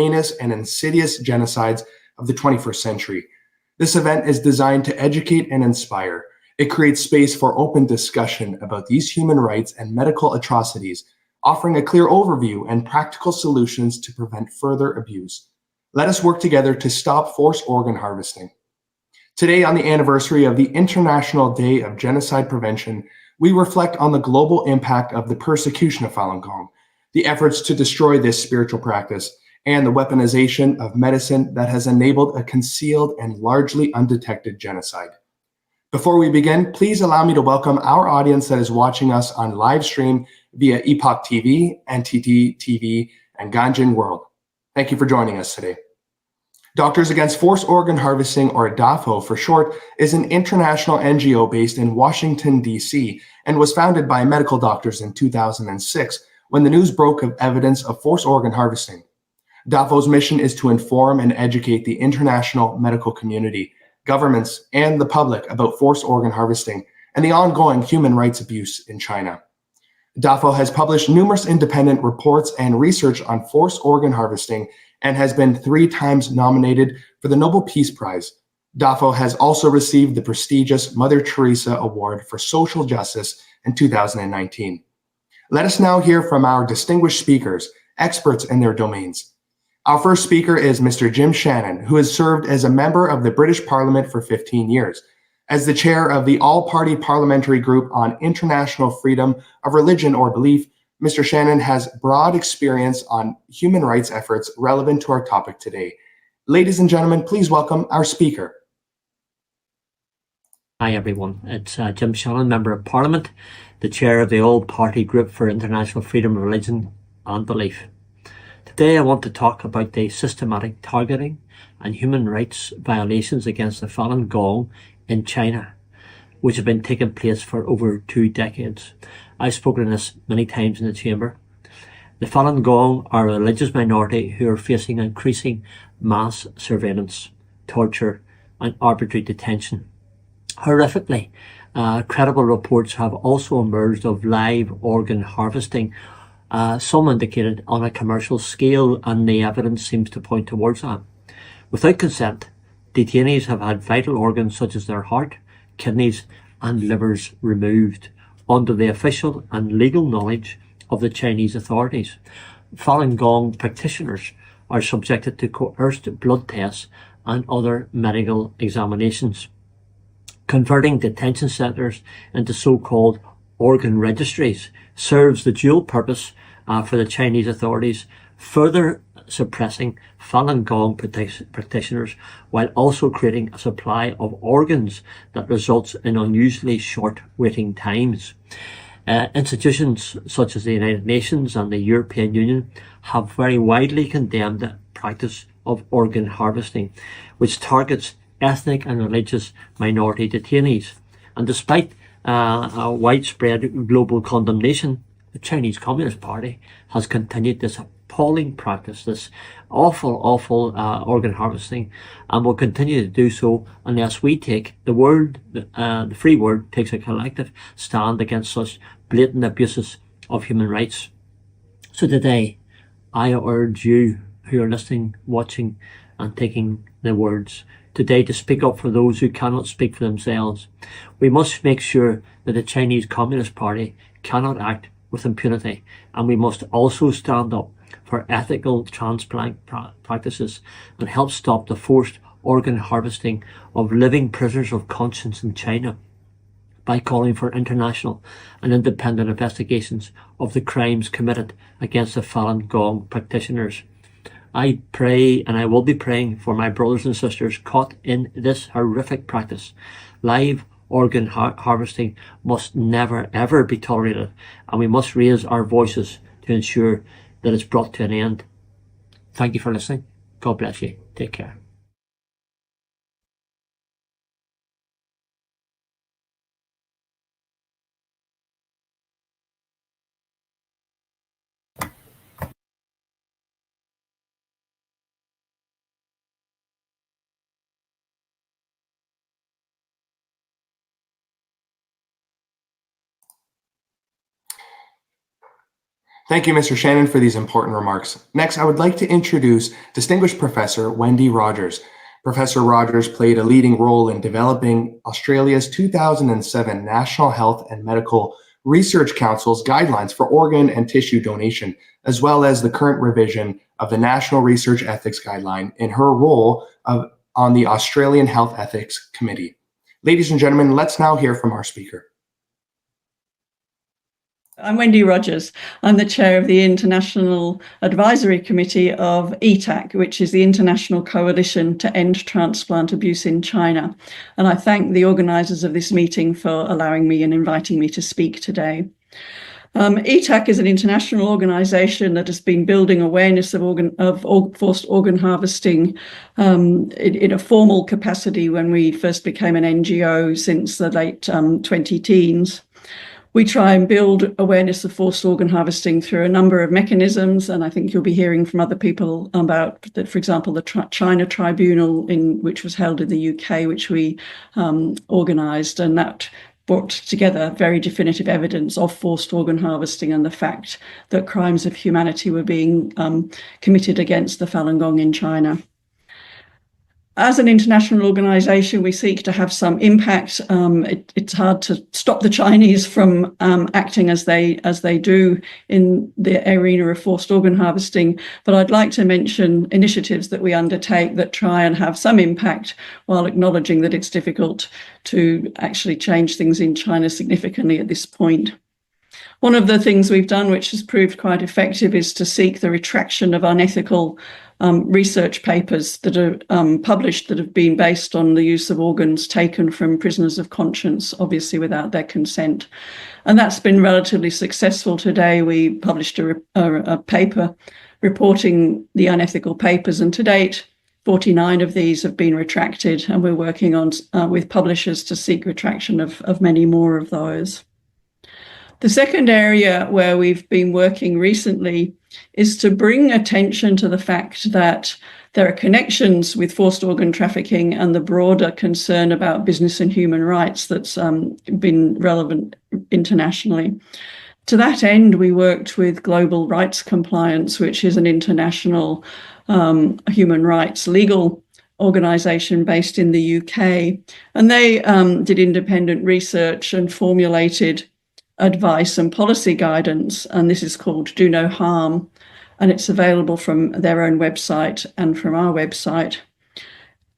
heinous and insidious genocides of the 21st century. This event is designed to educate and inspire. It creates space for open discussion about these human rights and medical atrocities, offering a clear overview and practical solutions to prevent further abuse. Let us work together to stop forced organ harvesting. Today, on the anniversary of the International Day of Genocide Prevention, we reflect on the global impact of the persecution of Falun Gong, the efforts to destroy this spiritual practice, and the weaponization of medicine that has enabled a concealed and largely undetected genocide. Before we begin, please allow me to welcome our audience that is watching us on live stream via Epoch TV, NTT TV, and Ganjin World. Thank you for joining us today. Doctors Against Forced Organ Harvesting, or DAFOH for short, is an international NGO based in Washington, D.C., and was founded by medical doctors in 2006 when the news broke of evidence of forced organ harvesting. DAFOH's mission is to inform and educate the international medical community, governments, and the public about forced organ harvesting and the ongoing human rights abuse in China. DAFOH has published numerous independent reports and research on forced organ harvesting and has been 3 times nominated for the Nobel Peace Prize. DAFOH has also received the prestigious Mother Teresa Award for Social Justice in 2019. Let us now hear from our distinguished speakers, experts in their domains. Our first speaker is Mr. Jim Shannon, who has served as a member of the British Parliament for 15 years. As the chair of the All-Party Parliamentary Group on International Freedom of Religion or Belief, Mr. Shannon has broad experience on human rights efforts relevant to our topic today. Ladies and gentlemen, please welcome our speaker. Hi everyone, it's Jim Shannon, Member of Parliament, the chair of the All-Party Group for International Freedom of Religion and Belief. Today I want to talk about the systematic targeting and human rights violations against the Falun Gong in China, which have been taking place for over 2 decades. I've spoken on this many times in the chamber. The Falun Gong are a religious minority who are facing increasing mass surveillance, torture and arbitrary detention. Horrifically, credible reports have also emerged of live organ harvesting, some indicated on a commercial scale, and the evidence seems to point towards that. Without consent, detainees have had vital organs such as their heart, kidneys and livers removed under the official and legal knowledge of the Chinese authorities. Falun Gong practitioners are subjected to coerced blood tests and other medical examinations. Converting detention centres into so-called organ registries serves the dual purpose for the Chinese authorities, further suppressing Falun Gong practitioners while also creating a supply of organs that results in unusually short waiting times. Institutions such as the United Nations and the European Union have very widely condemned the practice of organ harvesting, which targets ethnic and religious minority detainees. And despite a widespread global condemnation, the Chinese Communist Party has continued this appalling practice, this awful organ harvesting, and will continue to do so unless we take the free world takes a collective stand against such blatant abuses of human rights. So today, I urge you who are listening, watching, and taking the words today to speak up for those who cannot speak for themselves. We must make sure that the Chinese Communist Party cannot act with impunity, and we must also stand up for ethical transplant practices and help stop the forced organ harvesting of living prisoners of conscience in China by calling for international and independent investigations of the crimes committed against the Falun Gong practitioners. I pray, and I will be praying, for my brothers and sisters caught in this horrific practice. Live organ harvesting must never ever be tolerated, and we must raise our voices to ensure that it's brought to an end. Thank you for listening. God bless you. Take care. Thank you, Mr. Shannon, for these important remarks. Next, I would like to introduce Distinguished Professor Wendy Rogers. Professor Rogers played a leading role in developing Australia's 2007 National Health and Medical Research Council's guidelines for organ and tissue donation, as well as the current revision of the National Research Ethics Guideline in her role on the Australian Health Ethics Committee. Ladies and gentlemen, let's now hear from our speaker. I'm Wendy Rogers. I'm the chair of the International Advisory Committee of ETAC, which is the International Coalition to End Transplant Abuse in China. And I thank the organisers of this meeting for allowing me and inviting me to speak today. ETAC is an international organisation that has been building awareness of forced organ harvesting in a formal capacity when we first became an NGO since the late 2010s. We try and build awareness of forced organ harvesting through a number of mechanisms, and I think you'll be hearing from other people about, for example, the China Tribunal, which was held in the UK, which we organised, and that brought together very definitive evidence of forced organ harvesting and the fact that crimes of humanity were being committed against the Falun Gong in China. As an international organisation, we seek to have some impact. It's hard to stop the Chinese from acting as they do in the arena of forced organ harvesting. But I'd like to mention initiatives that we undertake that try and have some impact while acknowledging that it's difficult to actually change things in China significantly at this point. One of the things we've done, which has proved quite effective, is to seek the retraction of unethical research papers that are published that have been based on the use of organs taken from prisoners of conscience, obviously without their consent. And that's been relatively successful. Today, we published a paper reporting the unethical papers, and to date, 49 of these have been retracted, and we're working on with publishers to seek retraction of many more of those. The second area where we've been working recently is to bring attention to the fact that there are connections with forced organ trafficking and the broader concern about business and human rights that's been relevant internationally. To that end, we worked with Global Rights Compliance, which is an international human rights legal organisation based in the UK, and they did independent research and formulated advice and policy guidance, and this is called Do No Harm, and it's available from their own website and from our website.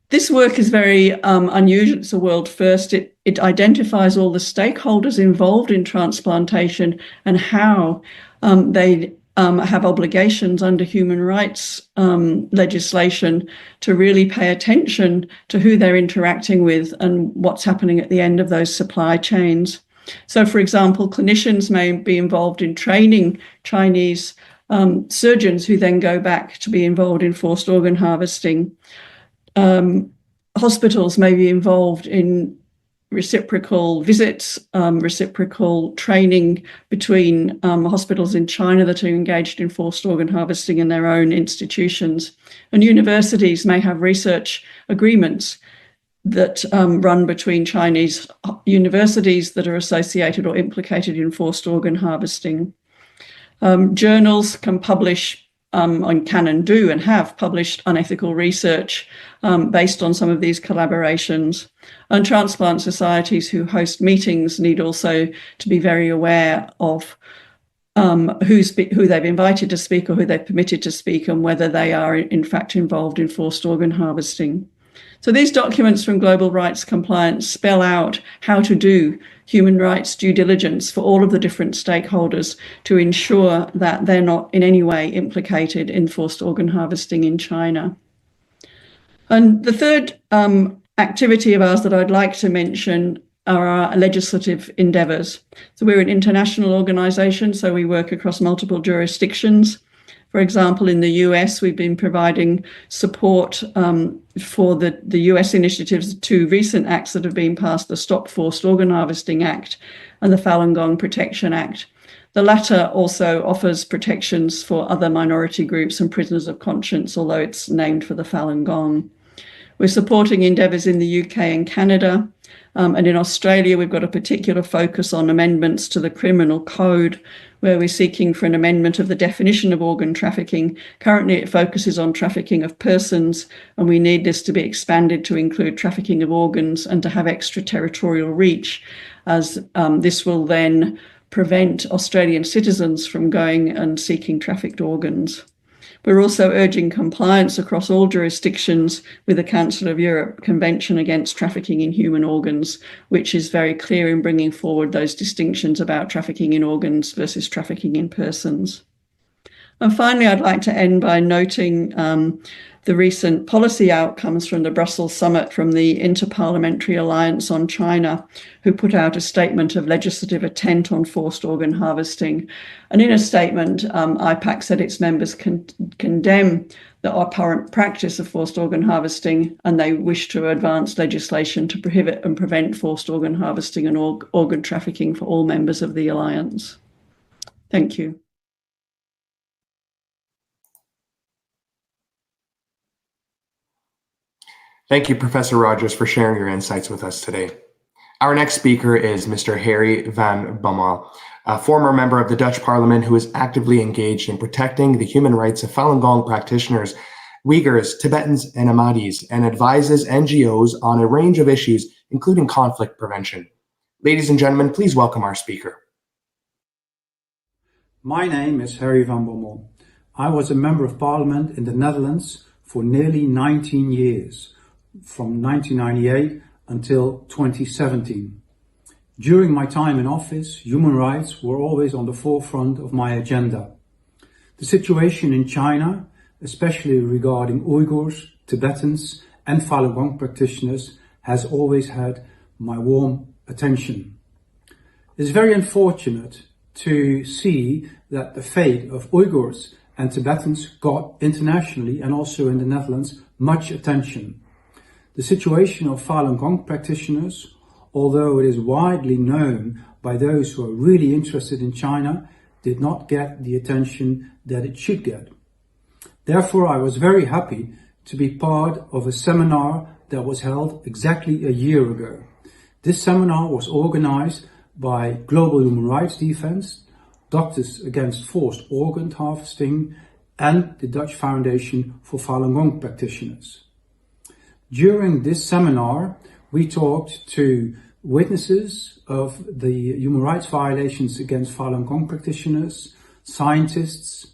This work is very unusual. It's a world first. It identifies all the stakeholders involved in transplantation and how they have obligations under human rights legislation to really pay attention to who they're interacting with and what's happening at the end of those supply chains. So, for example, clinicians may be involved in training Chinese surgeons who then go back to be involved in forced organ harvesting. Hospitals may be involved in reciprocal visits, reciprocal training between hospitals in China that are engaged in forced organ harvesting in their own institutions. And universities may have research agreements that run between Chinese universities that are associated or implicated in forced organ harvesting. Journals can publish and can and do and have published unethical research based on some of these collaborations. And transplant societies who host meetings need also to be very aware of who they've invited to speak or who they've permitted to speak and whether they are in fact involved in forced organ harvesting. So these documents from Global Rights Compliance spell out how to do human rights due diligence for all of the different stakeholders to ensure that they're not in any way implicated in forced organ harvesting in China. And the third activity of ours that I'd like to mention are our legislative endeavours. So we're an international organisation, so we work across multiple jurisdictions. For example, in the US, we've been providing support for the US initiatives, two recent acts that have been passed, the Stop Forced Organ Harvesting Act and the Falun Gong Protection Act. The latter also offers protections for other minority groups and prisoners of conscience, although it's named for the Falun Gong. We're supporting endeavours in the UK and Canada. And in Australia, we've got a particular focus on amendments to the criminal code, where we're seeking for an amendment of the definition of organ trafficking. Currently, it focuses on trafficking of persons, and we need this to be expanded to include trafficking of organs and to have extraterritorial reach, as this will then prevent Australian citizens from going and seeking trafficked organs. We're also urging compliance across all jurisdictions with the Council of Europe Convention Against Trafficking in Human Organs, which is very clear in bringing forward those distinctions about trafficking in organs versus trafficking in persons. And finally, I'd like to end by noting the recent policy outcomes from the Brussels summit from the Interparliamentary Alliance on China, who put out a statement of legislative intent on forced organ harvesting. And in a statement, IPAC said its members condemn the abhorrent practice of forced organ harvesting, and they wish to advance legislation to prohibit and prevent forced organ harvesting and organ trafficking for all members of the Alliance. Thank you. Thank you, Professor Rogers, for sharing your insights with us today. Our next speaker is Mr. Harry van Bommel, a former member of the Dutch Parliament who is actively engaged in protecting the human rights of Falun Gong practitioners, Uyghurs, Tibetans, and Ahmadis, and advises NGOs on a range of issues, including conflict prevention. Ladies and gentlemen, please welcome our speaker. My name is Harry van Bommel. I was a member of Parliament in the Netherlands for nearly 19 years. From 1998 until 2017. During my time in office, human rights were always on the forefront of my agenda. The situation in China, especially regarding Uyghurs, Tibetans and Falun Gong practitioners, has always had my warm attention. It's very unfortunate to see that the fate of Uyghurs and Tibetans got internationally and also in the Netherlands much attention. The situation of Falun Gong practitioners, although it is widely known by those who are really interested in China, did not get the attention that it should get. Therefore, I was very happy to be part of a seminar that was held exactly a year ago. This seminar was organized by Global Human Rights Defense, Doctors Against Forced Organ Harvesting, and the Dutch Foundation for Falun Gong Practitioners. During this seminar, we talked to witnesses of the human rights violations against Falun Gong practitioners, scientists,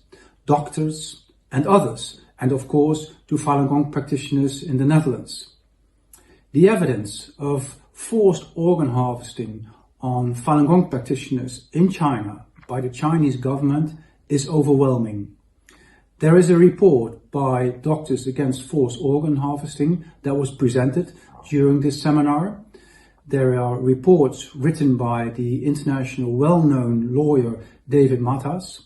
doctors, and others, and of course to Falun Gong practitioners in the Netherlands. The evidence of forced organ harvesting on Falun Gong practitioners in China by the Chinese government is overwhelming. There is a report by Doctors Against Forced Organ Harvesting that was presented during this seminar. There are reports written by the international well-known lawyer David Matas,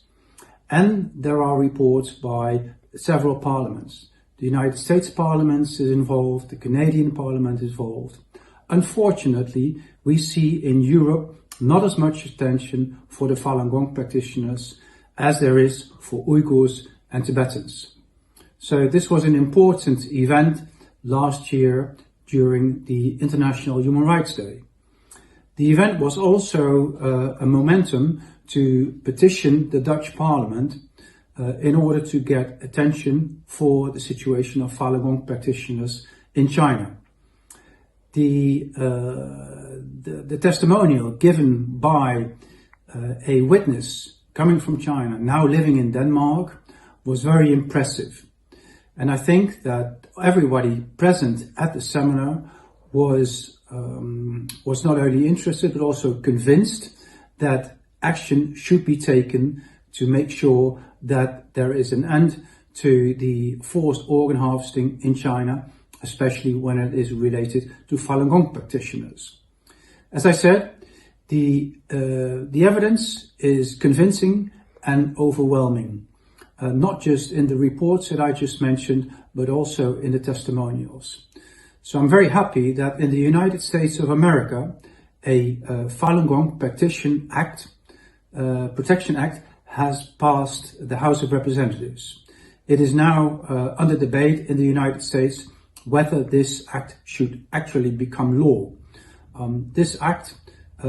and there are reports by several parliaments. The United States Parliament is involved, the Canadian Parliament is involved. Unfortunately, we see in Europe not as much attention for the Falun Gong practitioners as there is for Uyghurs and Tibetans. So this was an important event last year during the International Human Rights Day. The event was also a momentum to petition the Dutch Parliament in order to get attention for the situation of Falun Gong practitioners in China. The testimonial given by a witness coming from China, now living in Denmark, was very impressive. And I think that everybody present at the seminar was not only interested, but also convinced that action should be taken to make sure that there is an end to the forced organ harvesting in China, especially when it is related to Falun Gong practitioners. As I said, the evidence is convincing and overwhelming. Not just in the reports that I just mentioned, but also in the testimonials. So I'm very happy that in the United States of America, a Falun Gong Protection Act has passed the House of Representatives. It is now under debate in the United States whether this act should actually become law. This act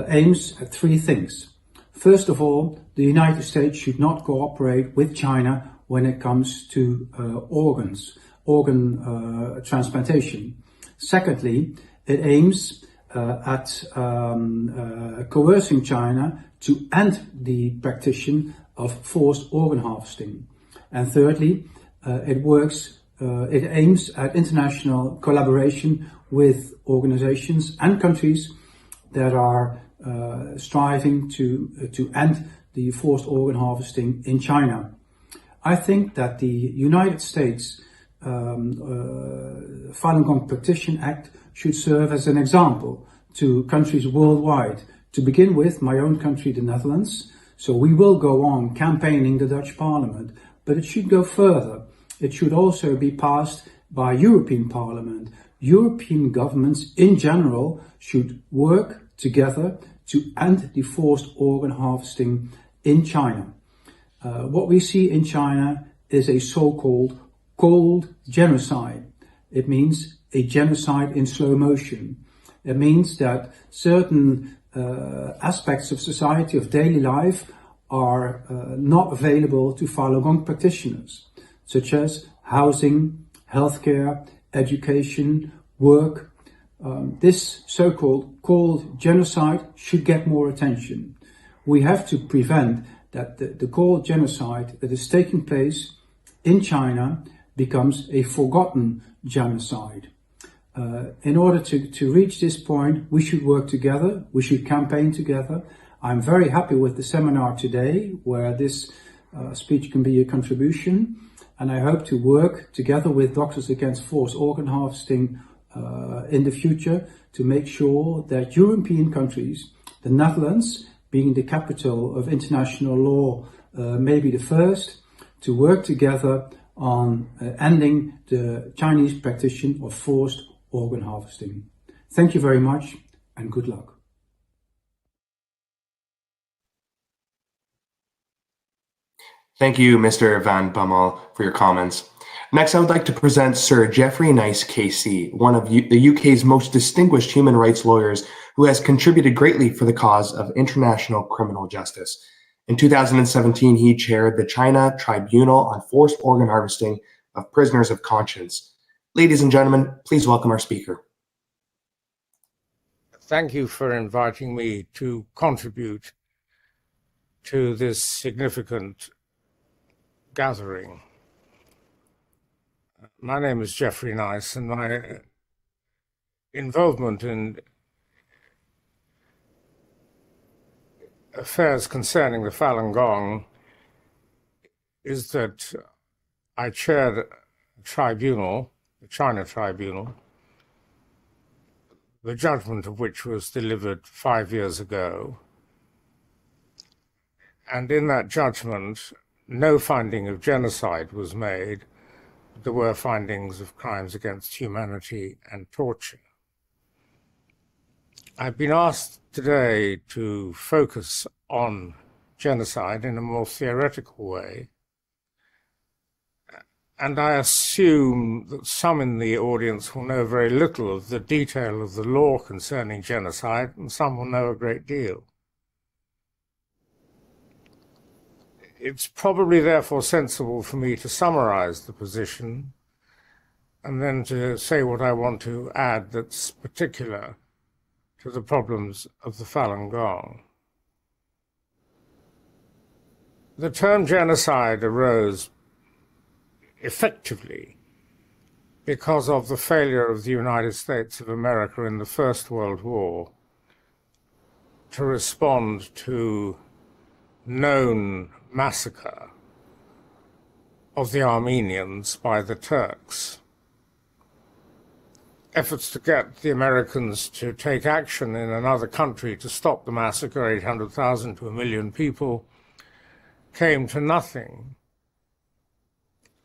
aims at three things. First of all, the United States should not cooperate with China when it comes to organ transplantation. Secondly, it aims at coercing China to end the practice of forced organ harvesting. And thirdly, it aims at international collaboration with organizations and countries that are striving to end the forced organ harvesting in China. I think that the United States Falun Gong Petition Act should serve as an example to countries worldwide. To begin with, my own country, the Netherlands. So we will go on campaigning the Dutch Parliament, but it should go further. It should also be passed by European Parliament. European governments in general should work together to end the forced organ harvesting in China. What we see in China is a so-called cold genocide. It means a genocide in slow motion. It means that certain aspects of society, of daily life, are not available to Falun Gong practitioners, such as housing, healthcare, education, work. This so-called cold genocide should get more attention. We have to prevent that the cold genocide that is taking place in China becomes a forgotten genocide. In order to reach this point, we should work together, we should campaign together. I'm very happy with the seminar today, where this speech can be a contribution, and I hope to work together with Doctors Against Forced Organ Harvesting in the future to make sure that European countries, the Netherlands being the capital of international law, maybe the first, to work together on ending the Chinese practice of forced organ harvesting. Thank you very much and good luck. Thank you, Mr. Van Bommel, for your comments. Next, I would like to present Sir Geoffrey Nice KC, one of the UK's most distinguished human rights lawyers who has contributed greatly for the cause of international criminal justice. In 2017, he chaired the China Tribunal on Forced Organ Harvesting of Prisoners of Conscience. Ladies and gentlemen, please welcome our speaker. Thank you for inviting me to contribute to this significant gathering. My name is Geoffrey Nice, and my involvement in affairs concerning the Falun Gong is that I chaired a tribunal, the China Tribunal, the judgment of which was delivered 5 years ago. And in that judgment, no finding of genocide was made. There were findings of crimes against humanity and torture. I've been asked today to focus on genocide in a more theoretical way, and I assume that some in the audience will know very little of the detail of the law concerning genocide, and some will know a great deal. It's probably therefore sensible for me to summarize the position and then to say what I want to add that's particular to the problems of the Falun Gong. The term genocide arose effectively because of the failure of the United States of America in the First World War to respond to known massacre of the Armenians by the Turks. Efforts to get the Americans to take action in another country to stop the massacre, 800,000 to 1 million people, came to nothing.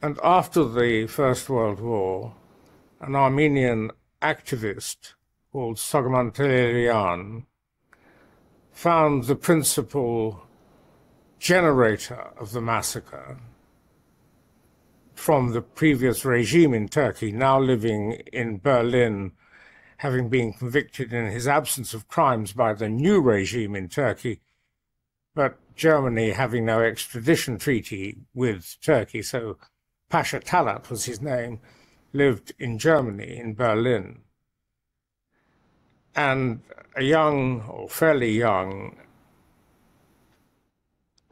And after the First World War, an Armenian activist called Soghomon Tehlirian found the principal generator of the massacre from the previous regime in Turkey, now living in Berlin, having been convicted in his absence of crimes by the new regime in Turkey, but Germany having no extradition treaty with Turkey, so Pasha Talat was his name, lived in Germany, in Berlin. And a young, or fairly young,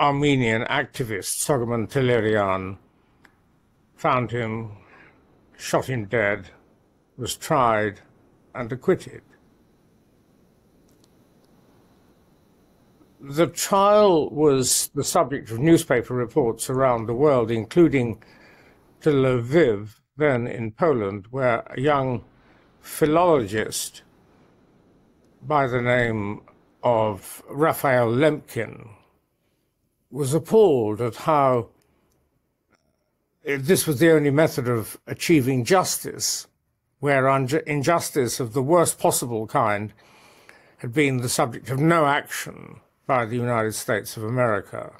Armenian activist, Soghomon Tehlirian, found him, shot him dead, was tried and acquitted. The trial was the subject of newspaper reports around the world, including to Lviv, then in Poland, where a young philologist by the name of Raphael Lemkin was appalled at how this was the only method of achieving justice, where injustice of the worst possible kind had been the subject of no action by the United States of America,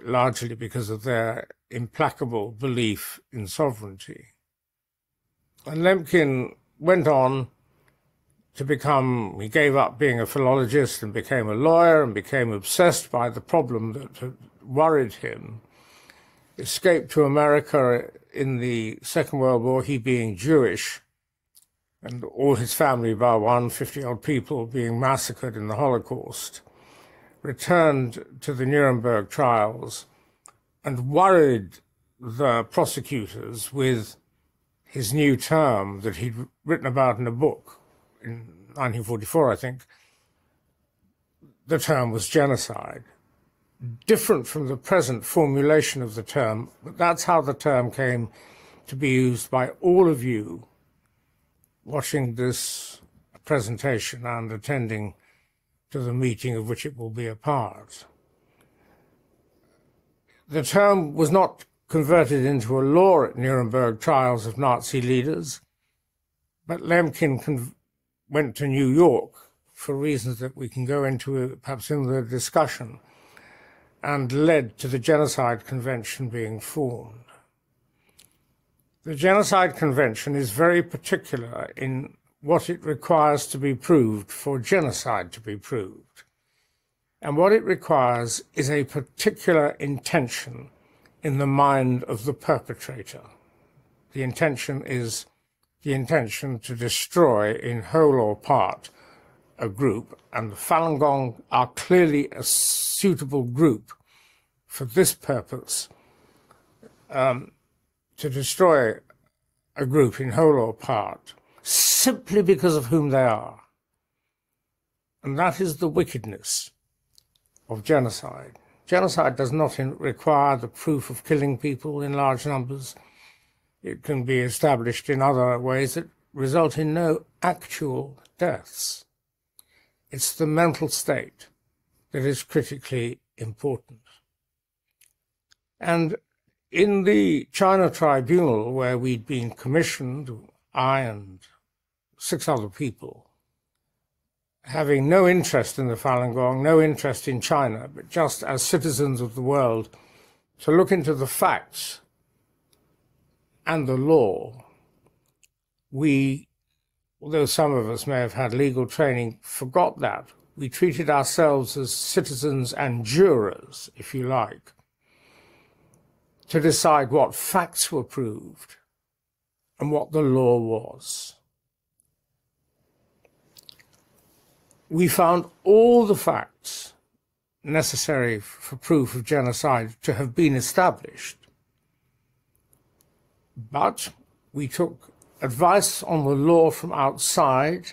largely because of their implacable belief in sovereignty. And Lemkin went on to become, he gave up being a philologist and became a lawyer and became obsessed by the problem that had worried him, escaped to America in the Second World War, he being Jewish, and all his family, bar one, 50-odd people, being massacred in the Holocaust, returned to the Nuremberg trials and worried the prosecutors with his new term that he'd written about in a book in 1944, I think. The term was genocide. Different from the present formulation of the term, but that's how the term came to be used by all of you watching this presentation and attending to the meeting of which it will be a part. The term was not converted into a law at Nuremberg trials of Nazi leaders, but Lemkin went to New York for reasons that we can go into perhaps in the discussion, and led to the Genocide Convention being formed. The Genocide Convention is very particular in what it requires to be proved for genocide to be proved. And what it requires is a particular intention in the mind of the perpetrator. The intention is the intention to destroy in whole or part a group, and the Falun Gong are clearly a suitable group for this purpose, to destroy a group in whole or part, simply because of whom they are. And that is the wickedness of genocide. Genocide does not require the proof of killing people in large numbers. It can be established in other ways that result in no actual deaths. It's the mental state that is critically important. And in the China tribunal, where we'd been commissioned, I and 6 other people, having no interest in the Falun Gong, no interest in China, but just as citizens of the world, to look into the facts and the law, we, although some of us may have had legal training, forgot that. We treated ourselves as citizens and jurors, if you like, to decide what facts were proved and what the law was. We found all the facts necessary for proof of genocide to have been established, but we took advice on the law from outside.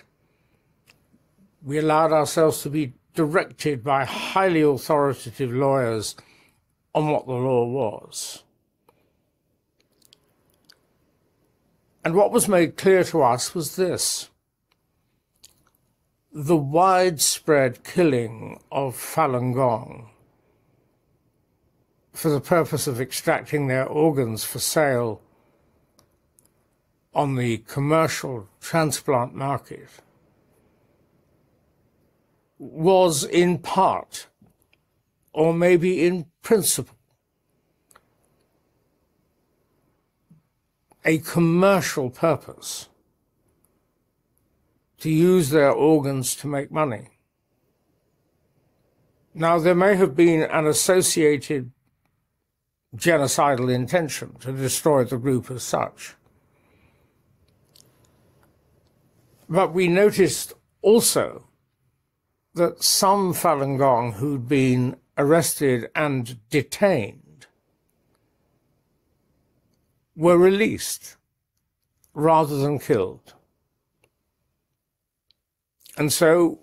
We allowed ourselves to be directed by highly authoritative lawyers on what the law was. And what was made clear to us was this: the widespread killing of Falun Gong for the purpose of extracting their organs for sale on the commercial transplant market was in part, or maybe in principle, a commercial purpose to use their organs to make money. Now, there may have been an associated genocidal intention to destroy the group as such. But we noticed also that some Falun Gong who'd been arrested and detained were released rather than killed. And so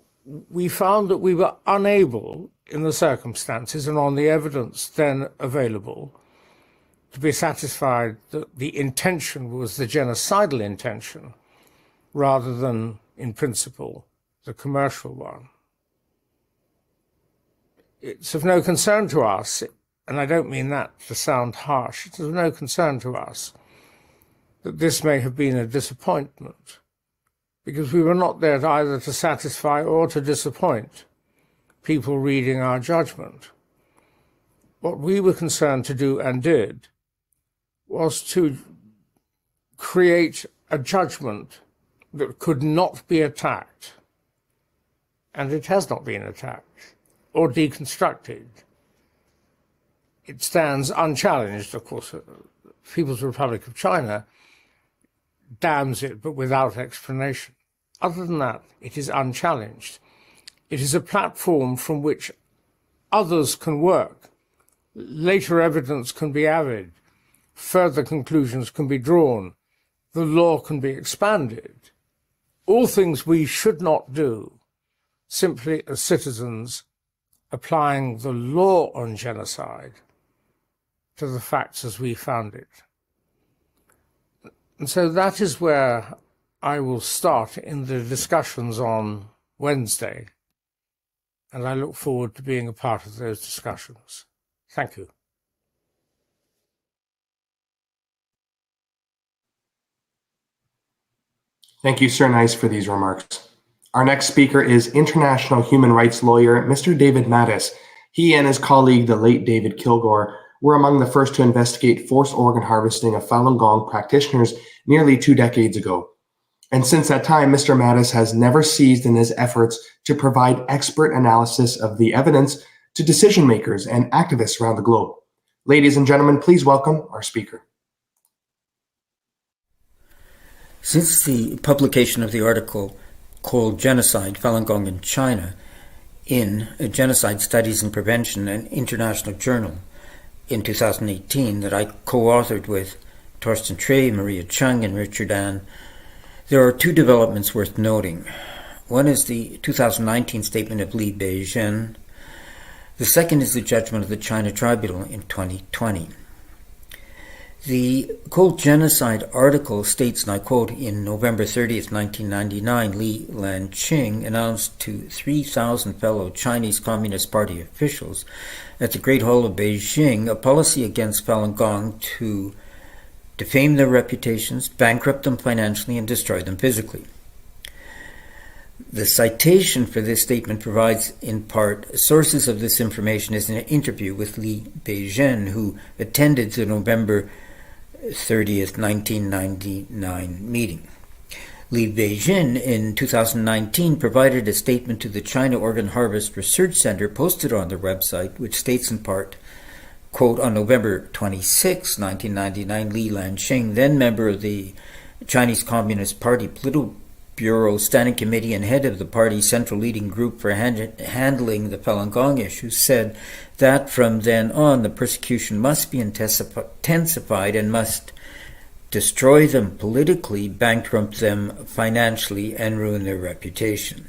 we found that we were unable, in the circumstances and on the evidence then available, to be satisfied that the intention was the genocidal intention rather than, in principle, the commercial one. It's of no concern to us, and I don't mean that to sound harsh, it's of no concern to us that this may have been a disappointment, because we were not there either to satisfy or to disappoint people reading our judgment. What we were concerned to do and did was to create a judgment that could not be attacked, and it has not been attacked or deconstructed. It stands unchallenged, of course. The People's Republic of China damns it, but without explanation. Other than that, it is unchallenged. It is a platform from which others can work. Later evidence can be added. Further conclusions can be drawn. The law can be expanded. All things we should not do, simply as citizens applying the law on genocide to the facts as we found it. And so that is where I will start in the discussions on Wednesday, and I look forward to being a part of those discussions. Thank you. Thank you, Sir Nice, for these remarks. Our next speaker is international human rights lawyer, Mr. David Mattis. He and his colleague, the late David Kilgore, were among the first to investigate forced organ harvesting of Falun Gong practitioners nearly 2 decades ago. And since that time, Mr. Mattis has never ceased in his efforts to provide expert analysis of the evidence to decision makers and activists around the globe. Ladies and gentlemen, please welcome our speaker. Since the publication of the article called Genocide, Falun Gong in China, in Genocide Studies and Prevention, an international journal, in 2018 that I co-authored with Torsten Trey, Maria Chung, and Richard Ann, there are 2 developments worth noting. One is the 2019 statement of Li Beijing. The second is the judgment of the China Tribunal in 2020. The Cold Genocide article states, and I quote, in November 30th, 1999, Li Lanqing announced to 3,000 fellow Chinese Communist Party officials at the Great Hall of Beijing a policy against Falun Gong to defame their reputations, bankrupt them financially, and destroy them physically. The citation for this statement provides, in part, sources of this information is an interview with Li Beijing, who attended the November 30th, 1999 meeting. Li Beijing, in 2019, provided a statement to the China Organ Harvest Research Center posted on their website, which states in part, quote, on November 26, 1999, Li Lanqing, then member of the Chinese Communist Party Politburo Standing Committee and head of the party's central leading group for handling the Falun Gong issue, said that from then on the persecution must be intensified and must destroy them politically, bankrupt them financially, and ruin their reputation.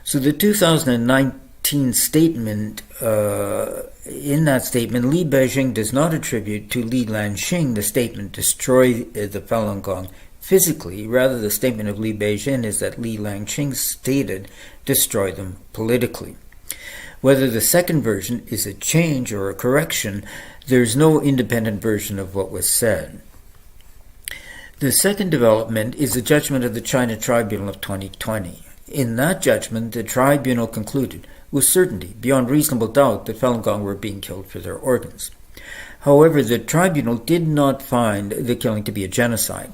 So the 2019 statement, in that statement, Li Beijing does not attribute to Li Lanqing the statement destroy the Falun Gong physically. Rather, the statement of Li Beijing is that Li Lanqing stated destroy them politically. Whether the second version is a change or a correction, there's no independent version of what was said. The second development is the judgment of the China Tribunal of 2020. In that judgment, the tribunal concluded with certainty, beyond reasonable doubt, that Falun Gong were being killed for their organs. However, the tribunal did not find the killing to be a genocide.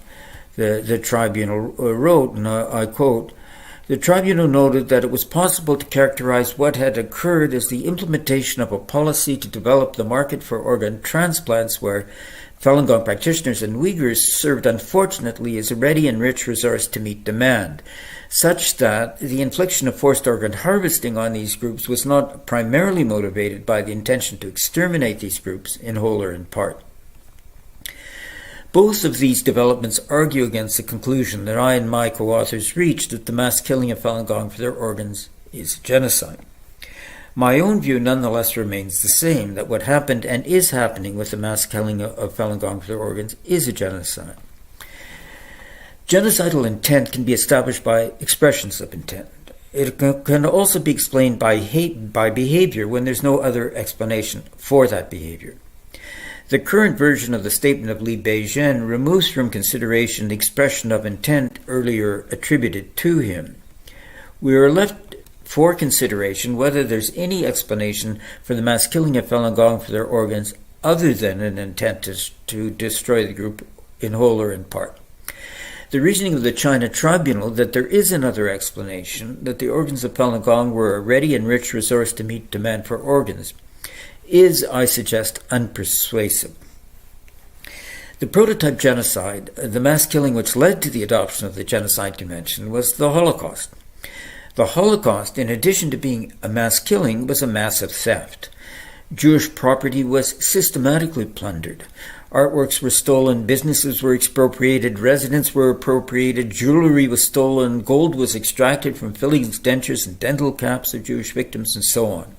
The tribunal wrote, and I quote, "The tribunal noted that it was possible to characterize what had occurred as the implementation of a policy to develop the market for organ transplants where Falun Gong practitioners and Uyghurs served unfortunately as a ready and rich resource to meet demand, such that the infliction of forced organ harvesting on these groups was not primarily motivated by the intention to exterminate these groups in whole or in part." Both of these developments argue against the conclusion that I and my co-authors reached that the mass killing of Falun Gong for their organs is genocide. My own view nonetheless remains the same, that what happened and is happening with the mass killing of Falun Gong for their organs is a genocide. Genocidal intent can be established by expressions of intent. It can also be explained by behavior when there's no other explanation for that behavior. The current version of the statement of Li Beizhen removes from consideration the expression of intent earlier attributed to him. We are left for consideration whether there's any explanation for the mass killing of Falun Gong for their organs other than an intent to destroy the group in whole or in part. The reasoning of the China tribunal that there is another explanation, that the organs of Falun Gong were a ready and rich resource to meet demand for organs, is, I suggest, unpersuasive. The prototype genocide, the mass killing which led to the adoption of the Genocide Convention, was the Holocaust. The Holocaust, in addition to being a mass killing, was a massive theft. Jewish property was systematically plundered. Artworks were stolen, businesses were expropriated, residents were appropriated, jewelry was stolen, gold was extracted from fillings, dentures, and dental caps of Jewish victims, and so on.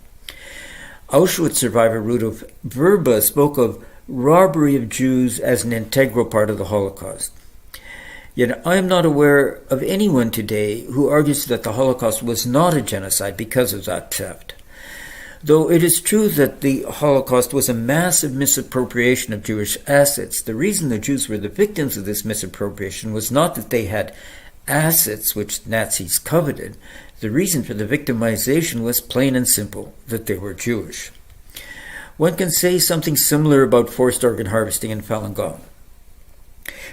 Auschwitz survivor Rudolf Verba spoke of robbery of Jews as an integral part of the Holocaust. Yet I am not aware of anyone today who argues that the Holocaust was not a genocide because of that theft. Though it is true that the Holocaust was a massive misappropriation of Jewish assets, the reason the Jews were the victims of this misappropriation was not that they had assets which Nazis coveted. The reason for the victimization was plain and simple, that they were Jewish. One can say something similar about forced organ harvesting in Falun Gong.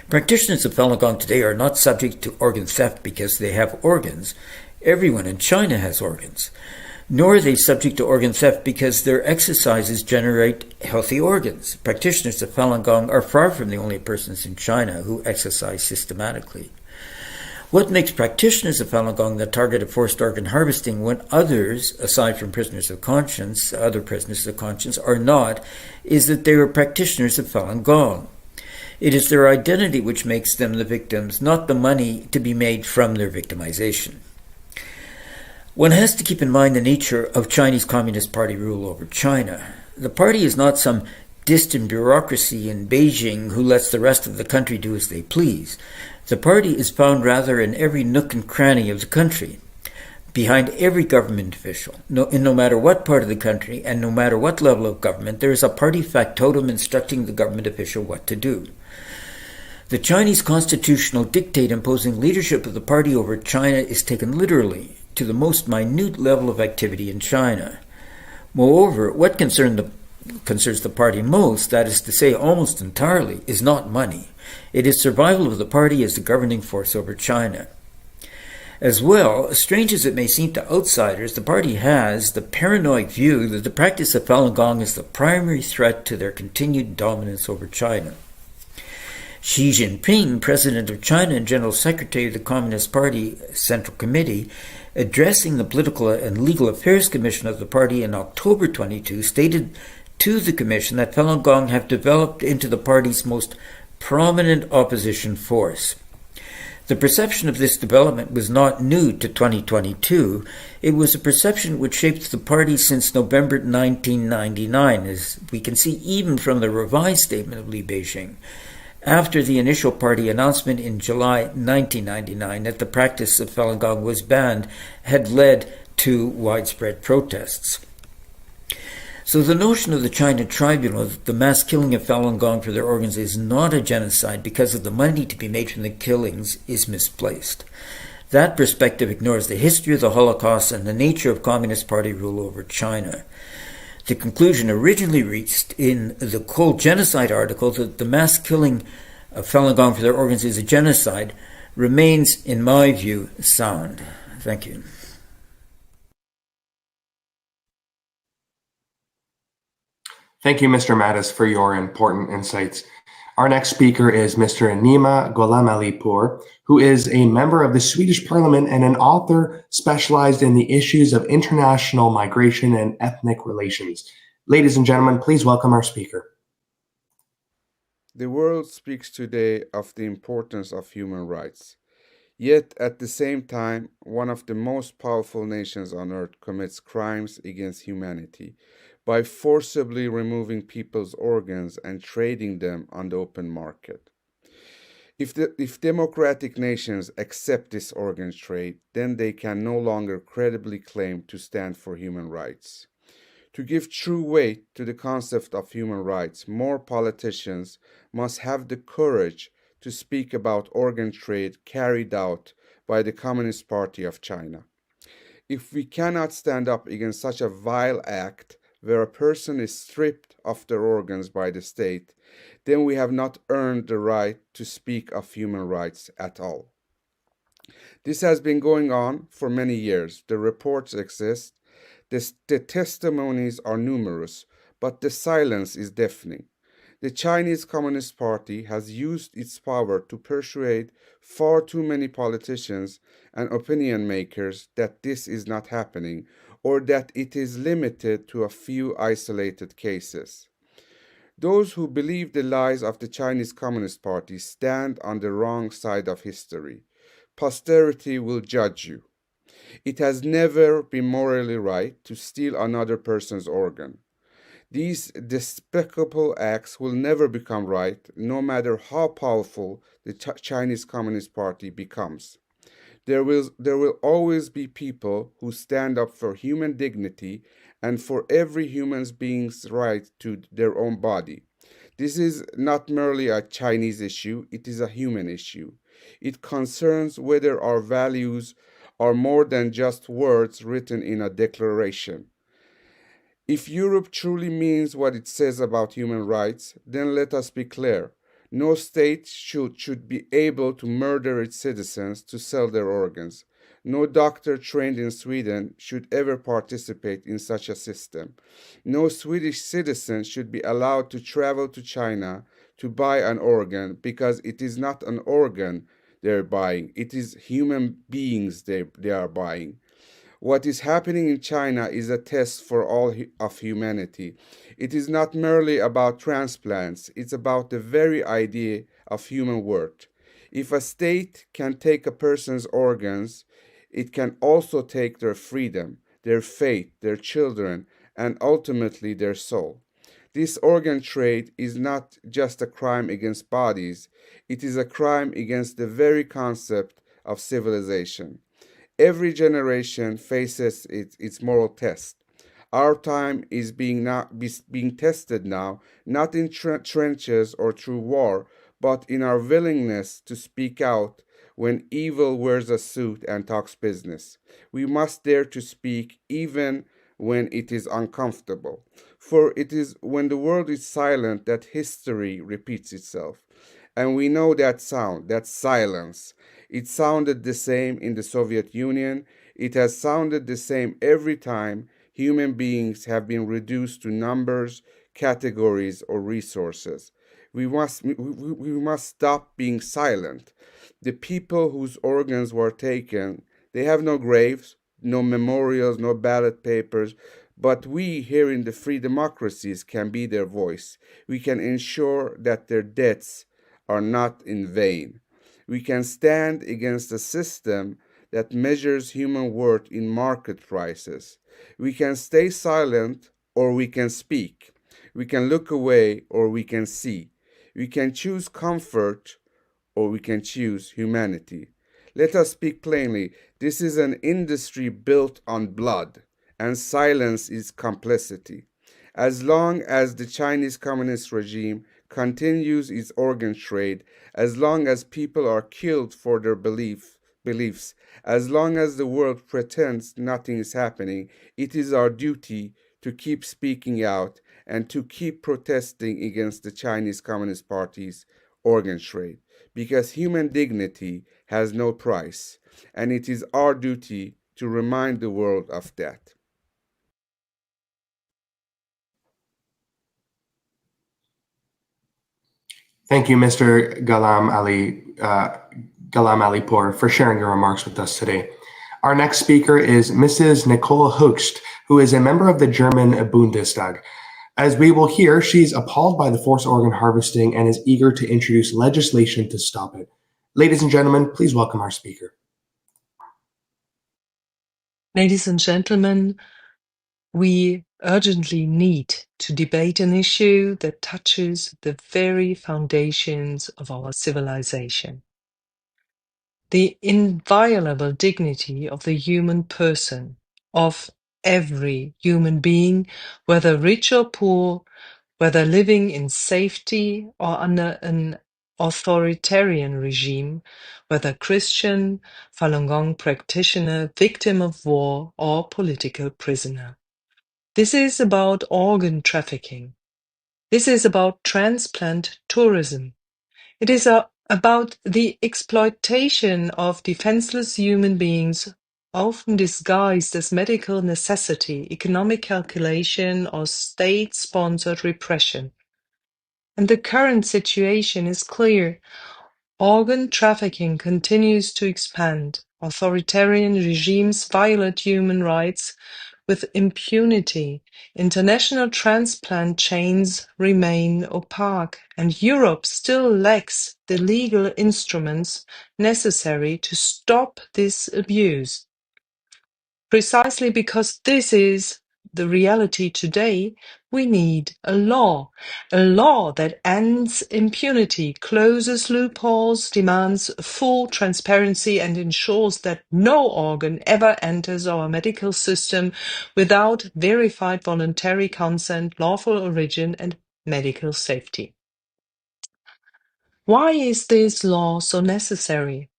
Practitioners of Falun Gong today are not subject to organ theft because they have organs. Everyone in China has organs. Nor are they subject to organ theft because their exercises generate healthy organs. Practitioners of Falun Gong are far from the only persons in China who exercise systematically. What makes practitioners of Falun Gong the target of forced organ harvesting when others, aside from prisoners of conscience, other prisoners of conscience, are not, is that they are practitioners of Falun Gong. It is their identity which makes them the victims, not the money to be made from their victimization. One has to keep in mind the nature of Chinese Communist Party rule over China. The party is not some distant bureaucracy in Beijing who lets the rest of the country do as they please. The party is found rather in every nook and cranny of the country, behind every government official. No matter what part of the country and no matter what level of government, there is a party factotum instructing the government official what to do. The Chinese constitutional dictate imposing leadership of the party over China is taken literally to the most minute level of activity in China. Moreover, what concerns the party most, that is to say almost entirely, is not money. It is survival of the party as the governing force over China. As well, strange as it may seem to outsiders, the party has the paranoid view that the practice of Falun Gong is the primary threat to their continued dominance over China. Xi Jinping, President of China and General Secretary of the Communist Party Central Committee, addressing the Political and Legal Affairs Commission of the party in October 22, stated to the commission that Falun Gong have developed into the party's most prominent opposition force. The perception of this development was not new to 2022. It was a perception which shaped the party since November 1999, as we can see even from the revised statement of Li Beijing, after the initial party announcement in July 1999 that the practice of Falun Gong was banned had led to widespread protests. So the notion of the China tribunal that the mass killing of Falun Gong for their organs is not a genocide because of the money to be made from the killings is misplaced. That perspective ignores the history of the Holocaust and the nature of Communist Party rule over China. The conclusion originally reached in the Cold Genocide article that the mass killing of Falun Gong for their organs is a genocide remains, in my view, sound. Thank you. Thank you, Mr. Mattis, for your important insights. Our next speaker is Mr. Nima Gholam-Alipour, who is a member of the Swedish Parliament and an author specialized in the issues of international migration and ethnic relations. Ladies and gentlemen, please welcome our speaker. The world speaks today of the importance of human rights. Yet, at the same time, one of the most powerful nations on earth commits crimes against humanity by forcibly removing people's organs and trading them on the open market. If democratic nations accept this organ trade, then they can no longer credibly claim to stand for human rights. To give true weight to the concept of human rights, more politicians must have the courage to speak about organ trade carried out by the Communist Party of China. If we cannot stand up against such a vile act where a person is stripped of their organs by the state, then we have not earned the right to speak of human rights at all. This has been going on for many years. The reports exist, the testimonies are numerous, but the silence is deafening. The Chinese Communist Party has used its power to persuade far too many politicians and opinion makers that this is not happening, or that it is limited to a few isolated cases. Those who believe the lies of the Chinese Communist Party stand on the wrong side of history. Posterity will judge you. It has never been morally right to steal another person's organ. These despicable acts will never become right, no matter how powerful the Chinese Communist Party becomes. There will always be people who stand up for human dignity and for every human being's right to their own body. This is not merely a Chinese issue, it is a human issue. It concerns whether our values are more than just words written in a declaration. If Europe truly means what it says about human rights, then let us be clear. No state should be able to murder its citizens to sell their organs. No doctor trained in Sweden should ever participate in such a system. No Swedish citizen should be allowed to travel to China to buy an organ, because it is not an organ they're buying, it is human beings they are buying. What is happening in China is a test for all of humanity. It is not merely about transplants, it's about the very idea of human worth. If a state can take a person's organs, it can also take their freedom, their faith, their children, and ultimately their soul. This organ trade is not just a crime against bodies, it is a crime against the very concept of civilization. Every generation faces its moral test. Our time is being tested now, not in trenches or through war, but in our willingness to speak out when evil wears a suit and talks business. We must dare to speak even when it is uncomfortable. For it is when the world is silent that history repeats itself. And we know that sound, that silence. It sounded the same in the Soviet Union. It has sounded the same every time human beings have been reduced to numbers, categories, or resources. We must stop being silent. The people whose organs were taken, they have no graves, no memorials, no ballot papers, but we here in the free democracies can be their voice. We can ensure that their deaths are not in vain. We can stand against a system that measures human worth in market prices. We can stay silent or we can speak. We can look away or we can see. We can choose comfort or we can choose humanity. Let us speak plainly. This is an industry built on blood, and silence is complicity. As long as the Chinese Communist regime continues its organ trade, as long as people are killed for their beliefs, as long as the world pretends nothing is happening, it is our duty to keep speaking out and to keep protesting against the Chinese Communist Party's organ trade, because human dignity has no price, and it is our duty to remind the world of that. Thank you, Mr. Ghalam Alipour, for sharing your remarks with us today. Our next speaker is Mrs. Nicole Höchst, who is a member of the German Bundestag. As we will hear, she's appalled by the forced organ harvesting and is eager to introduce legislation to stop it. Ladies and gentlemen, please welcome our speaker. Ladies and gentlemen, we urgently need to debate an issue that touches the very foundations of our civilization. The inviolable dignity of the human person, of every human being, whether rich or poor, whether living in safety or under an authoritarian regime, whether Christian, Falun Gong practitioner, victim of war, or political prisoner. This is about organ trafficking. This is about transplant tourism. It is about the exploitation of defenseless human beings, often disguised as medical necessity, economic calculation, or state-sponsored repression. And the current situation is clear. Organ trafficking continues to expand. Authoritarian regimes violate human rights with impunity. International transplant chains remain opaque, and Europe still lacks the legal instruments necessary to stop this abuse. Precisely because this is the reality today, we need a law that ends impunity, closes loopholes, demands full transparency, and ensures that no organ ever enters our medical system without verified voluntary consent, lawful origin, and medical safety. Why is this law so necessary?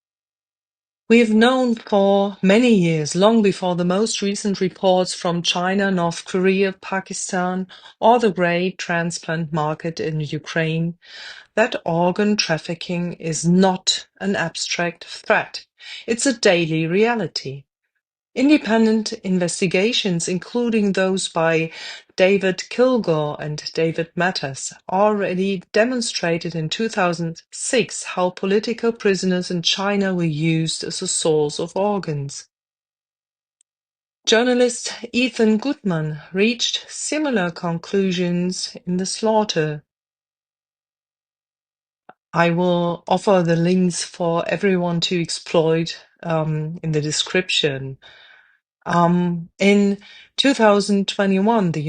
We have known for many years, long before the most recent reports from China, North Korea, Pakistan, or the great transplant market in Ukraine, that organ trafficking is not an abstract threat. It's a daily reality. Independent investigations, including those by David Kilgore and David Matters, already demonstrated in 2006 how political prisoners in China were used as a source of organs. Journalist Ethan Goodman reached similar conclusions in The Slaughter. I will offer the links for everyone to exploit in the description. In 2021, the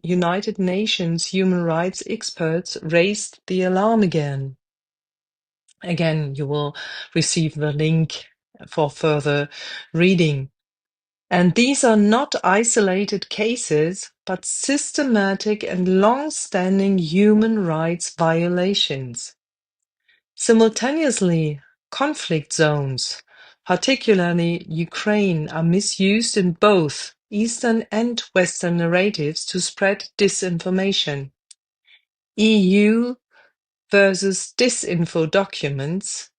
United Nations human rights experts raised the alarm again. Again, you will receive the link for further reading. And these are not isolated cases, but systematic and long-standing human rights violations. Simultaneously, conflict zones, particularly Ukraine, are misused in both Eastern and Western narratives to spread disinformation. EU versus disinfo documents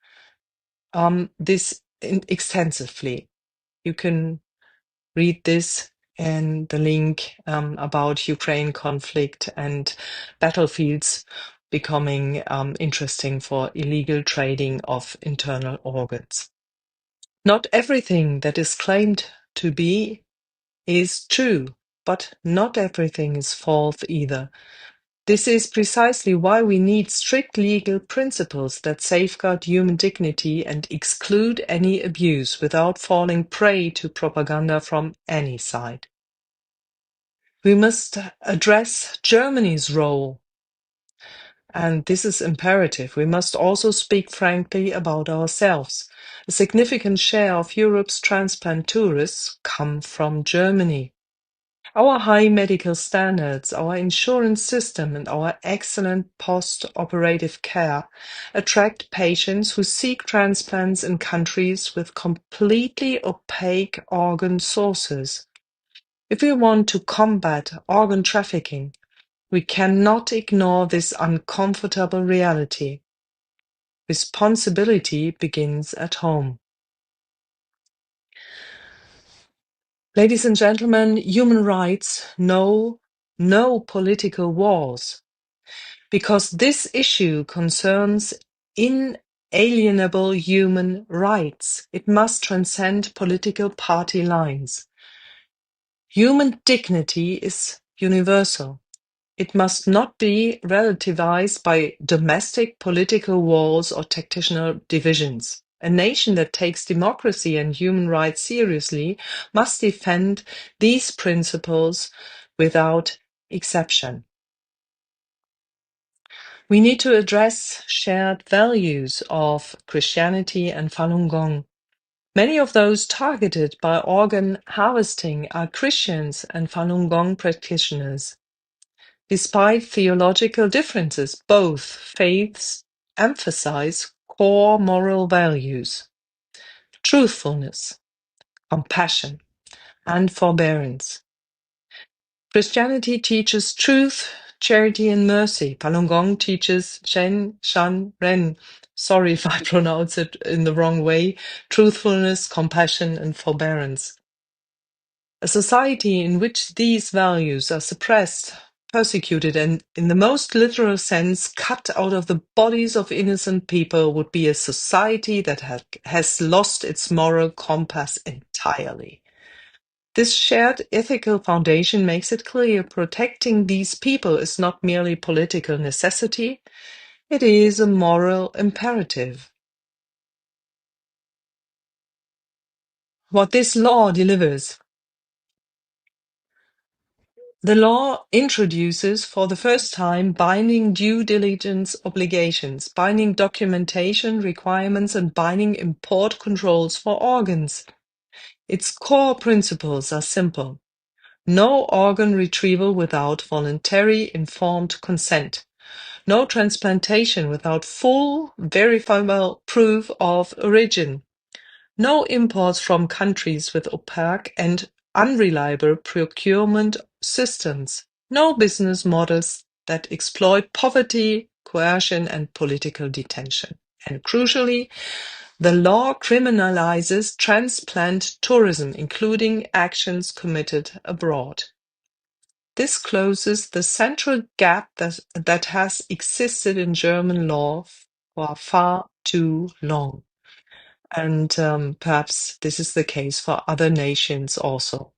this extensively. You can read this and the link about Ukraine conflict and battlefields becoming interesting for illegal trading of internal organs. Not everything that is claimed to be is true, but not everything is false either. This is precisely why we need strict legal principles that safeguard human dignity and exclude any abuse without falling prey to propaganda from any side. We must address Germany's role, and this is imperative. We must also speak frankly about ourselves. A significant share of Europe's transplant tourists come from Germany. Our high medical standards, our insurance system, and our excellent post-operative care attract patients who seek transplants in countries with completely opaque organ sources. If we want to combat organ trafficking, we cannot ignore this uncomfortable reality. Responsibility begins at home. Ladies and gentlemen, human rights know no political wars, because this issue concerns inalienable human rights. It must transcend political party lines. Human dignity is universal. It must not be relativized by domestic political wars or tactical divisions. A nation that takes democracy and human rights seriously must defend these principles without exception. We need to address shared values of Christianity and Falun Gong. Many of those targeted by organ harvesting are Christians and Falun Gong practitioners. Despite theological differences, both faiths emphasize core moral values: truthfulness, compassion, and forbearance. Christianity teaches truth, charity, and mercy. Falun Gong teaches Shen, Shan, Ren. Sorry if I pronounce it in the wrong way. Truthfulness, compassion, and forbearance. A society in which these values are suppressed, persecuted, and in the most literal sense cut out of the bodies of innocent people would be a society that has lost its moral compass entirely. This shared ethical foundation makes it clear protecting these people is not merely political necessity, it is a moral imperative. What this law delivers. The law introduces for the first time binding due diligence obligations, binding documentation requirements, and binding import controls for organs. Its core principles are simple. No organ retrieval without voluntary informed consent. No transplantation without full verifiable proof of origin. No imports from countries with opaque and unreliable procurement systems. No business models that exploit poverty, coercion, and political detention. And crucially, the law criminalizes transplant tourism, including actions committed abroad. This closes the central gap that has existed in German law for far too long. And perhaps this is the case for other nations also.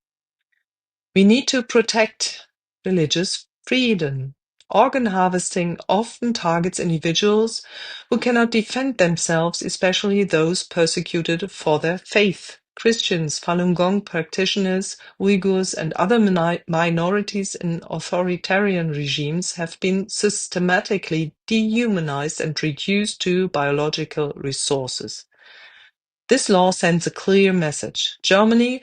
We need to protect religious freedom. Organ harvesting often targets individuals who cannot defend themselves, especially those persecuted for their faith. Christians, Falun Gong practitioners, Uyghurs, and other minorities in authoritarian regimes have been systematically dehumanized and reduced to biological resources. This law sends a clear message. Germany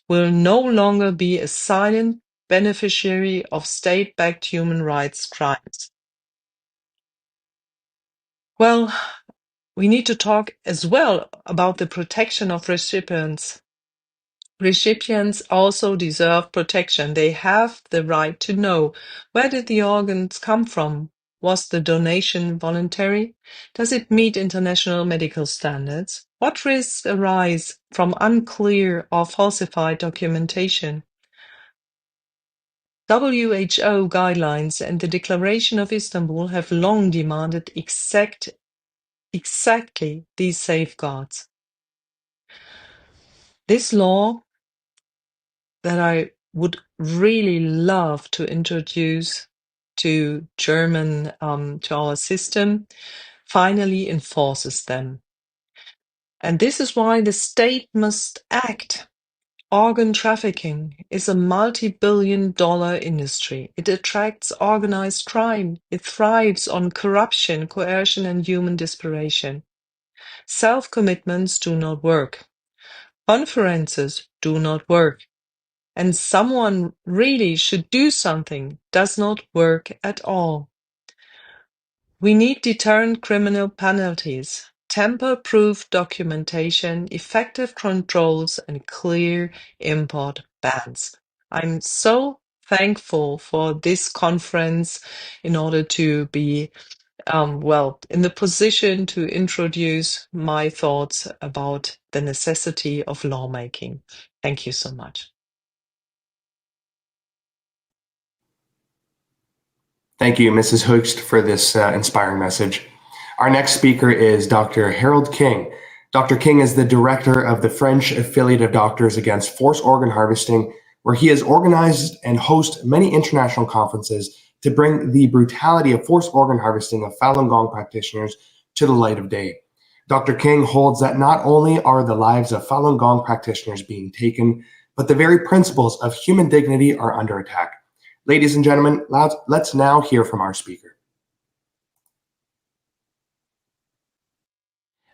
will no longer be a silent beneficiary of state-backed human rights crimes. Well, we need to talk as well about the protection of recipients. Recipients also deserve protection. They have the right to know, where did the organs come from? Was the donation voluntary? Does it meet international medical standards? What risks arise from unclear or falsified documentation? WHO guidelines and the Declaration of Istanbul have long demanded exactly these safeguards. This law that I would really love to introduce to German, to our system, finally enforces them. And this is why the state must act. Organ trafficking is a multi-billion-dollar industry. It attracts organized crime. It thrives on corruption, coercion, and human desperation. Self-commitments do not work. Conferences do not work. And someone really should do something does not work at all. We need deterrent criminal penalties, tamper-proof documentation, effective controls, and clear import bans. I'm so thankful for this conference in order to be in the position to introduce my thoughts about the necessity of lawmaking. Thank you so much. Thank you, Mrs. Hoogst, for this inspiring message. Our next speaker is Dr. Harold King. Dr. King is the director of the French Affiliate of Doctors Against Forced Organ Harvesting, where he has organized and hosts many international conferences to bring the brutality of forced organ harvesting of Falun Gong practitioners to the light of day. Dr. King holds that not only are the lives of Falun Gong practitioners being taken, but the very principles of human dignity are under attack. Ladies and gentlemen, let's now hear from our speaker.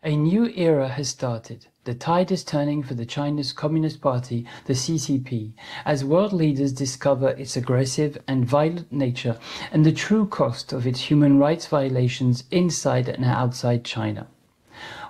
A new era has started. The tide is turning for the Chinese Communist Party, the CCP, as world leaders discover its aggressive and violent nature and the true cost of its human rights violations inside and outside China.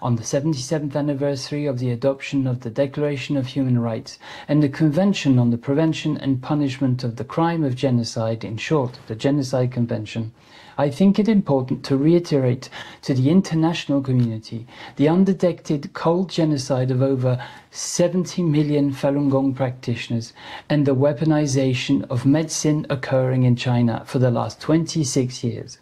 On the 77th anniversary of the adoption of the Declaration of Human Rights and the Convention on the Prevention and Punishment of the Crime of Genocide, in short, the Genocide Convention, I think it important to reiterate to the international community the undetected cold genocide of over 70 million Falun Gong practitioners and the weaponization of medicine occurring in China for the last 26 years.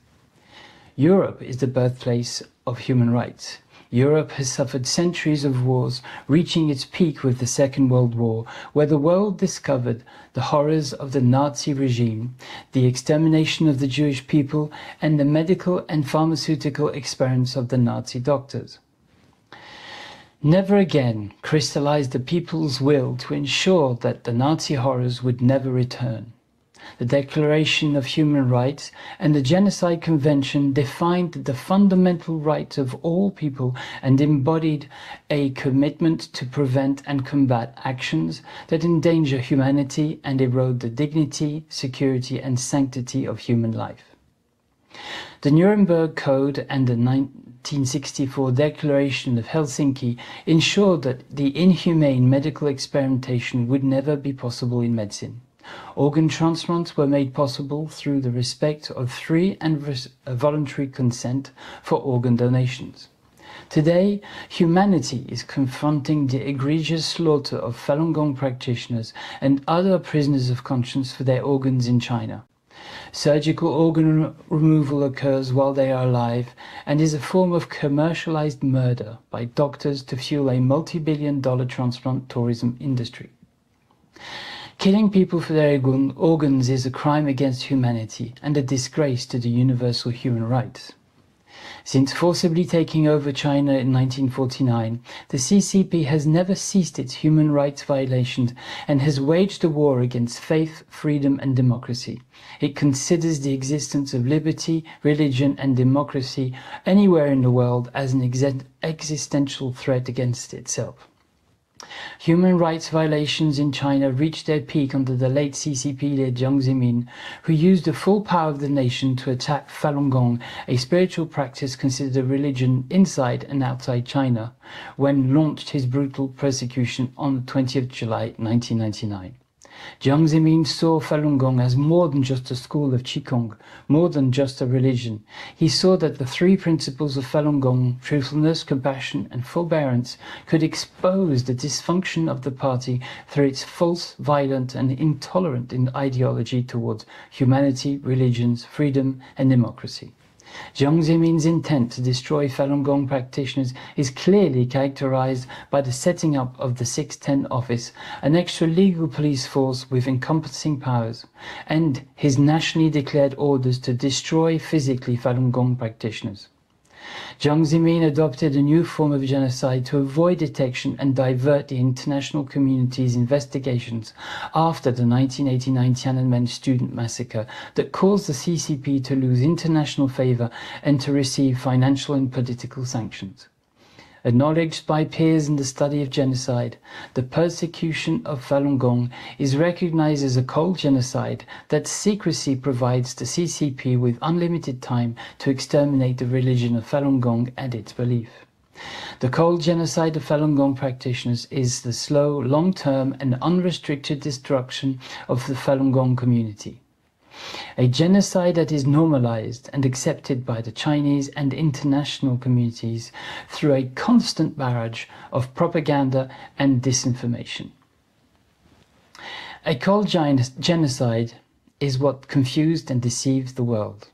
Europe is the birthplace of human rights. Europe has suffered centuries of wars, reaching its peak with the Second World War, where the world discovered the horrors of the Nazi regime, the extermination of the Jewish people, and the medical and pharmaceutical experiments of the Nazi doctors. Never again crystallized the people's will to ensure that the Nazi horrors would never return. The Declaration of Human Rights and the Genocide Convention defined the fundamental rights of all people and embodied a commitment to prevent and combat actions that endanger humanity and erode the dignity, security, and sanctity of human life. The Nuremberg Code and the 1964 Declaration of Helsinki ensured that the inhumane medical experimentation would never be possible in medicine. Organ transplants were made possible through the respect of free and voluntary consent for organ donations. Today, humanity is confronting the egregious slaughter of Falun Gong practitioners and other prisoners of conscience for their organs in China. Surgical organ removal occurs while they are alive and is a form of commercialized murder by doctors to fuel a multi-billion-dollar transplant tourism industry. Killing people for their organs is a crime against humanity and a disgrace to the universal human rights. Since forcibly taking over China in 1949, the CCP has never ceased its human rights violations and has waged a war against faith, freedom and democracy. It considers the existence of liberty, religion and democracy anywhere in the world as an existential threat against itself. Human rights violations in China reached their peak under the late CCP leader Jiang Zemin, who used the full power of the nation to attack Falun Gong, a spiritual practice considered a religion inside and outside China, when launched his brutal persecution on the 20th July 1999. Jiang Zemin saw Falun Gong as more than just a school of Qigong, more than just a religion. He saw that the three principles of Falun Gong, truthfulness, compassion and forbearance, could expose the dysfunction of the party through its false, violent and intolerant ideology towards humanity, religions, freedom and democracy. Jiang Zemin's intent to destroy Falun Gong practitioners is clearly characterized by the setting up of the 610 office, an extra-legal police force with encompassing powers, and his nationally declared orders to destroy physically Falun Gong practitioners. Jiang Zemin adopted a new form of genocide to avoid detection and divert the international community's investigations after the 1989 Tiananmen student massacre that caused the CCP to lose international favor and to receive financial and political sanctions. Acknowledged by peers in the study of genocide, the persecution of Falun Gong is recognized as a cold genocide that secrecy provides the CCP with unlimited time to exterminate the religion of Falun Gong and its belief. The cold genocide of Falun Gong practitioners is the slow, long-term and unrestricted destruction of the Falun Gong community. A genocide that is normalized and accepted by the Chinese and international communities through a constant barrage of propaganda and disinformation. A cold genocide is what confused and deceived the world.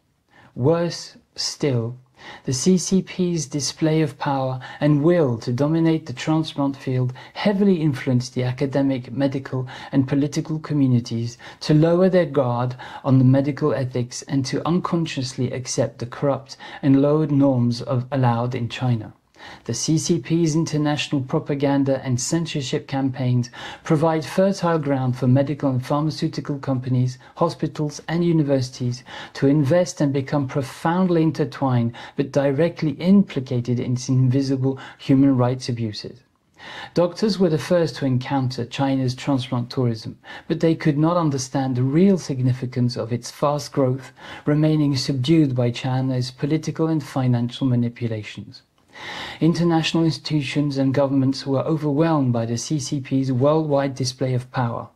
Worse still, the CCP's display of power and will to dominate the transplant field heavily influenced the academic, medical and political communities to lower their guard on the medical ethics and to unconsciously accept the corrupt and lowered norms allowed in China. The CCP's international propaganda and censorship campaigns provide fertile ground for medical and pharmaceutical companies, hospitals and universities to invest and become profoundly intertwined but directly implicated in its invisible human rights abuses. Doctors were the first to encounter China's transplant tourism, but they could not understand the real significance of its fast growth, remaining subdued by China's political and financial manipulations. International institutions and governments were overwhelmed by the CCP's worldwide display of power.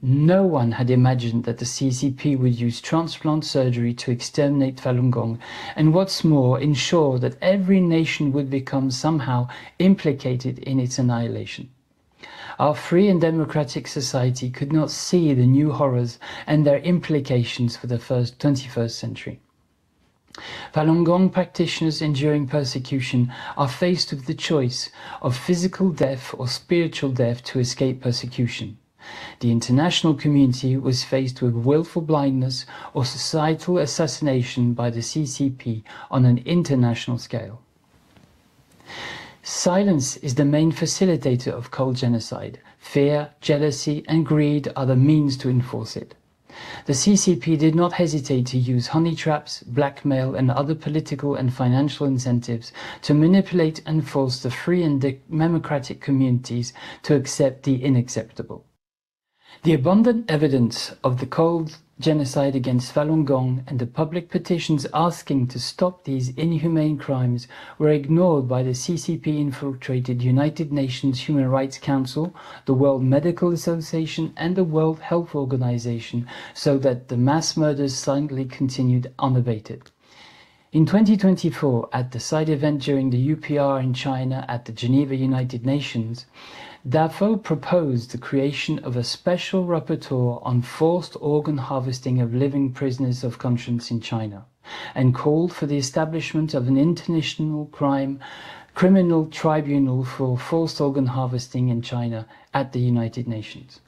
No one had imagined that the CCP would use transplant surgery to exterminate Falun Gong, and what's more, ensure that every nation would become somehow implicated in its annihilation. Our free and democratic society could not see the new horrors and their implications for the 21st century. Falun Gong practitioners enduring persecution are faced with the choice of physical death or spiritual death to escape persecution. The international community was faced with willful blindness or societal assassination by the CCP on an international scale. Silence is the main facilitator of cold genocide. Fear, jealousy and greed are the means to enforce it. The CCP did not hesitate to use honey traps, blackmail and other political and financial incentives to manipulate and force the free and democratic communities to accept the unacceptable. The abundant evidence of the cold genocide against Falun Gong and the public petitions asking to stop these inhumane crimes were ignored by the CCP-infiltrated United Nations Human Rights Council, the World Medical Association and the World Health Organization, so that the mass murders silently continued unabated. In 2024, at the side event during the UPR in China at the Geneva United Nations, DAFOH proposed the creation of a special rapporteur on forced organ harvesting of living prisoners of conscience in China, and called for the establishment of an international criminal tribunal for forced organ harvesting in China at the United Nations.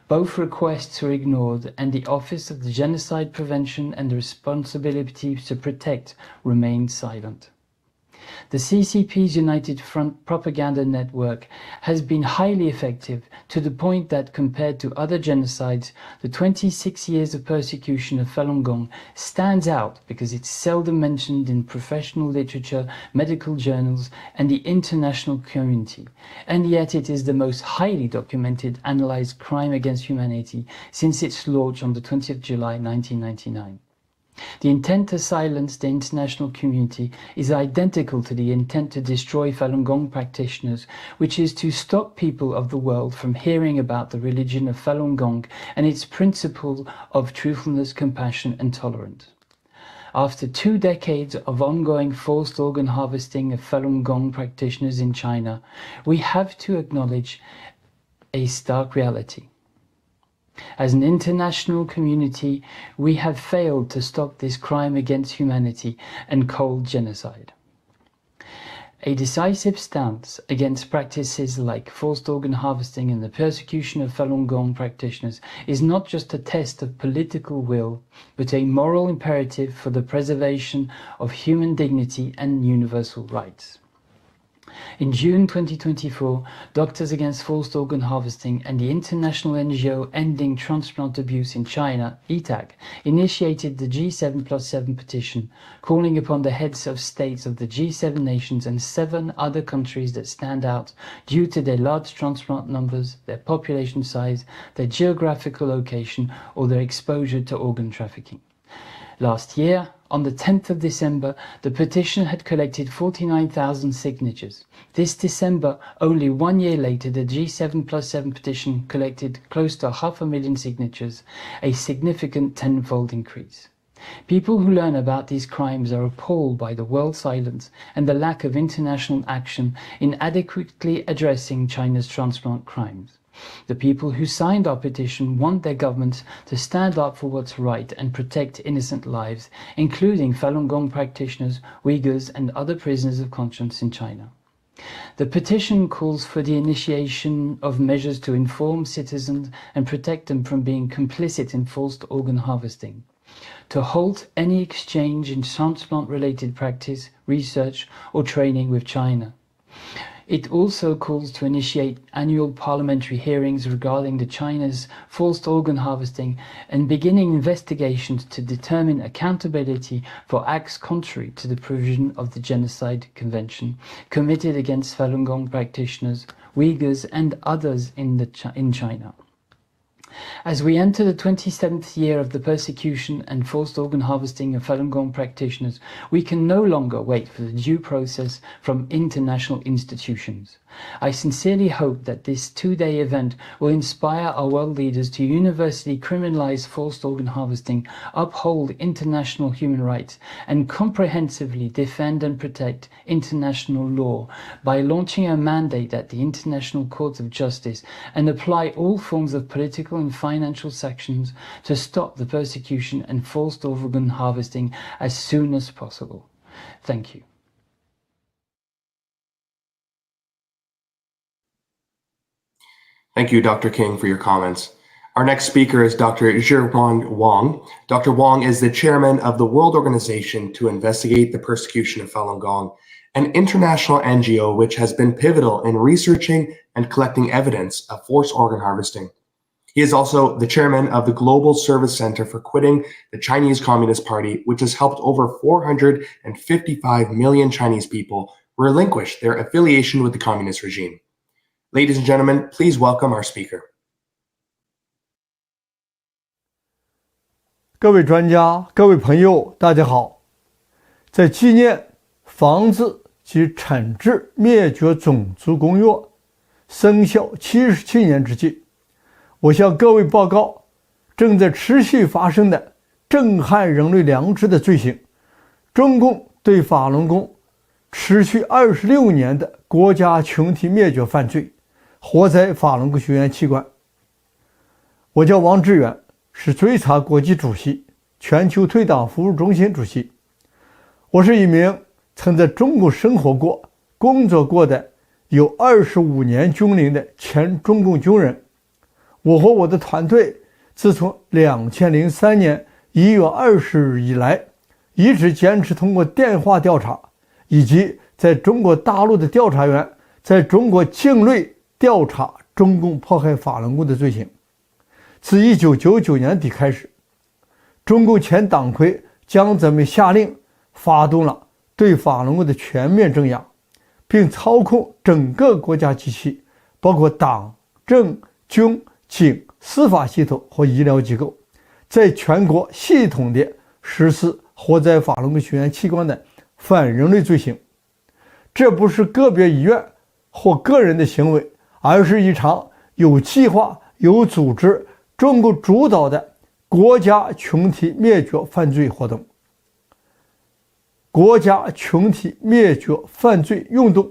Both requests were ignored, and the Office of the Genocide Prevention and the responsibility to protect remained silent. The CCP's United Front propaganda network has been highly effective, to the point that compared to other genocides, the 26 years of persecution of Falun Gong stands out because it's seldom mentioned in professional literature, medical journals and the international community, and yet it is the most highly documented, analyzed crime against humanity since its launch on the 20th of July 1999. The intent to silence the international community is identical to the intent to destroy Falun Gong practitioners, which is to stop people of the world from hearing about the religion of Falun Gong and its principle of truthfulness, compassion and tolerance. After 2 decades of ongoing forced organ harvesting of Falun Gong practitioners in China, we have to acknowledge a stark reality. As an international community, we have failed to stop this crime against humanity and cold genocide. A decisive stance against practices like forced organ harvesting and the persecution of Falun Gong practitioners is not just a test of political will, but a moral imperative for the preservation of human dignity and universal rights. In June 2024, Doctors Against Forced Organ Harvesting and the international NGO Ending Transplant Abuse in China, ETAC, initiated the G7+7 petition, calling upon the heads of states of the G7 nations and 7 other countries that stand out due to their large transplant numbers, their population size, their geographical location, or their exposure to organ trafficking. Last year, on the 10th of December, the petition had collected 49,000 signatures. This December, only 1 year later, the G7+7 petition collected close to 500,000 signatures, a significant tenfold increase. People who learn about these crimes are appalled by the world silence and the lack of international action in adequately addressing China's transplant crimes. The people who signed our petition want their governments to stand up for what's right and protect innocent lives, including Falun Gong practitioners, Uyghurs, and other prisoners of conscience in China. The petition calls for the initiation of measures to inform citizens and protect them from being complicit in forced organ harvesting, to halt any exchange in transplant-related practice, research, or training with China. It also calls to initiate annual parliamentary hearings regarding China's forced organ harvesting and beginning investigations to determine accountability for acts contrary to the provision of the Genocide Convention committed against Falun Gong practitioners, Uyghurs, and others in China. As we enter the 27th year of the persecution and forced organ harvesting of Falun Gong practitioners, we can no longer wait for the due process from international institutions. I sincerely hope that this two-day event will inspire our world leaders to universally criminalize forced organ harvesting, uphold international human rights, and comprehensively defend and protect international law by launching a mandate at the International Court of Justice and apply all forms of political and financial sanctions to stop the persecution and forced organ harvesting as soon as possible. Thank you. Thank you, Dr. King, for your comments. Our next speaker is Dr. Zhirwan Wang. Dr. Wang is the chairman of the World Organization to Investigate the Persecution of Falun Gong, an international NGO which has been pivotal in researching and collecting evidence of forced organ harvesting. He is also the chairman of the Global Service Center for Quitting the Chinese Communist Party, which has helped over 455 million Chinese people relinquish their affiliation with the communist regime. Ladies and gentlemen, please welcome our speaker. 各位专家、各位朋友，大家好。在纪念防止及惩治灭绝种族公约生效77年之际，我向各位报告正在持续发生的震撼人类良知的罪行——中共对法轮功持续26年的国家群体灭绝犯罪。活摘法轮功学员器官。我叫王志远，是追查国际主席、全球退党服务中心主席。我是一名曾在中国生活过、工作过的有25年军龄的前中共军人。我和我的团队自从2003年1月20日以来，一直坚持通过电话调查以及在中国大陆的调查员在中国境内调查中共迫害法轮功的罪行。自1999年底开始，中共前党魁江泽民下令发动了对法轮功的全面镇压，并操控整个国家机器，包括党、政、军、警、司法系统和医疗机构，在全国系统地实施活摘法轮功学员器官的反人类罪行。这不是个别医院或个人的行为，而是一场有计划、有组织、中共主导的国家群体灭绝犯罪活动。国家群体灭绝犯罪运动，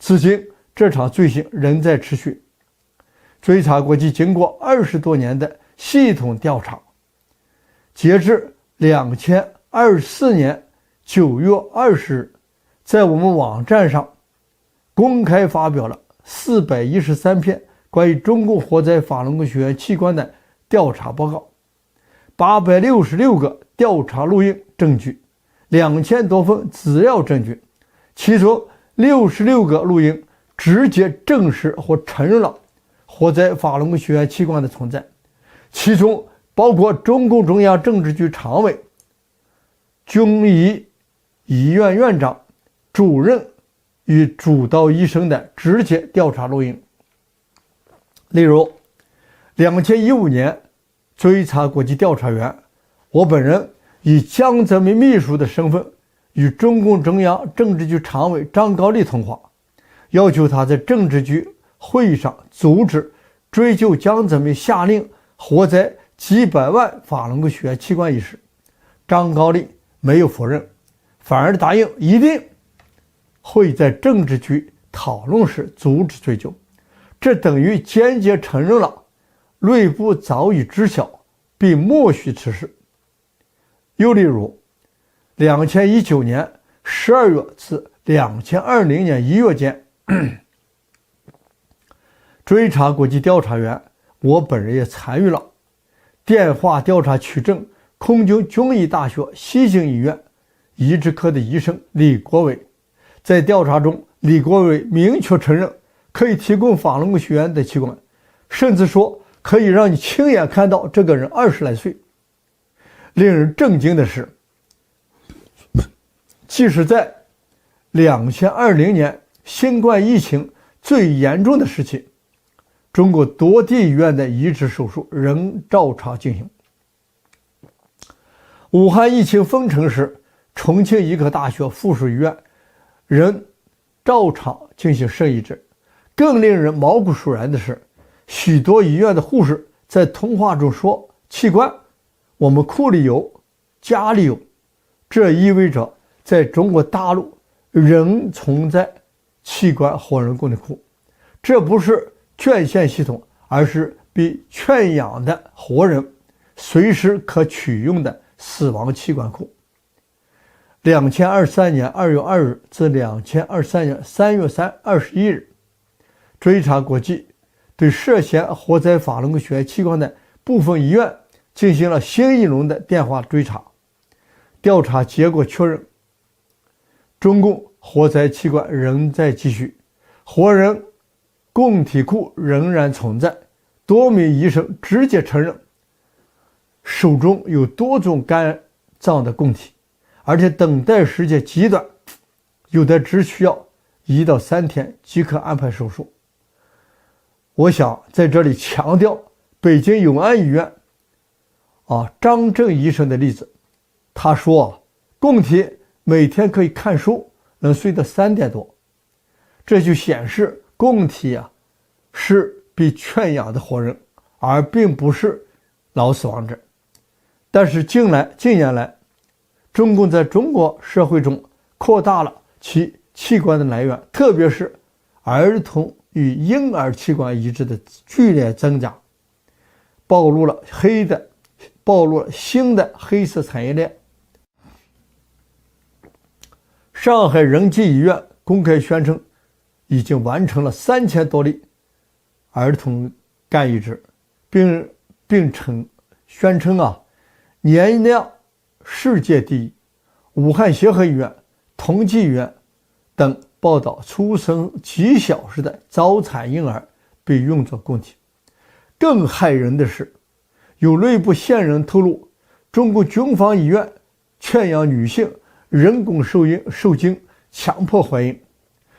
至今这场罪行仍在持续。追查国际经过20多年的系统调查，截至2024年9月20日，在我们网站上公开发表了413篇关于中共活摘法轮功学员器官的调查报告，866个调查录音证据，2000多份资料证据，其中66个录音直接证实或承认了活摘法轮功学员器官的存在，其中包括中共中央政治局常委、军医医院院长、主任与主刀医生的直接调查录音。例如2015年追查国际调查员，我本人以江泽民秘书的身份与中共中央政治局常委张高丽通话，要求他在政治局会议上阻止追究江泽民下令活摘几百万法轮功学员器官一事。张高丽没有否认，反而答应一定会在政治局讨论时阻止追究，这等于间接承认了内部早已知晓并默许此事。又例如2019年12月至2020年1月间，追查国际调查员，我本人也参与了电话调查取证空军军医大学西京医院移植科的医生李国伟。在调查中，李国伟明确承认可以提供法轮功学员的器官，甚至说可以让你亲眼看到这个人20来岁。令人震惊的是，即使在2020年新冠疫情最严重的时期，中国多地医院的移植手术仍照常进行。武汉疫情封城时，重庆医科大学附属医院仍照常进行肾移植。更令人毛骨悚然的是，许多医院的护士在通话中说：“器官我们库里有，家里有。”这意味着在中国大陆仍存在器官活人供的库，这不是捐献系统，而是被圈养的活人随时可取用的死亡器官库。2023年2月2日至2023年3月21日，追查国际对涉嫌活摘法轮功学员器官的部分医院进行了新一轮的电话追查。调查结果确认，中共活摘器官仍在继续，活人供体库仍然存在。多名医生直接承认手中有多种肝脏的供体，而且等待时间极短，有的只需要1到3天即可安排手术。我想在这里强调北京永安医院张正医生的例子。他说供体每天可以看书，能睡到3点多，这就显示供体是被圈养的活人，而并不是老死亡者。但是近年来，中共在中国社会中扩大了其器官的来源，特别是儿童与婴儿器官移植的剧烈增加，暴露了新的黑色产业链。上海仁济医院公开宣称已经完成了3000多例儿童肝移植，并宣称年量世界第一。武汉协和医院、同济医院等报道出生几小时的早产婴儿被用作供体。更骇人的是，有内部线人透露，中国军方医院圈养女性人工受精，强迫怀孕，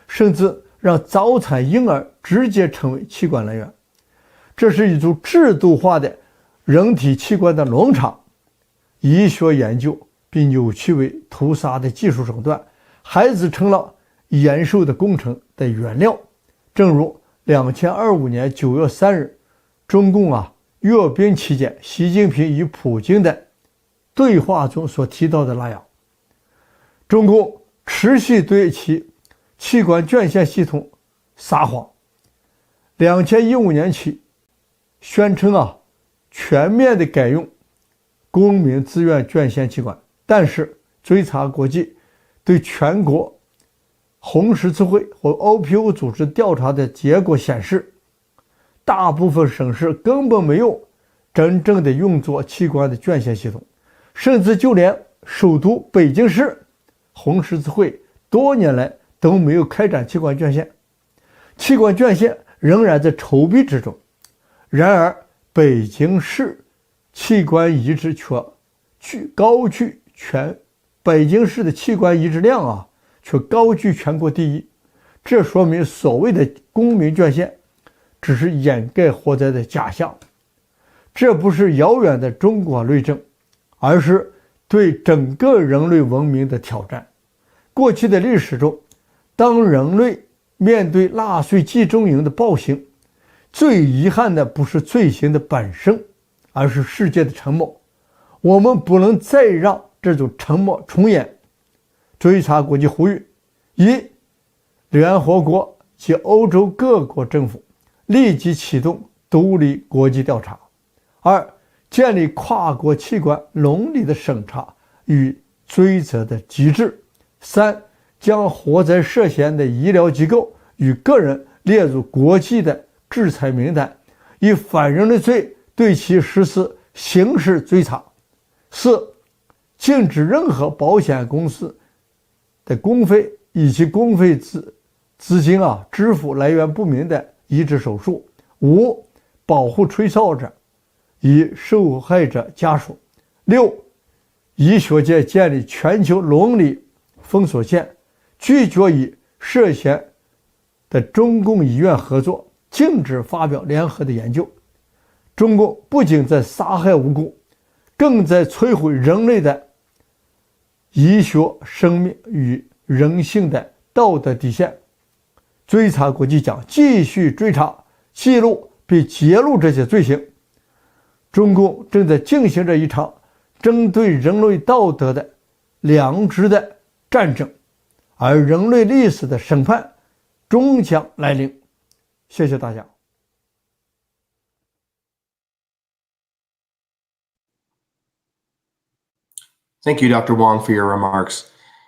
甚至让早产婴儿直接成为器官来源。这是一组制度化的人体器官的农场，医学研究被扭曲为屠杀的技术手段，孩子成了延寿的工程的原料。正如2025年9月3日中共阅兵期间习近平与普京的对话中所提到的那样，中共持续对其器官捐献系统撒谎。2015年起宣称全面的改用公民自愿捐献器官，但是追查国际对全国红十字会和 OPO 组织调查的结果显示，大部分省市根本没有真正的用作器官的捐献系统，甚至就连首都北京市红十字会多年来都没有开展器官捐献，器官捐献仍然在筹备之中。然而北京市器官移植北京市的器官移植量却高居全国第一。这说明所谓的公民捐献只是掩盖活摘的假象。这不是遥远的中国内政，而是对整个人类文明的挑战。过去的历史中，当人类面对纳粹集中营的暴行，最遗憾的不是罪行的本身，而是世界的沉默。我们不能再让这种沉默重演。追查国际呼吁：一、联合国及欧洲各国政府立即启动独立国际调查；二、建立跨国器官伦理的审查与追责的机制；三、将活摘涉嫌的医疗机构与个人列入国际的制裁名单，以反人类罪对其实施刑事追查；四、禁止任何保险公司的公费以及公费资金支付来源不明的移植手术；五、保护吹哨者与受害者家属；六、医学界建立全球伦理封锁线，拒绝与涉嫌的中共医院合作，禁止发表联合的研究。中共不仅在杀害无辜，更在摧毁人类的医学生命与人性的道德底线。追查国际将继续追查、记录并揭露这些罪行。中共正在进行着一场针对人类道德的良知的战争，而人类历史的审判终将来临。谢谢大家。Thank you, Dr. Wong, for your remarks.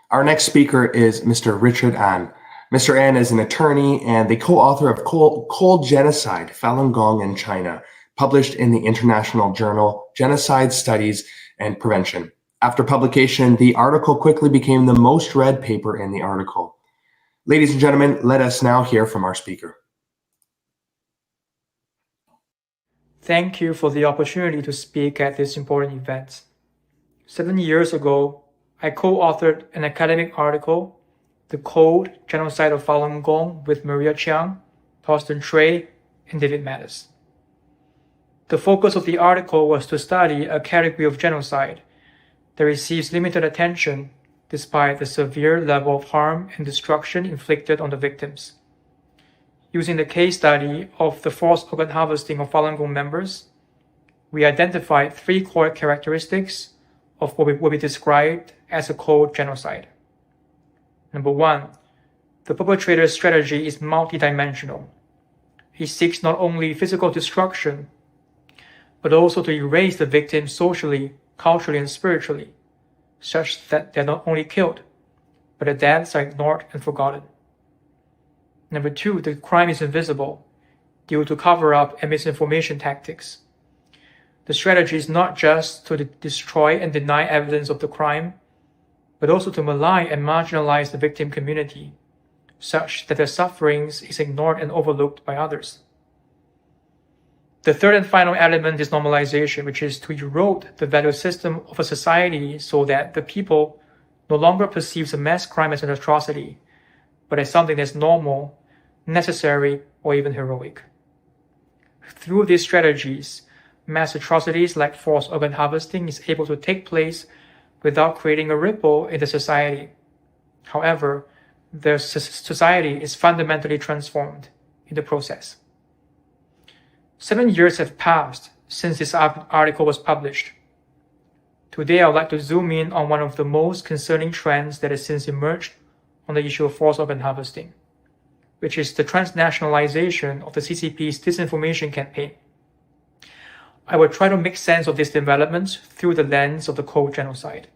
Our next speaker is Mr. Richard An. Mr. An is an attorney and the co-author of Cold Genocide, Falun Gong in China, published in the international journal Genocide Studies and Prevention. After publication, the article quickly became the most read paper in the article. Ladies and gentlemen, let us now hear from our speaker. Thank you for the opportunity to speak at this important event. 7 years ago, I co-authored an academic article, The Cold Genocide of Falun Gong, with Maria Chiang, Thorsten Trey, and David Mattis. The focus of the article was to study a category of genocide that receives limited attention despite the severe level of harm and destruction inflicted on the victims. Using the case study of the forced organ harvesting of Falun Gong members, we identified 3 core characteristics of what will be described as a cold genocide. Number 1, the perpetrator's strategy is multidimensional. He seeks not only physical destruction, but also to erase the victim socially, culturally, and spiritually, such that they're not only killed, but their deaths are ignored and forgotten. Number 2, the crime is invisible due to cover-up and misinformation tactics. The strategy is not just to destroy and deny evidence of the crime, but also to malign and marginalize the victim community, such that their sufferings is ignored and overlooked by others. The third and final element is normalization, which is to erode the value system of a society so that the people no longer perceives a mass crime as an atrocity, but as something that's normal, necessary, or even heroic. Through these strategies, mass atrocities like forced organ harvesting is able to take place without creating a ripple in the society. However, the society is fundamentally transformed in the process. 7 years have passed since this article was published. Today, I would like to zoom in on one of the most concerning trends that has since emerged on the issue of forced organ harvesting, which is the transnationalization of the CCP's disinformation campaign. I will try to make sense of these developments through the lens of the cold genocide.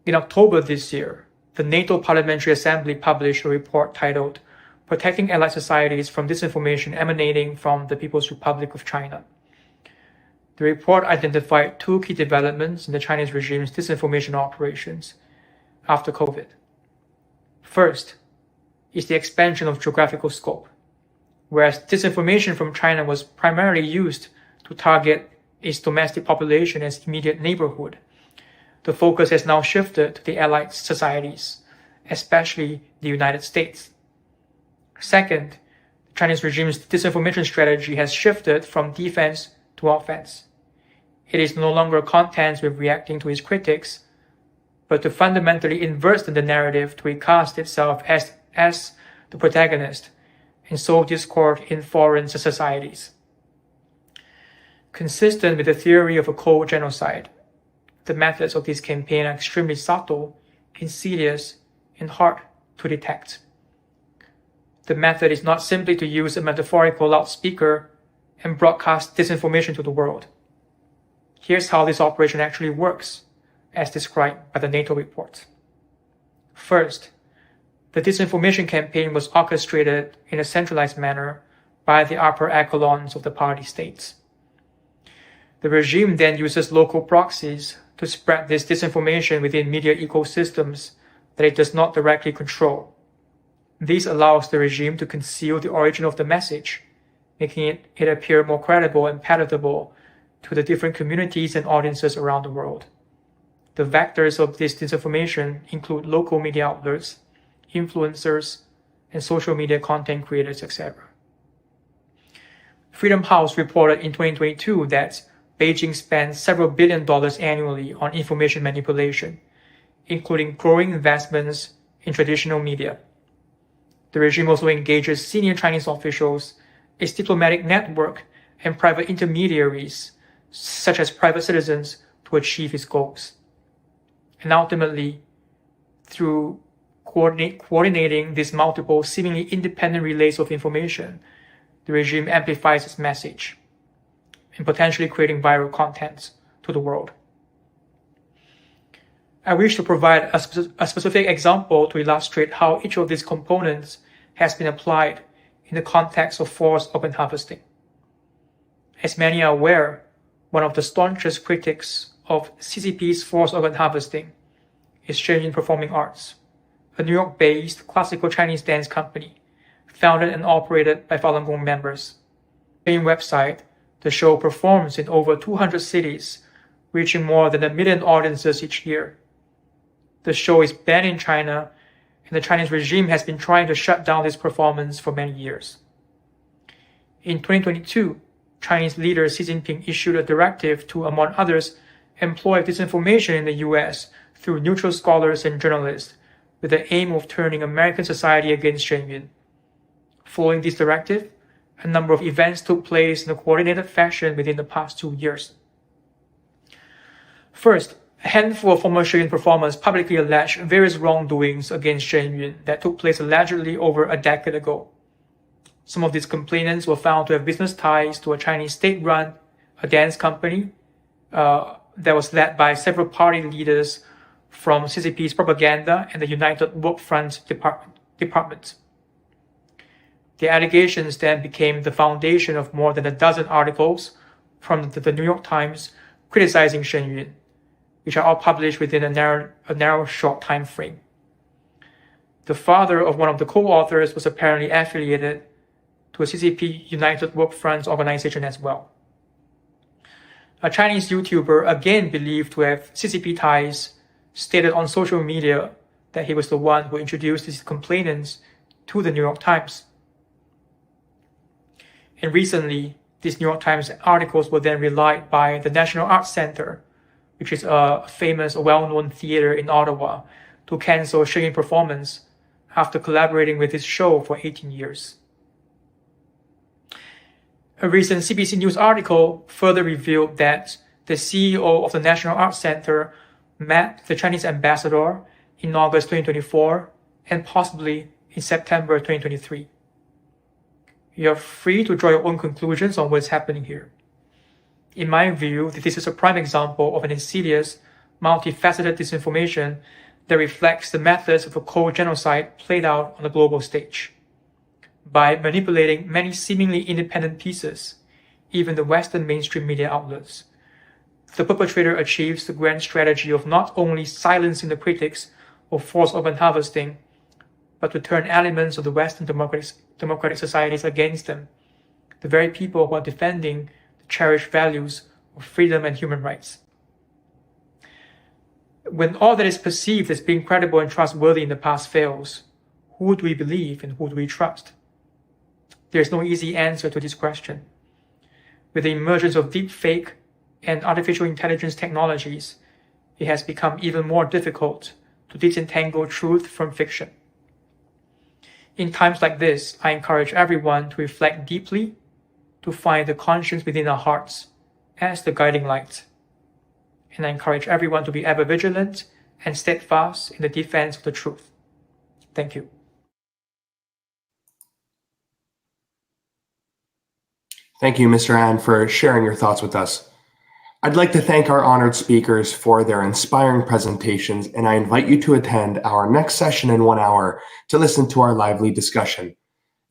In October this year, the NATO Parliamentary Assembly published a report titled Protecting Allied Societies from Disinformation Emanating from the People's Republic of China. The report identified 2 key developments in the Chinese regime's disinformation operations after COVID. First is the expansion of geographical scope. Whereas disinformation from China was primarily used to target its domestic population as immediate neighborhood, the focus has now shifted to the allied societies, especially the United States. Second, the Chinese regime's disinformation strategy has shifted from defense to offense. it is no longer content with reacting to its critics, but to fundamentally invert the narrative to recast itself as the protagonist and sow discord in foreign societies. Consistent with the theory of a cold genocide, the methods of this campaign are extremely subtle, insidious, and hard to detect. The method is not simply to use a metaphorical loudspeaker and broadcast disinformation to the world. Here's how this operation actually works, as described by the NATO report. First, the disinformation campaign was orchestrated in a centralized manner by the upper echelons of the party states. The regime then uses local proxies to spread this disinformation within media ecosystems that it does not directly control. This allows the regime to conceal the origin of the message, making it appear more credible and palatable to the different communities and audiences around the world. The vectors of this disinformation include local media outlets, influencers, and social media content creators, etc. Freedom House reported in 2022 that Beijing spends several $billion annually on information manipulation, including growing investments in traditional media. The regime also engages senior Chinese officials, its diplomatic network, and private intermediaries, such as private citizens, to achieve its goals. And ultimately, through coordinating these multiple, seemingly independent relays of information, the regime amplifies its message and potentially creating viral content to the world. I wish to provide a specific example to illustrate how each of these components has been applied in the context of forced urban harvesting. As many are aware, one of the staunchest critics of CCP's forced urban harvesting is Shenyun Performing Arts, a New York-based classical Chinese dance company founded and operated by Falun Gong members. On the website, the show performs in over 200 cities, reaching more than 1 million audiences each year. The show is banned in China, and the Chinese regime has been trying to shut down this performance for many years. In 2022, Chinese leader Xi Jinping issued a directive to, among others, employ disinformation in the US through neutral scholars and journalists with the aim of turning American society against Shenyun. Following this directive, a number of events took place in a coordinated fashion within the past 2 years. First, a handful of former Shenyun performers publicly alleged various wrongdoings against Shenyun that took place allegedly over a decade ago. Some of these complainants were found to have business ties to a Chinese state-run dance company that was led by several party leaders from CCP's propaganda and the United Work Front department. The allegations then became the foundation of more than a dozen articles from the New York Times criticizing Shenyun, which are all published within a narrow short time frame. The father of one of the co-authors was apparently affiliated to a CCP United Work Front organization as well. A Chinese YouTuber, again believed to have CCP ties, stated on social media that he was the one who introduced these complainants to the New York Times. And recently, these New York Times articles were then relied by the National Arts Center, which is a famous, well-known theater in Ottawa, to cancel Shenyun performance after collaborating with this show for 18 years. A recent CBC News article further revealed that the CEO of the National Arts Center met the Chinese ambassador in August 2024 and possibly in September 2023. You're free to draw your own conclusions on what's happening here. In my view, this is a prime example of an insidious, multifaceted disinformation that reflects the methods of a cold genocide played out on a global stage. By manipulating many seemingly independent pieces, even the Western mainstream media outlets, the perpetrator achieves the grand strategy of not only silencing the critics of forced urban harvesting, but to turn elements of the Western democratic societies against them, the very people who are defending the cherished values of freedom and human rights. When all that is perceived as being credible and trustworthy in the past fails, who do we believe and who do we trust? There is no easy answer to this question. With the emergence of deepfake and artificial intelligence technologies, it has become even more difficult to disentangle truth from fiction. In times like this, I encourage everyone to reflect deeply, to find the conscience within our hearts as the guiding light. And I encourage everyone to be ever vigilant and steadfast in the defense of the truth. Thank you. Thank you, Mr. An, for sharing your thoughts with us. I'd like to thank our honored speakers for their inspiring presentations, and I invite you to attend our next session in 1 hour to listen to our lively discussion.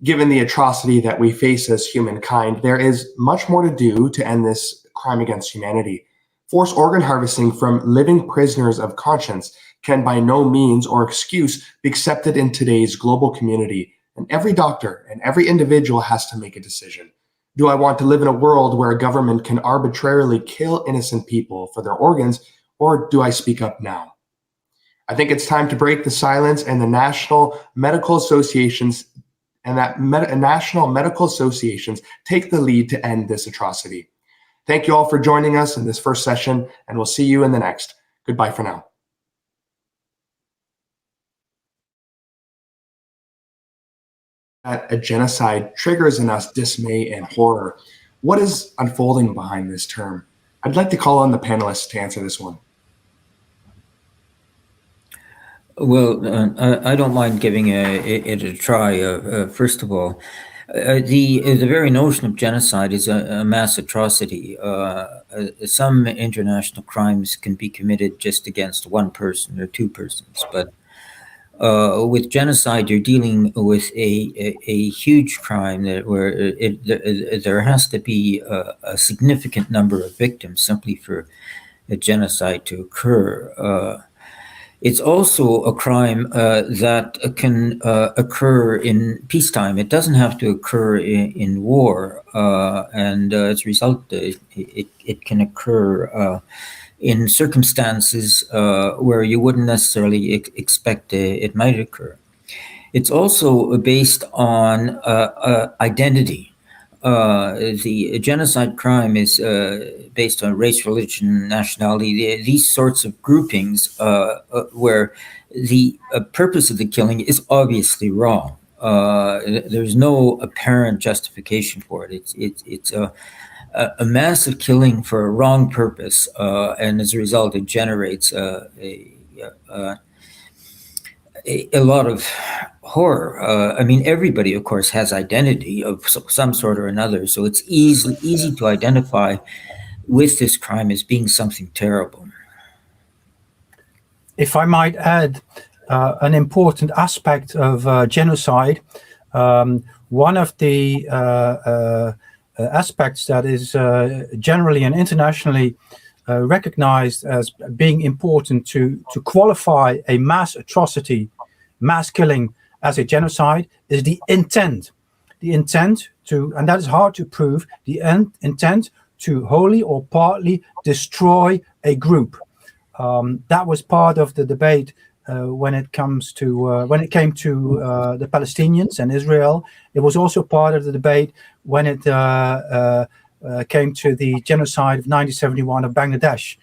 Given the atrocity that we face as humankind, there is much more to do to end this crime against humanity. Forced organ harvesting from living prisoners of conscience can by no means or excuse be accepted in today's global community, and every doctor and every individual has to make a decision. Do I want to live in a world where a government can arbitrarily kill innocent people for their organs, or do I speak up now? I think it's time to break the silence and the national medical associations take the lead to end this atrocity. Thank you all for joining us in this first session, and we'll see you in the next. Goodbye for now. That a genocide triggers in us dismay and horror. What is unfolding behind this term? I'd like to call on the panelists to answer this one. Well, I don't mind giving it a try. First of all, the very notion of genocide is a mass atrocity. Some international crimes can be committed just against one person or two persons, but with genocide, you're dealing with a huge crime where there has to be a significant number of victims simply for a genocide to occur. It's also a crime that can occur in peacetime. It doesn't have to occur in war, and as a result, it can occur in circumstances where you wouldn't necessarily expect it might occur. It's also based on identity. The genocide crime is based on race, religion, nationality, these sorts of groupings where the purpose of the killing is obviously wrong. There's no apparent justification for it. It's a massive killing for a wrong purpose, and as a result, it generates a lot of horror. I mean, everybody, of course, has identity of some sort or another, so it's easy to identify with this crime as being something terrible. If I might add an important aspect of genocide, one of the aspects that is generally and internationally recognized as being important to qualify a mass atrocity, mass killing as a genocide is the intent. The intent to, and that is hard to prove, the intent to wholly or partly destroy a group. That was part of the debate when it came to the Palestinians and Israel. It was also part of the debate when it came to the genocide of 1971 of Bangladesh,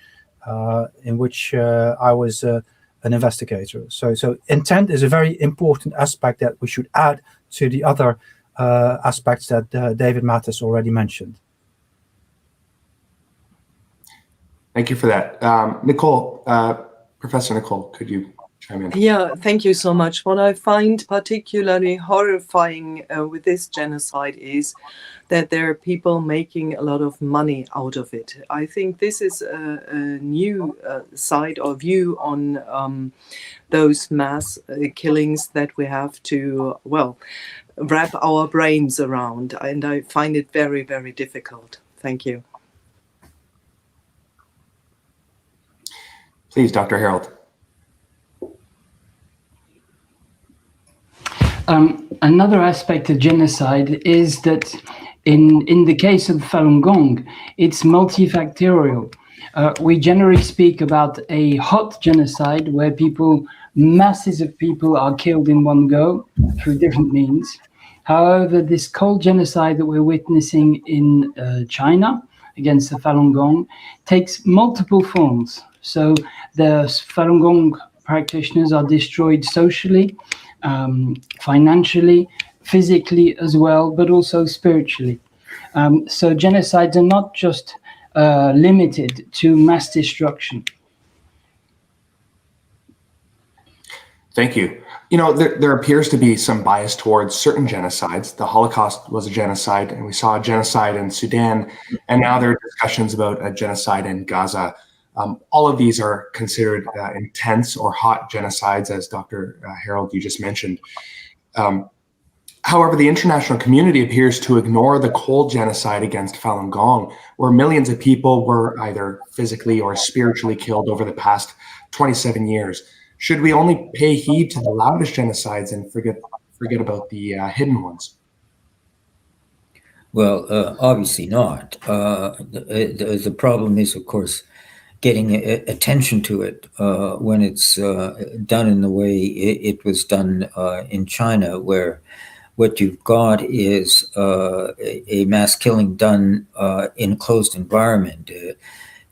in which I was an investigator. So intent is a very important aspect that we should add to the other aspects that David Mathis already mentioned. Thank you for that. Nicole, Professor Nicole, could you chime in? Yeah, thank you so much. What I find particularly horrifying with this genocide is that there are people making a lot of money out of it. I think this is a new side or view on those mass killings that we have to, well, wrap our brains around. And I find it very, very difficult. Thank you. Please, Dr. Harold. Another aspect of genocide is that in the case of Falun Gong, it's multifactorial. We generally speak about a hot genocide where masses of people are killed in one go through different means. However, this cold genocide that we're witnessing in China, against the Falun Gong takes multiple forms. So the Falun Gong practitioners are destroyed socially, financially, physically as well, but also spiritually. So genocides are not just limited to mass destruction. Thank you. You know, there appears to be some bias towards certain genocides. The Holocaust was a genocide, and we saw a genocide in Sudan, and now there are discussions about a genocide in Gaza. All of these are considered intense or hot genocides, as Dr. Harold, you just mentioned. However, the international community appears to ignore the cold genocide against Falun Gong, where millions of people were either physically or spiritually killed over the past 27 years. Should we only pay heed to the loudest genocides and forget about the hidden ones? Well, obviously not. The problem is, of course, getting attention to it when it's done in the way it was done in China, where what you've got is a mass killing done in a closed environment.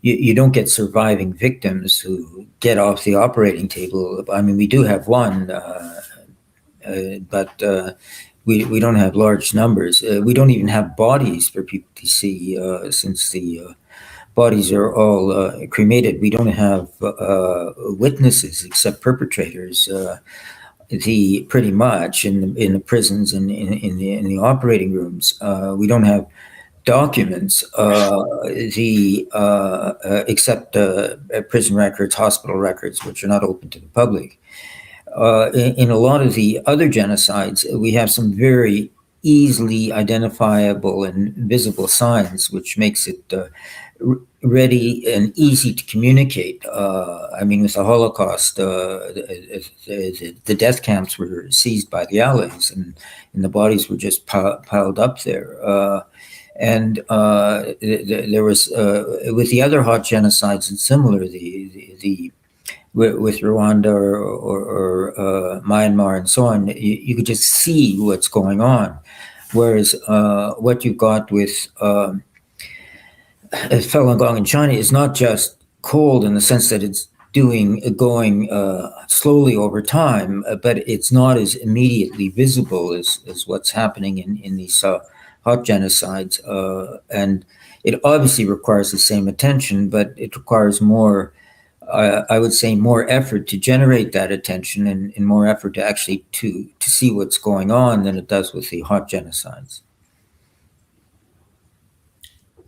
You don't get surviving victims who get off the operating table. I mean, we do have one, but we don't have large numbers. We don't even have bodies for people to see since the bodies are all cremated. We don't have witnesses except perpetrators. Pretty much in the prisons and in the operating rooms. We don't have documents, except prison records, hospital records, which are not open to the public. In a lot of the other genocides, we have some very easily identifiable and visible signs, which makes it ready and easy to communicate. I mean, with the Holocaust, the death camps were seized by the Allies, and the bodies were just piled up there. And there was, with the other hot genocides and similar, with Rwanda or Myanmar and so on, you could just see what's going on. Whereas what you've got with Falun Gong in China is not just cold in the sense that it's going slowly over time, but it's not as immediately visible as what's happening in these hot genocides. And it obviously requires the same attention, but it requires more, I would say, more effort to generate that attention and more effort to actually to see what's going on than it does with the hot genocides.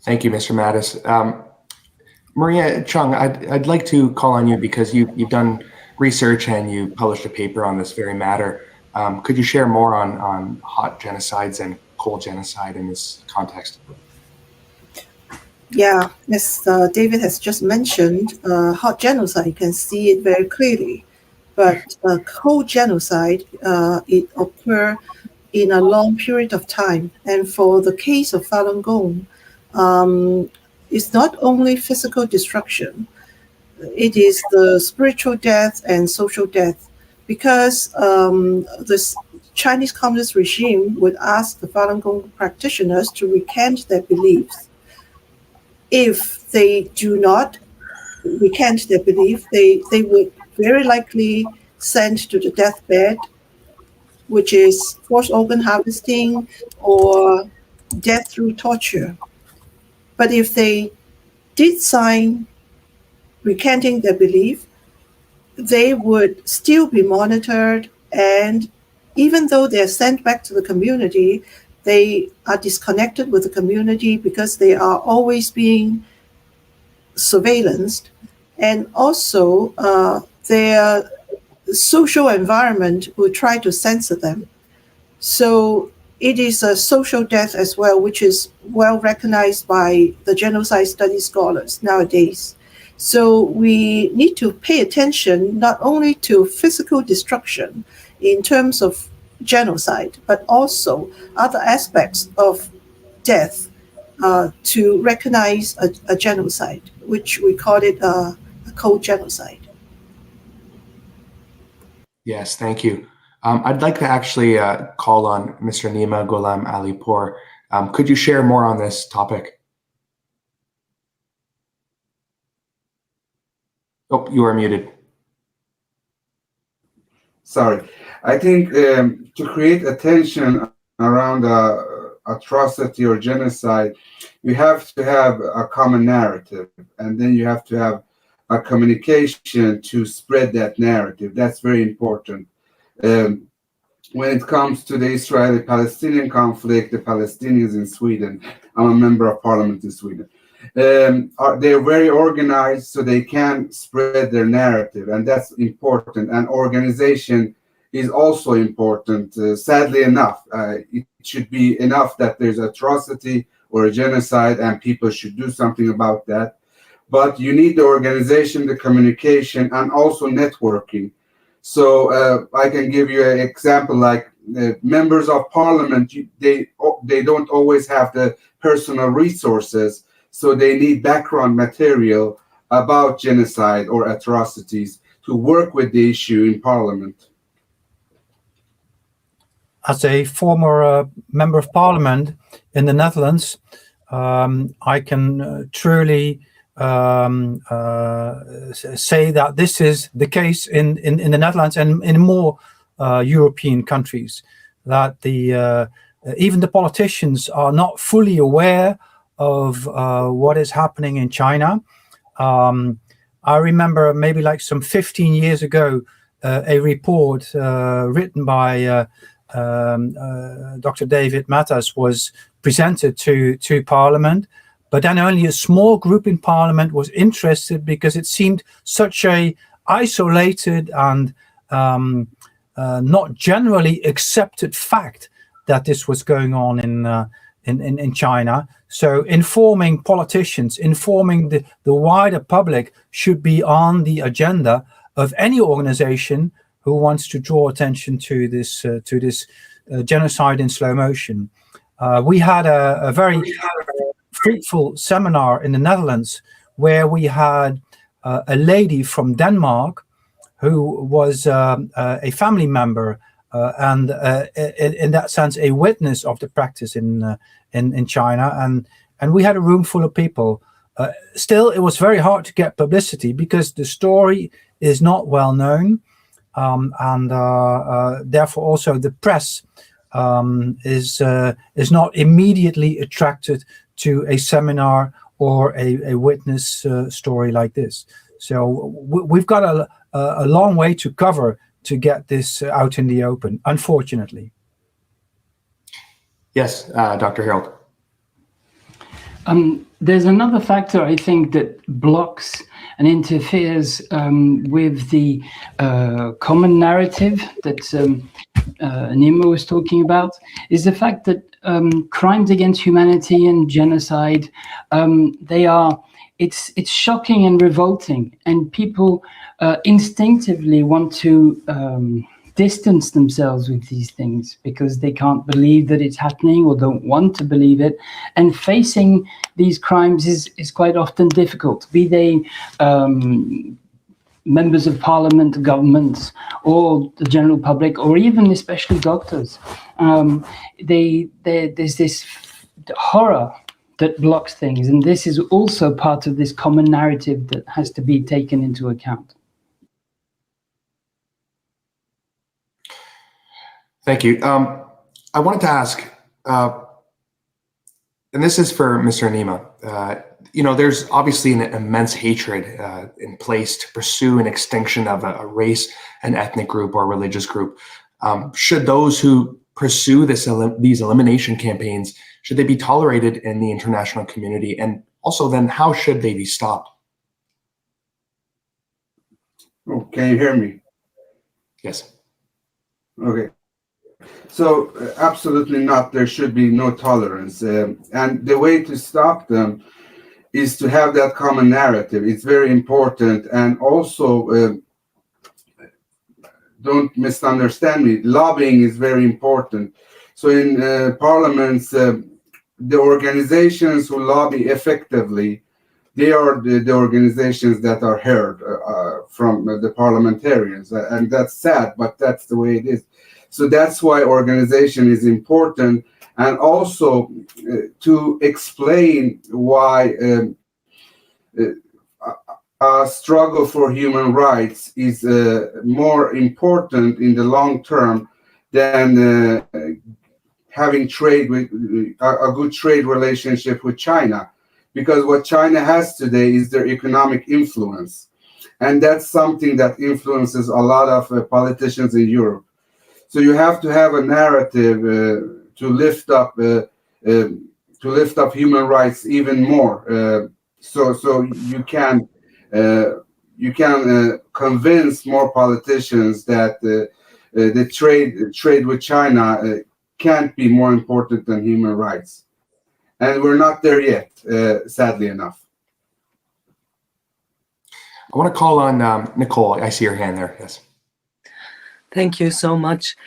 Thank you, Mr. Mattis. Maria Chung, I'd like to call on you because you've done research and you published a paper on this very matter. Could you share more on hot genocides and cold genocide in this context? Yeah, as David has just mentioned, hot genocide, you can see it very clearly. But cold genocide, it occurs in a long period of time. And for the case of Falun Gong, it's not only physical destruction, it is the spiritual death and social death, because the Chinese Communist regime would ask the Falun Gong practitioners to recant their beliefs. If they do not recant their belief, they would very likely send to the deathbed, which is forced organ harvesting or death through torture. But if they did sign recanting their belief, they would still be monitored, and even though they're sent back to the community, they are disconnected with the community because they are always being surveillanced, and also their social environment will try to censor them. So it is a social death as well, which is well recognized by the genocide study scholars nowadays. So we need to pay attention not only to physical destruction in terms of genocide, but also other aspects of death to recognize a genocide, which we call it a cold genocide. Yes, thank you. I'd like to actually call on Mr. Nima Ghulam Alipour. Could you share more on this topic? Oh, you are muted. Sorry. I think to create attention around atrocity or genocide, you have to have a common narrative, and then you have to have a communication to spread that narrative. That's very important. When it comes to the Israeli-Palestinian conflict, the Palestinians in Sweden, I'm a member of parliament in Sweden, they're very organized, so they can spread their narrative, and that's important. And organization is also important. Sadly enough, it should be enough that there's atrocity or a genocide, and people should do something about that. But you need the organization, the communication, and also networking. So I can give you an example, like members of parliament, they don't always have the personal resources, so they need background material about genocide or atrocities to work with the issue in parliament. As a former member of parliament in the Netherlands, I can truly say that this is the case in the Netherlands and in more European countries, that even the politicians are not fully aware of what is happening in China. I remember maybe like some 15 years ago, a report written by Dr. David Matas was presented to Parliament, but then only a small group in Parliament was interested because it seemed such a isolated and not generally accepted fact that this was going on in China. So informing politicians, informing the wider public should be on the agenda of any organization who wants to draw attention to this genocide in slow motion. We had a very fruitful seminar in the Netherlands where we had a lady from Denmark who was a family member and in that sense a witness of the practice in China, and we had a room full of people. Still, it was very hard to get publicity because the story is not well known, and therefore also the press is not immediately attracted to a seminar or a witness story like this. So we've got a long way to cover to get this out in the open, unfortunately. Yes, Dr. Harold. There's another factor, I think, that blocks and interferes with the common narrative that Nima was talking about, is the fact that crimes against humanity and genocide, it's shocking and revolting, and people instinctively want to distance themselves with these things because they can't believe that it's happening or don't want to believe it. And facing these crimes is quite often difficult, be they members of parliament, governments, or the general public, or even especially doctors. There's this horror that blocks things, and this is also part of this common narrative that has to be taken into account. Thank you. I wanted to ask, and this is for Mr. Nima. There's obviously an immense hatred in place to pursue an extinction of a race, an ethnic group, or religious group. Should those who pursue these elimination campaigns, should they be tolerated in the international community? And also then, how should they be stopped? Oh, can you hear me? Yes. Okay. So absolutely not. There should be no tolerance. And the way to stop them is to have that common narrative. It's very important. And also, don't misunderstand me, lobbying is very important. So in parliaments, the organizations who lobby effectively, they are the organizations that are heard from the parliamentarians. And that's sad, but that's the way it is. So that's why organization is important, and also to explain why struggle for human rights is more important in the long term than having trade with a good trade relationship with China, because what China has today is their economic influence, and that's something that influences a lot of politicians in Europe. So you have to have a narrative to lift up human rights even more. So you can convince more politicians that the trade with China can't be more important than human rights, and we're not there yet, sadly enough. I want to call on Nicole. I see your hand there. Yes. Thank you so much.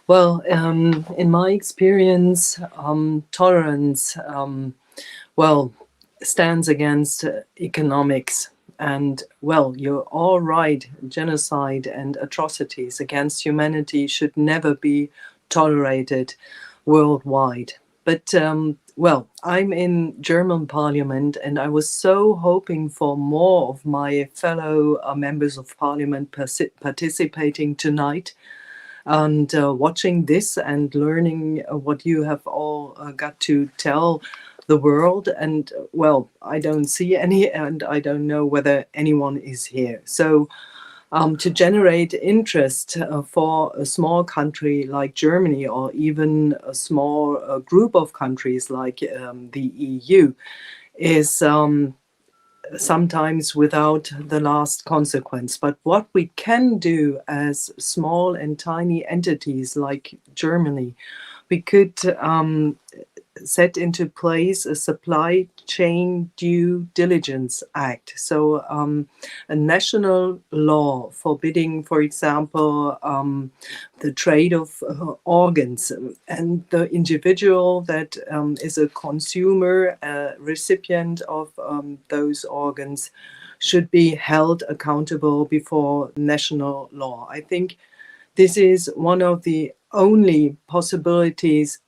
Well, in my experience, tolerance, stands against economics. And, well, you're all right. Genocide and atrocities against humanity should never be tolerated worldwide. But, I'm in German parliament, and I was so hoping for more of my fellow members of parliament participating tonight and watching this and learning what you have all got to tell the world. And, I don't see any, and I don't know whether anyone is here. So to generate interest for a small country like Germany, or even a small group of countries like the EU, is sometimes without the last consequence. But what we can do as small and tiny entities like Germany, we could set into place a supply chain due diligence act. So a national law forbidding, for example, the trade of organs, and the individual that is a consumer, recipient of those organs, should be held accountable before national law. I think this is one of the only possibilities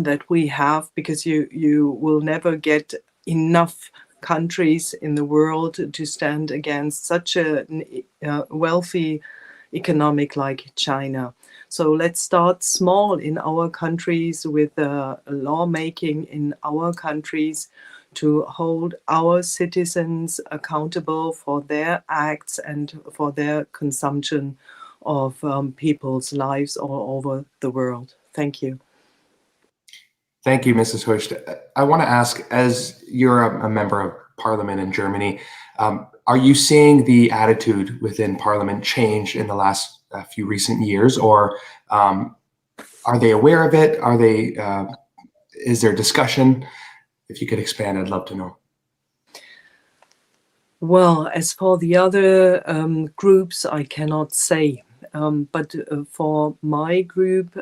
that we have, because you will never get enough countries in the world to stand against such a wealthy economic like China. So let's start small in our countries with lawmaking in our countries to hold our citizens accountable for their acts and for their consumption of people's lives all over the world. Thank you. Thank you, Mrs. Huscht. I want to ask, as you're a member of parliament in Germany, are you seeing the attitude within parliament change in the last few recent years, or are they aware of it? Are they? Is there discussion? If you could expand, I'd love to know. Well, as for the other groups, I cannot say. But for my group,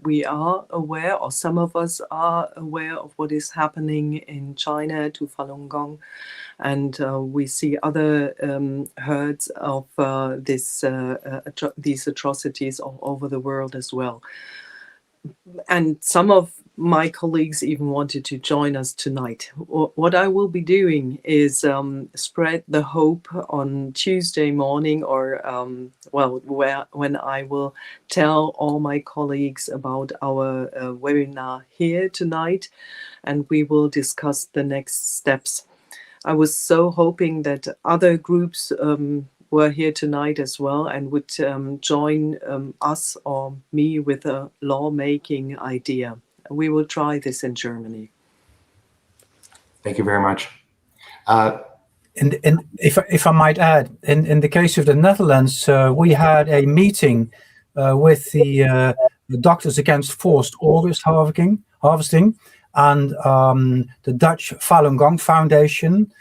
we are aware, or some of us are aware, of what is happening in China to Falun Gong, and we see other herds of these atrocities all over the world as well. And some of my colleagues even wanted to join us tonight. What I will be doing is spread the hope on Tuesday morning, or when I will tell all my colleagues about our webinar here tonight, and we will discuss the next steps. I was so hoping that other groups were here tonight as well, and would join us or me with a lawmaking idea. We will try this in Germany. Thank you very much. And if I might add, in the case of the Netherlands, we had a meeting with the Doctors Against Forced Organ Harvesting and the Dutch Falun Gong Foundation.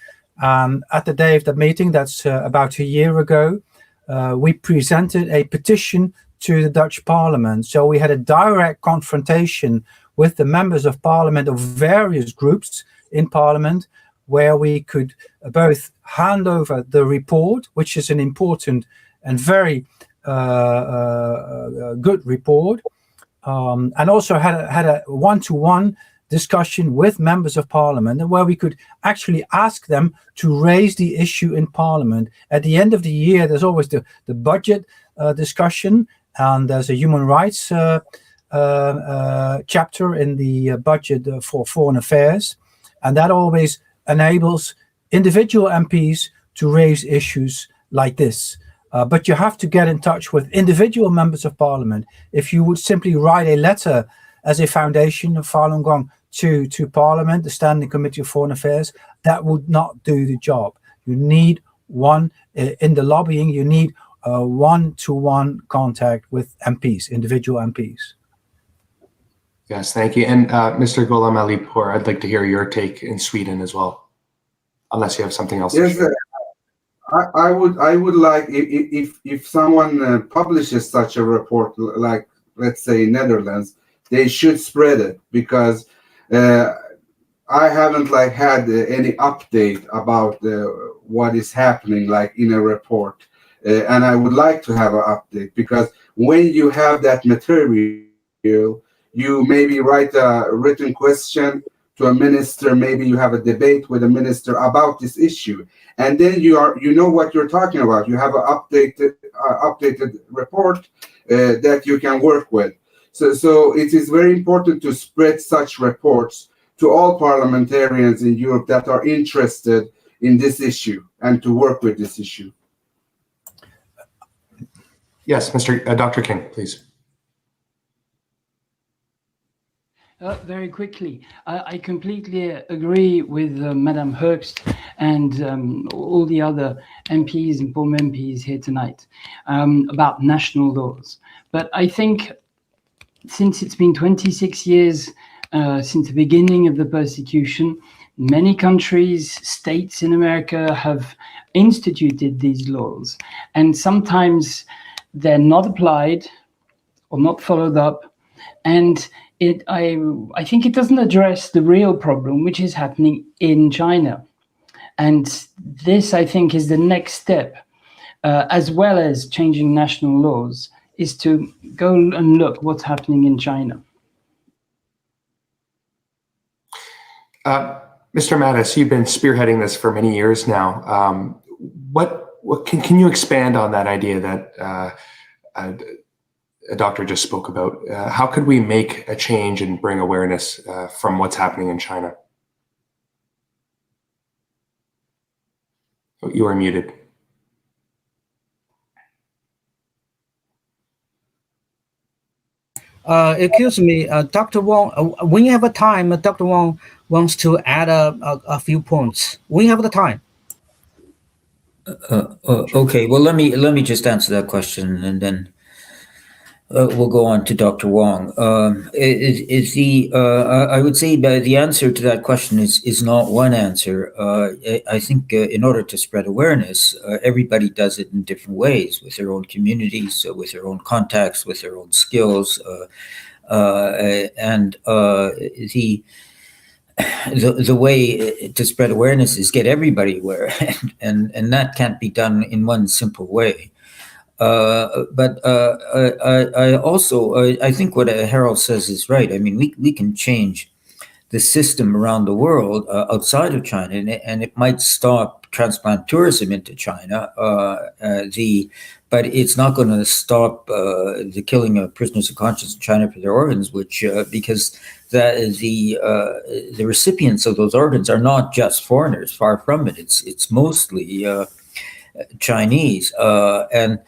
At the day of the meeting, that's about a year ago, we presented a petition to the Dutch Parliament. So we had a direct confrontation with the members of Parliament of various groups in Parliament, where we could both hand over the report, which is an important and very good report, and also had a one-to-one discussion with members of parliament, and where we could actually ask them to raise the issue in parliament. At the end of the year, there's always the budget discussion, and there's a human rights chapter in the budget for foreign affairs, and that always enables individual MPs to raise issues like this. But you have to get in touch with individual members of parliament. If you would simply write a letter as a foundation of Falun Gong to Parliament, the Standing Committee of Foreign Affairs, that would not do the job. You need one, in the lobbying, you need one-to-one contact with MPs, individual MPs. Yes, thank you. And Mr. Ghulam Alipour, I'd like to hear your take in Sweden as well, unless you have something else to share. I would like, if someone publishes such a report, like let's say Netherlands, they should spread it, because I haven't had any update about what is happening in a report, and I would like to have an update, because when you have that material, you maybe write a written question to a minister, maybe you have a debate with a minister about this issue, and then you know what you're talking about. You have an updated report that you can work with. So it is very important to spread such reports to all parliamentarians in Europe that are interested in this issue and to work with this issue. Yes, Dr. King, please. Very quickly, I completely agree with Madame Höchst and all the other MPs and former MPs here tonight about national laws. But I think since it's been 26 years since the beginning of the persecution, many countries, states in America have instituted these laws, and sometimes they're not applied or not followed up, and I think it doesn't address the real problem, which is happening in China. And this, I think, is the next step, as well as changing national laws, is to go and look what's happening in China. Mr. Mattis, you've been spearheading this for many years now. What can you expand on that idea that a doctor just spoke about? How could we make a change and bring awareness from what's happening in China? Oh, you are muted. Excuse me, Dr. Wong, when you have a time, Dr. Wong wants to add a few points. We have the time. Okay, well, let me just answer that question, and then we'll go on to Dr. Wong. I would say the answer to that question is not one answer. I think in order to spread awareness, everybody does it in different ways, with their own communities, with their own contacts, with their own skills, and the way to spread awareness is get everybody aware, and that can't be done in one simple way. But I also think what Harold says is right. I mean, we can change the system around the world outside of China, and it might stop transplant tourism into China. But it's not going to stop the killing of prisoners of conscience in China for their organs, which because the recipients of those organs are not just foreigners. Far from it. It's mostly Chinese, and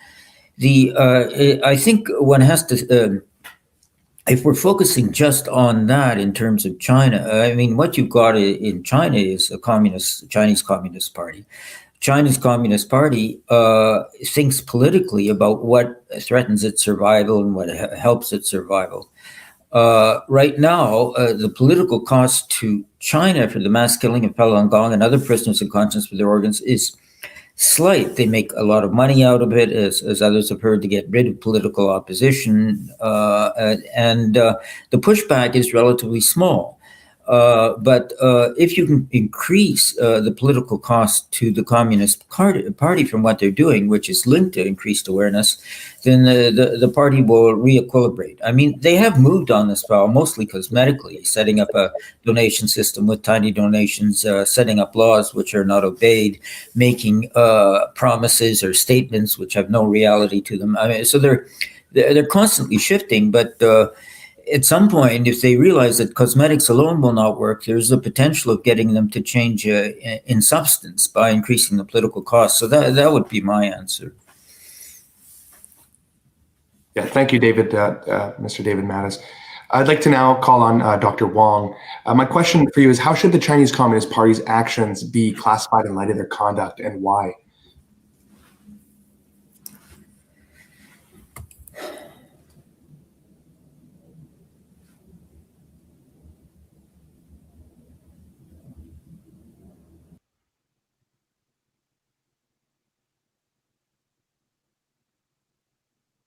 I think one has to, if we're focusing just on that in terms of China, I mean, what you've got in China is a Chinese Communist Party. China's Communist Party thinks politically about what threatens its survival and what helps its survival. Right now, the political cost to China for the mass killing of Falun Gong and other prisoners of conscience for their organs is slight. They make a lot of money out of it, as others have heard, to get rid of political opposition, and the pushback is relatively small. But if you can increase the political cost to the Communist Party from what they're doing, which is linked to increased awareness, then the party will re-equilibrate. I mean, they have moved on this file, mostly cosmetically, setting up a donation system with tiny donations, setting up laws which are not obeyed, making promises or statements which have no reality to them. I mean, so they're constantly shifting, but at some point, if they realize that cosmetics alone will not work, there's a potential of getting them to change in substance by increasing the political cost. So that would be my answer. Yeah, thank you, David, Mr. David Mattis. I'd like to now call on Dr. Wong. My question for you is, how should the Chinese Communist Party's actions be classified in light of their conduct, and why?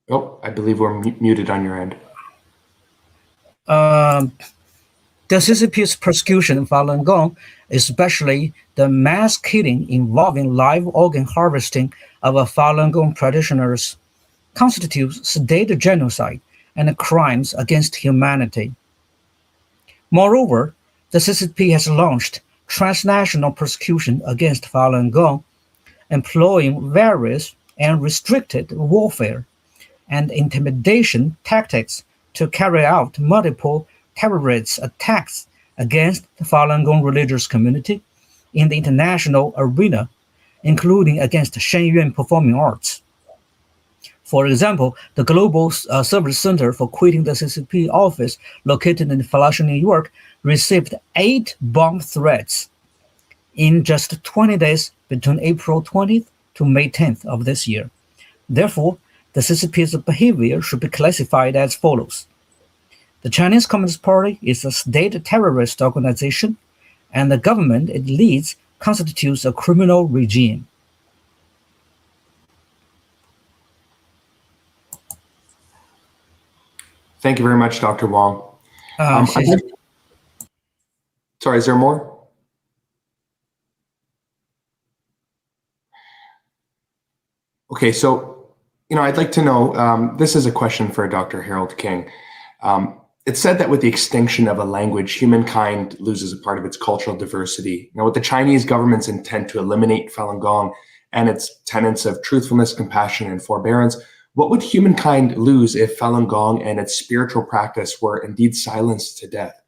Oh, I believe we're muted on your end. The CCP's persecution of Falun Gong, especially the mass killing involving live organ harvesting of Falun Gong practitioners, constitutes state genocide and crimes against humanity. Moreover, the CCP has launched transnational persecution against Falun Gong, employing various and restricted warfare and intimidation tactics to carry out multiple terrorist attacks against the Falun Gong religious community in the international arena, including against Shenyuan Performing Arts. For example, the Global Service Center for Quitting the CCP office, located in Flushing, New York, received 8 bomb threats in just 20 days between April 20th to May 10th of this year. Therefore, the CCP's behavior should be classified as follows. The Chinese Communist Party is a state terrorist organization, and the government it leads constitutes a criminal regime. Thank you very much, Dr. Wong. Sorry, is there more? Okay, so I'd like to know, this is a question for Dr. Harold King. It's said that with the extinction of a language, humankind loses a part of its cultural diversity. Now, with the Chinese government's intent to eliminate Falun Gong and its tenets of truthfulness, compassion, and forbearance, what would humankind lose if Falun Gong and its spiritual practice were indeed silenced to death?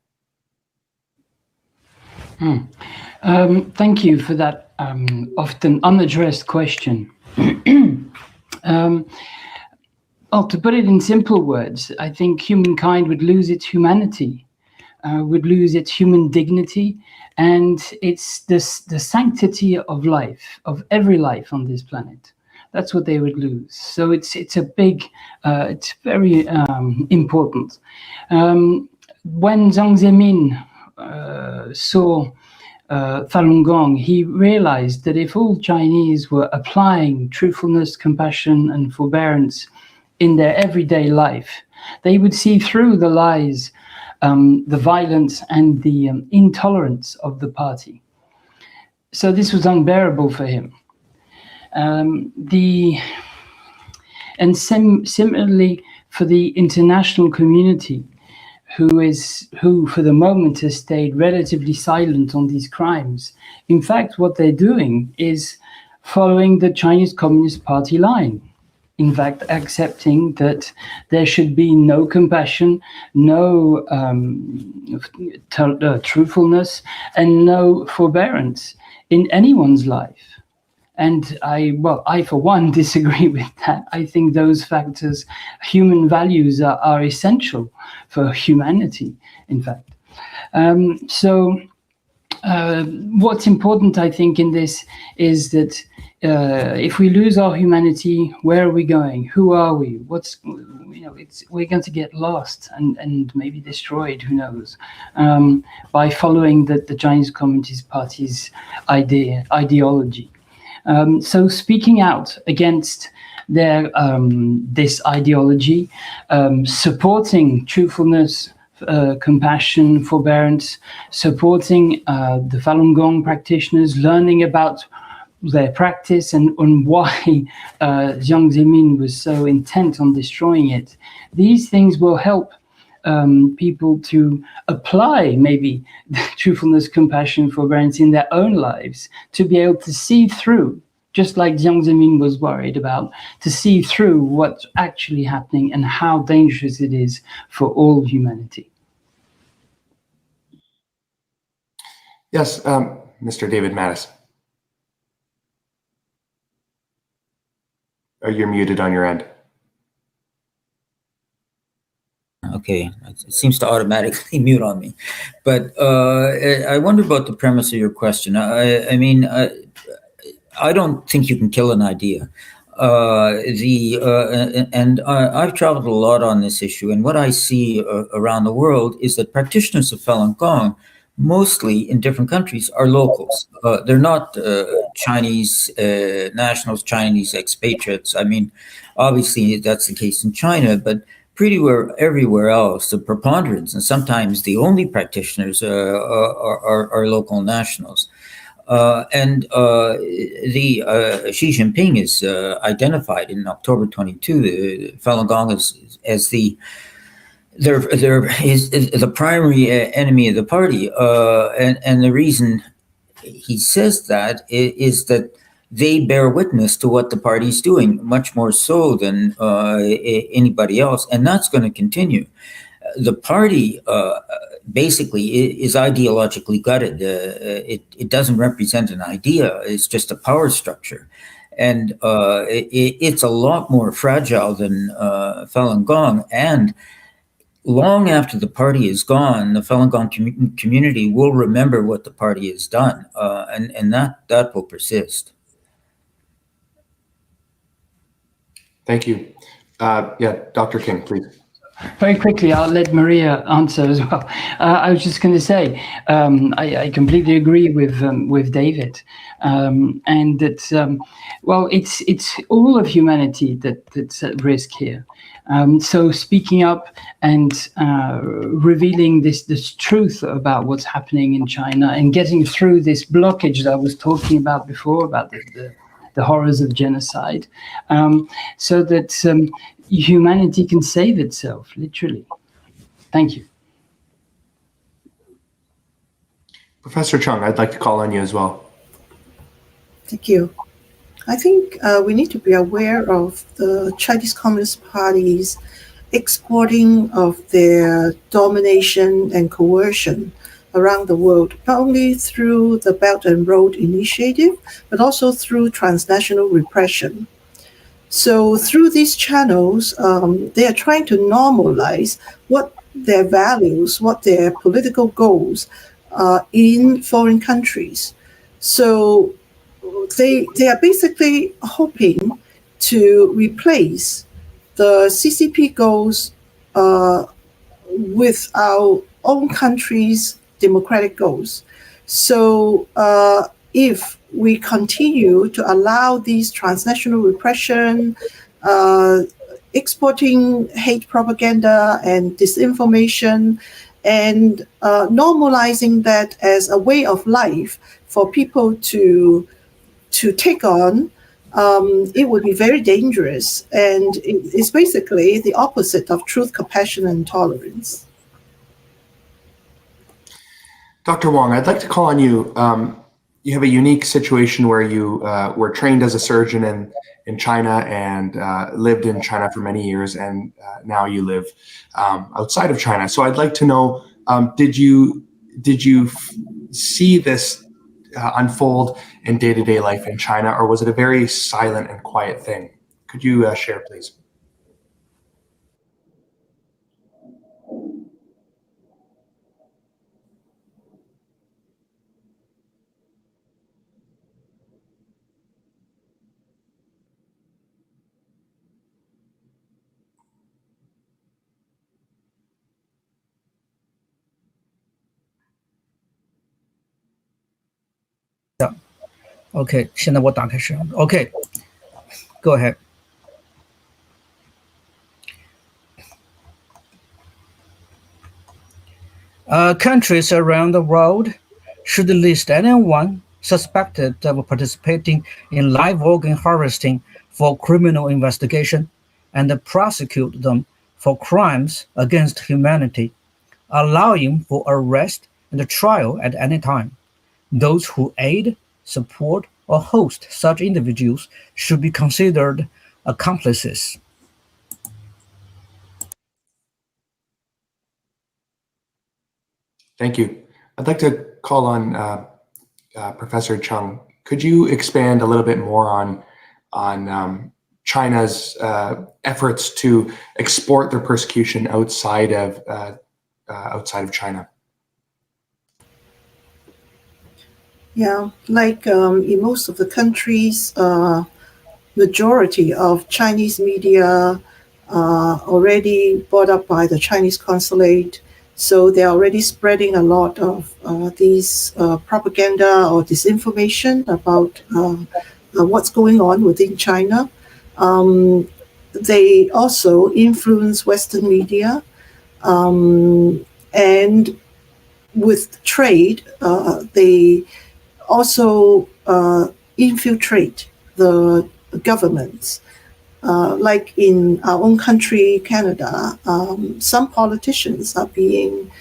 Thank you for that often unaddressed question. Well, to put it in simple words, I think humankind would lose its humanity, would lose its human dignity, and it's the sanctity of life, of every life on this planet. That's what they would lose. So it's a big, it's very important. When Jiang Zemin saw Falun Gong, he realized that if all Chinese were applying truthfulness, compassion, and forbearance in their everyday life, they would see through the lies, the violence, and the intolerance of the party. So this was unbearable for him. Similarly for the international community, who for the moment has stayed relatively silent on these crimes. In fact, what they're doing is following the Chinese Communist Party line. In fact, accepting that there should be no compassion, no truthfulness, and no forbearance in anyone's life. And I for one disagree with that. I think those factors, human values, are essential for humanity, in fact. What's important, I think, in this is that if we lose our humanity, where are we going? Who are we? We're going to get lost and maybe destroyed, who knows, by following the Chinese Communist Party's ideology. So speaking out against their this ideology, supporting truthfulness, compassion, forbearance, supporting the Falun Gong practitioners, learning about their practice and on why Jiang Zemin was so intent on destroying it. These things will help people to apply maybe truthfulness, compassion, forbearance in their own lives, to be able to see through, just like Jiang Zemin was worried about, to see through what's actually happening and how dangerous it is for all humanity. Yes, Mr. David Mattis. You're muted on your end. Okay, it seems to automatically mute on me. But I wonder about the premise of your question. I mean, I don't think you can kill an idea. I've traveled a lot on this issue, and what I see around the world is that practitioners of Falun Gong, mostly in different countries, are locals. They're not Chinese nationals, Chinese expatriates. I mean, obviously that's the case in China, but pretty well everywhere else, the preponderance and sometimes the only practitioners are local nationals. Xi Jinping is identified in October 22 Falun Gong as the primary enemy of the party, and the reason he says that is that they bear witness to what the party's doing, much more so than anybody else, and that's going to continue. The party basically is ideologically gutted. It doesn't represent an idea. It's just a power structure. And it's a lot more fragile than Falun Gong. And long after the party is gone, the Falun Gong community will remember what the party has done. And that will persist. Thank you. Yeah, Dr. King, please. Very quickly, I'll let Maria answer as well. I was just going to say, I completely agree with David, and that well, it's all of humanity that's at risk here. So speaking up and revealing this truth about what's happening in China and getting through this blockage that I was talking about before, about the horrors of genocide, so that humanity can save itself, literally. Thank you. Professor Chung, I'd like to call on you as well. Thank you. I think we need to be aware of the Chinese Communist Party's exporting of their domination and coercion around the world, not only through the Belt and Road Initiative, but also through transnational repression. So through these channels, they are trying to normalize what their values, what their political goals are in foreign countries. So they are basically hoping to replace the CCP goals with our own country's democratic goals. So if we continue to allow these transnational repression, exporting hate propaganda and disinformation, and normalizing that as a way of life for people to take on, it would be very dangerous. And it's basically the opposite of truth, compassion, and tolerance. Dr. Wong, I'd like to call on you. You have a unique situation where you were trained as a surgeon in China and lived in China for many years, and now you live outside of China. So I'd like to know, did you see this unfold in day-to-day life in China, or was it a very silent and quiet thing? Could you share, please? OK， 现在我打开摄像头。OK， go ahead。Countries around the world should list anyone suspected of participating in live organ harvesting for criminal investigation and prosecute them for crimes against humanity, allowing for arrest and trial at any time. Those who aid, support, or host such individuals should be considered accomplices. Thank you. I'd like to call on Professor Chung. Could you expand a little bit more on China's efforts to export their persecution outside of China? Yeah, like in most of the countries, majority of Chinese media already bought up by the Chinese consulate. So they're already spreading a lot of these propaganda or disinformation about what's going on within China. They also influence Western media. And with trade, they also infiltrate the governments. Like in our own country, Canada, some politicians are being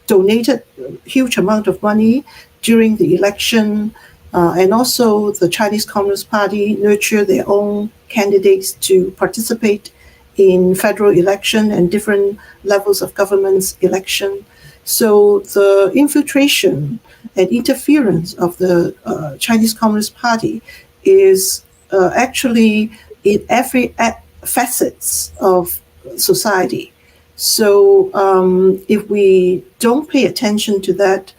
donated a huge amount of money during the election, and also the Chinese Communist Party nurture their own candidates to participate in federal election and different levels of government's election. So the infiltration and interference of the Chinese Communist Party is actually in every facets of society. So if we don't pay attention to that,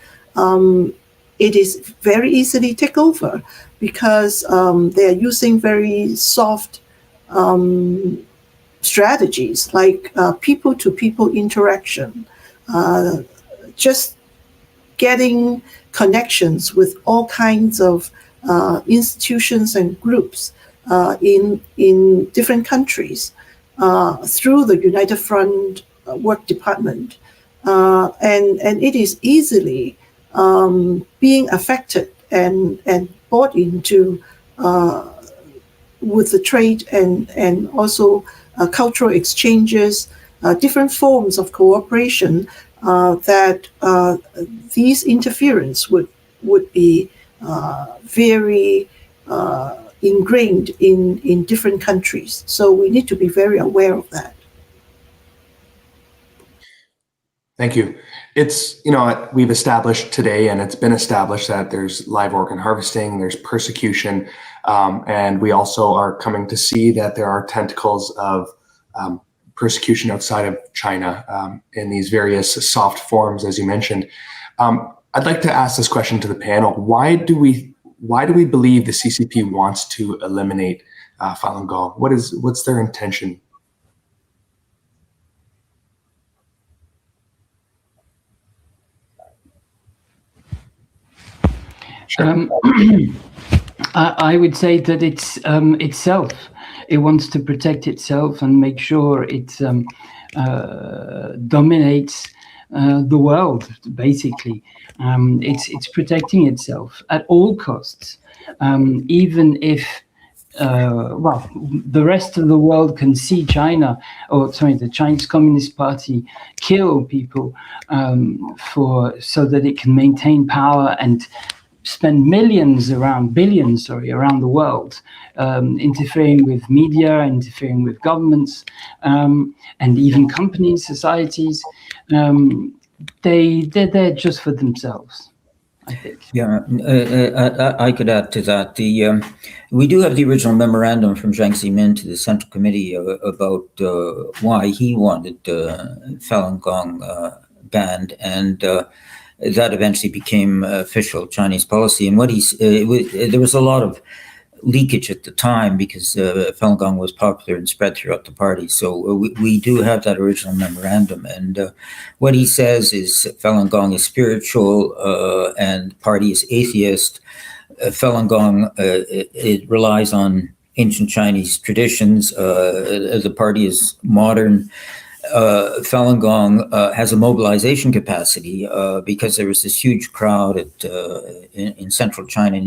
it is very easily take over because they are using very soft strategies like people-to-people interaction, just getting connections with all kinds of institutions and groups in different countries through the United Front work department. And it is easily being affected and bought into with the trade and also cultural exchanges, different forms of cooperation that these interference would be very ingrained in different countries. So we need to be very aware of that. Thank you. It's, we've established today, and it's been established that there's live organ harvesting, there's persecution, and we also are coming to see that there are tentacles of persecution outside of China in these various soft forms, as you mentioned. I'd like to ask this question to the panel. Why do we believe the CCP wants to eliminate Falun Gong? What's their intention? Sure. I would say that it's itself. It wants to protect itself and make sure it dominates the world. Basically, it's protecting itself at all costs, even if the rest of the world can see the Chinese Communist Party kill people so that it can maintain power and spend billions around the world, interfering with media, interfering with governments, and even companies, societies. They're there just for themselves, I think. Yeah, I could add to that. We do have the original memorandum from Jiang Zemin to the Central Committee about why he wanted Falun Gong banned, and that eventually became official Chinese policy. And there was a lot of leakage at the time because Falun Gong was popular and spread throughout the party. So we do have that original memorandum. And what he says is Falun Gong is spiritual and the party is atheist. Falun Gong, it relies on ancient Chinese traditions. The party is modern. Falun Gong has a mobilization capacity because there was this huge crowd in central China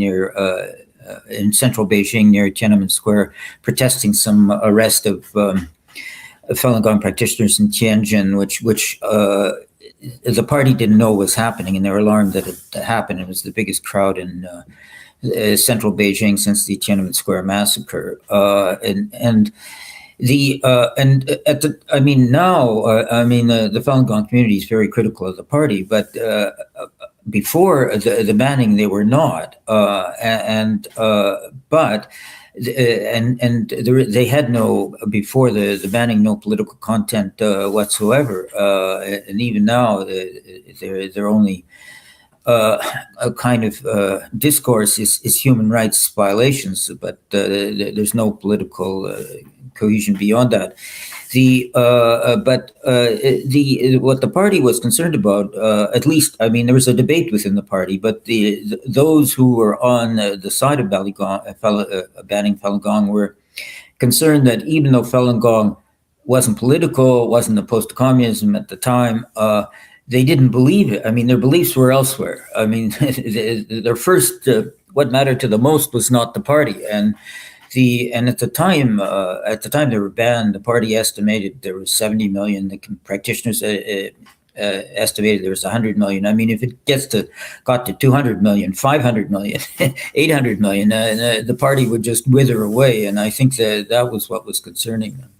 in central Beijing near Tiananmen Square protesting some arrest of Falun Gong practitioners in Tianjin, which the party didn't know was happening, and they were alarmed that it happened. It was the biggest crowd in central Beijing since the Tiananmen Square massacre, the Falun Gong community is very critical of the party, but before the banning, they were not, they had no, before the banning, no political content whatsoever, and even now they're only a kind of discourse is human rights violations, but there's no political cohesion beyond that. What the party was concerned about, at least, I mean, there was a debate within the party, but those who were on the side of banning Falun Gong were concerned that even though Falun Gong wasn't political, wasn't opposed to communism at the time, they didn't believe it. I mean, their beliefs were elsewhere. I mean, their first, what mattered to the most was not the party. And at the time they were banned, the party estimated there was 70 million. The practitioners estimated there was 100 million. I mean, if it got to 200 million, 500 million, 800 million, the party would just wither away. And I think that was what was concerning them.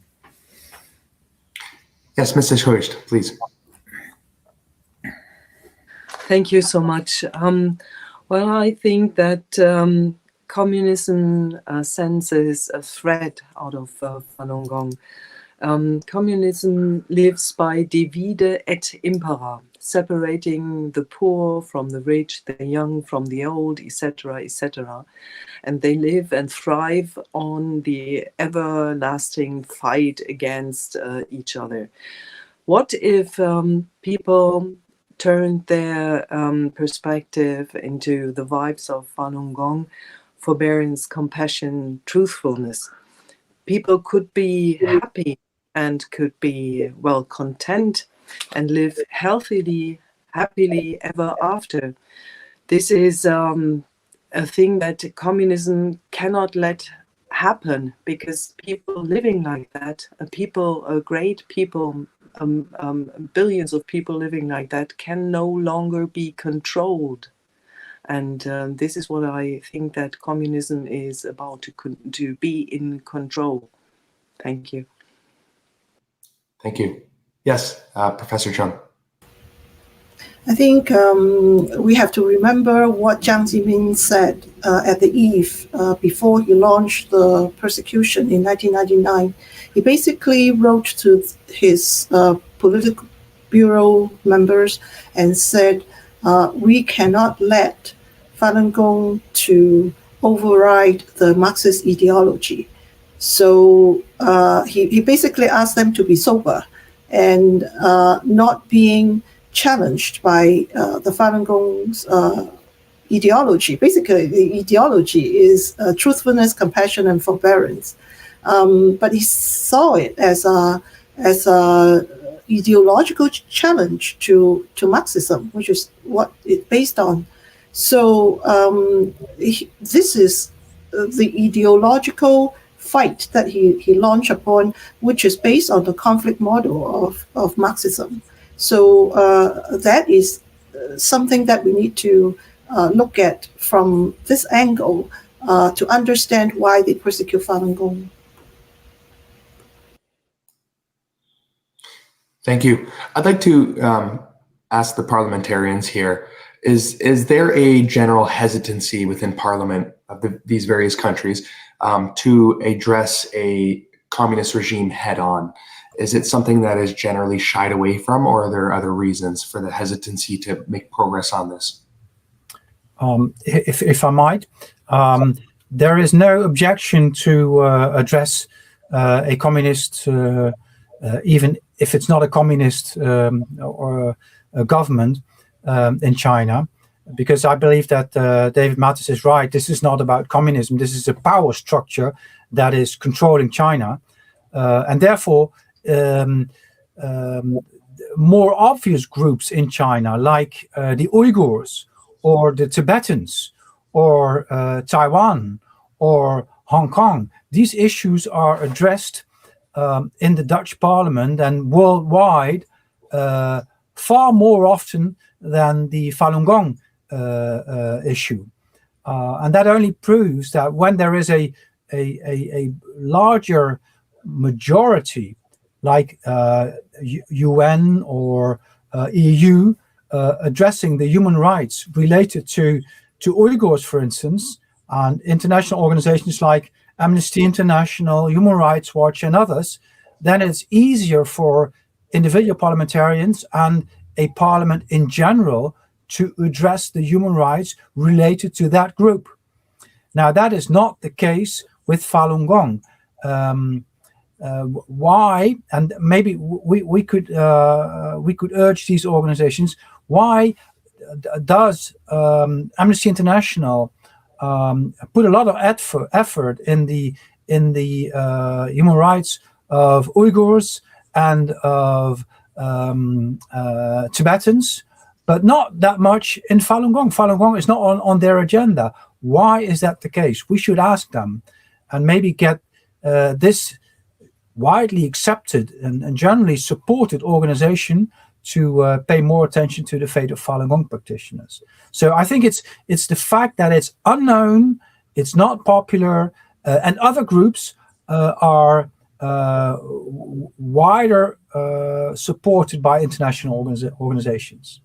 Yes, Mrs. Hoist, please. Thank you so much. Well, I think that communism senses a threat out of Falun Gong. Communism lives by divide et impera, separating the poor from the rich, the young from the old, etc., etc. And they live and thrive on the everlasting fight against each other. What if people turned their perspective into the vibes of Falun Gong, forbearance, compassion, truthfulness? People could be happy and could be well content and live happily ever after. This is a thing that communism cannot let happen, because people living like that, great people, billions of people living like that, can no longer be controlled. And this is what I think that communism is about, to be in control. Thank you. Thank you. Yes, Professor Chung. I think we have to remember what Jiang Zemin said at the eve before he launched the persecution in 1999. He basically wrote to his political bureau members and said, we cannot let Falun Gong to override the Marxist ideology. So he basically asked them to be sober and not being challenged by the Falun Gong's ideology. Basically, the ideology is truthfulness, compassion, and forbearance. But he saw it as a ideological challenge to Marxism, which is what it's based on. So this is the ideological fight that he launched upon, which is based on the conflict model of Marxism. So that is something that we need to look at from this angle to understand why they persecute Falun Gong. Thank you. I'd like to ask the parliamentarians here, is there a general hesitancy within Parliament of these various countries to address a communist regime head on? Is it something that is generally shied away from, or are there other reasons for the hesitancy to make progress on this? If I might, there is no objection to address a communist, even if it's not a communist or a government in China, because I believe that David Mattis is right. This is not about communism. This is a power structure that is controlling China, and therefore more obvious groups in China, like the Uyghurs or the Tibetans or Taiwan or Hong Kong. These issues are addressed in the Dutch parliament and worldwide far more often than the Falun Gong issue. And that only proves that when there is a larger majority, like UN or EU, addressing the human rights related to Uyghurs, for instance, and international organizations like Amnesty International, Human Rights Watch, and others, then it's easier for individual parliamentarians and a parliament in general to address the human rights related to that group. Now, that is not the case with Falun Gong. Why? And maybe we could urge these organizations. Why does Amnesty International put a lot of effort in the human rights of Uyghurs and of Tibetans, but not that much in Falun Gong? Falun Gong is not on their agenda. Why is that the case? We should ask them and maybe get this widely accepted and generally supported organization to pay more attention to the fate of Falun Gong practitioners. So I think it's the fact that it's unknown, it's not popular, and other groups are wider supported by international organizations.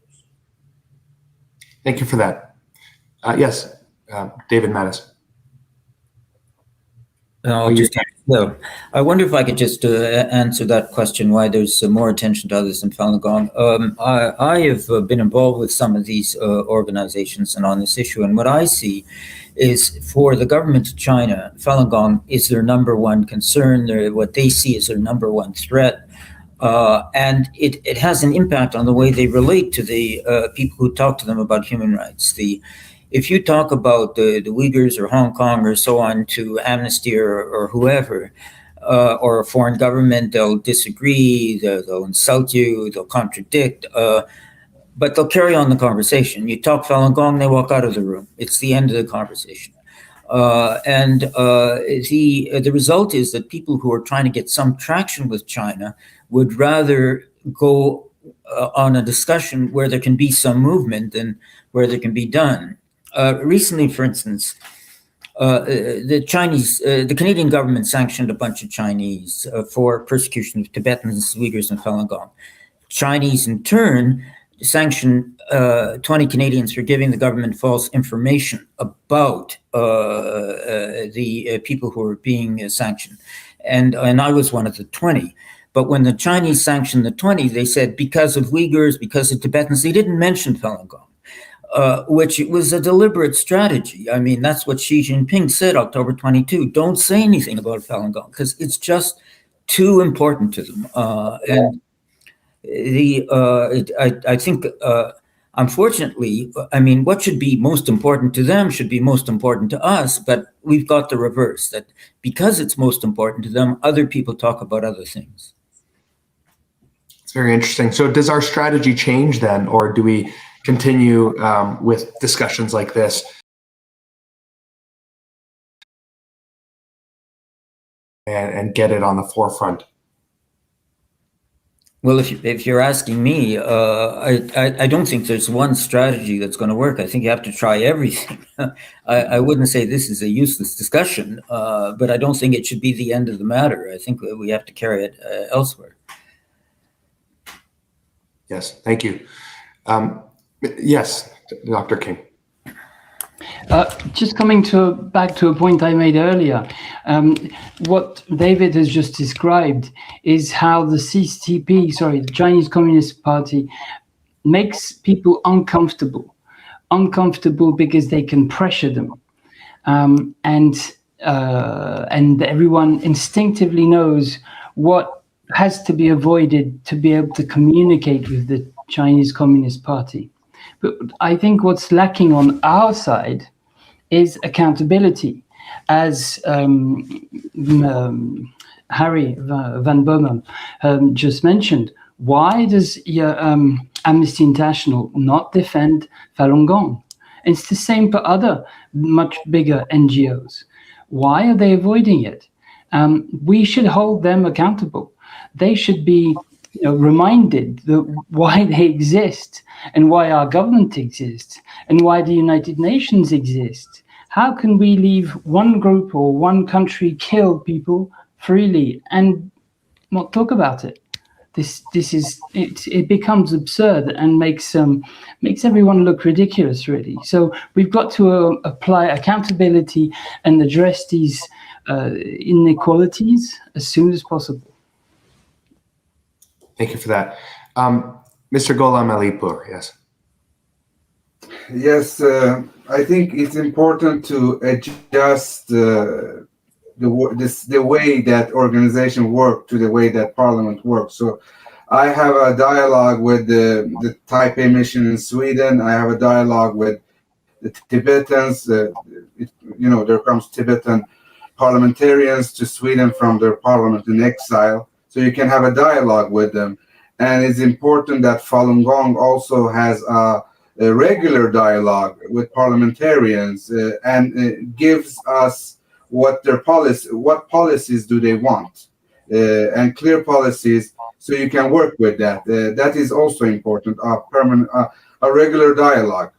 Thank you for that. Yes, David Mattis. I wonder if I could just answer that question, why there's more attention to others than Falun Gong. I have been involved with some of these organizations and on this issue, and what I see is for the government of China, Falun Gong is their number one concern, what they see as their number one threat. And it has an impact on the way they relate to the people who talk to them about human rights. If you talk about the Uyghurs or Hong Kong or so on to Amnesty or whoever, or a foreign government, they'll disagree, they'll insult you, they'll contradict, but they'll carry on the conversation. You talk Falun Gong, they walk out of the room. It's the end of the conversation. And the result is that people who are trying to get some traction with China would rather go on a discussion where there can be some movement than where there can be done. Recently, for instance, the Canadian government sanctioned a bunch of Chinese for persecution of Tibetans, Uyghurs, and Falun Gong. Chinese, in turn, sanctioned 20 Canadians for giving the government false information about the people who were being sanctioned. And I was one of the 20. But when the Chinese sanctioned the 20, they said because of Uyghurs, because of Tibetans, they didn't mention Falun Gong. Which was a deliberate strategy. I mean, that's what Xi Jinping said October 22. Don't say anything about Falun Gong because it's just too important to them. And I think, unfortunately, I mean, what should be most important to them should be most important to us. But we've got the reverse, that because it's most important to them, other people talk about other things. It's very interesting. So does our strategy change then, or do we continue with discussions like this? And get it on the forefront? Well, if you're asking me, I don't think there's one strategy that's going to work. I think you have to try everything. I wouldn't say this is a useless discussion, but I don't think it should be the end of the matter. I think we have to carry it elsewhere. Yes, thank you. Yes, Dr. King. Just coming back to a point I made earlier, what David has just described is how the the Chinese Communist Party, makes people uncomfortable because they can pressure them, and everyone instinctively knows what has to be avoided to be able to communicate with the Chinese Communist Party. But I think what's lacking on our side is accountability. As Harry Van Bomen just mentioned, Why does Amnesty International not defend Falun Gong? It's the same for other much bigger NGOs. Why are they avoiding it? We should hold them accountable. They should be reminded why they exist and why our government exists and why the United Nations exists. How can we leave one group or one country kill people freely and not talk about it? It becomes absurd and makes everyone look ridiculous, really. So we've got to apply accountability and address these inequalities as soon as possible. Thank you for that. Mr. Golam Alipur, yes. Yes, I think it's important to adjust the way that organization work to the way that parliament works. So I have a dialogue with the Taipei mission in Sweden. I have a dialogue with the Tibetans. There comes Tibetan parliamentarians to Sweden from their parliament in exile. So you can have a dialogue with them. And it's important that Falun Gong also has a regular dialogue with parliamentarians and gives us what policies do they want, and clear policies, so you can work with that. That is also important, a regular dialogue.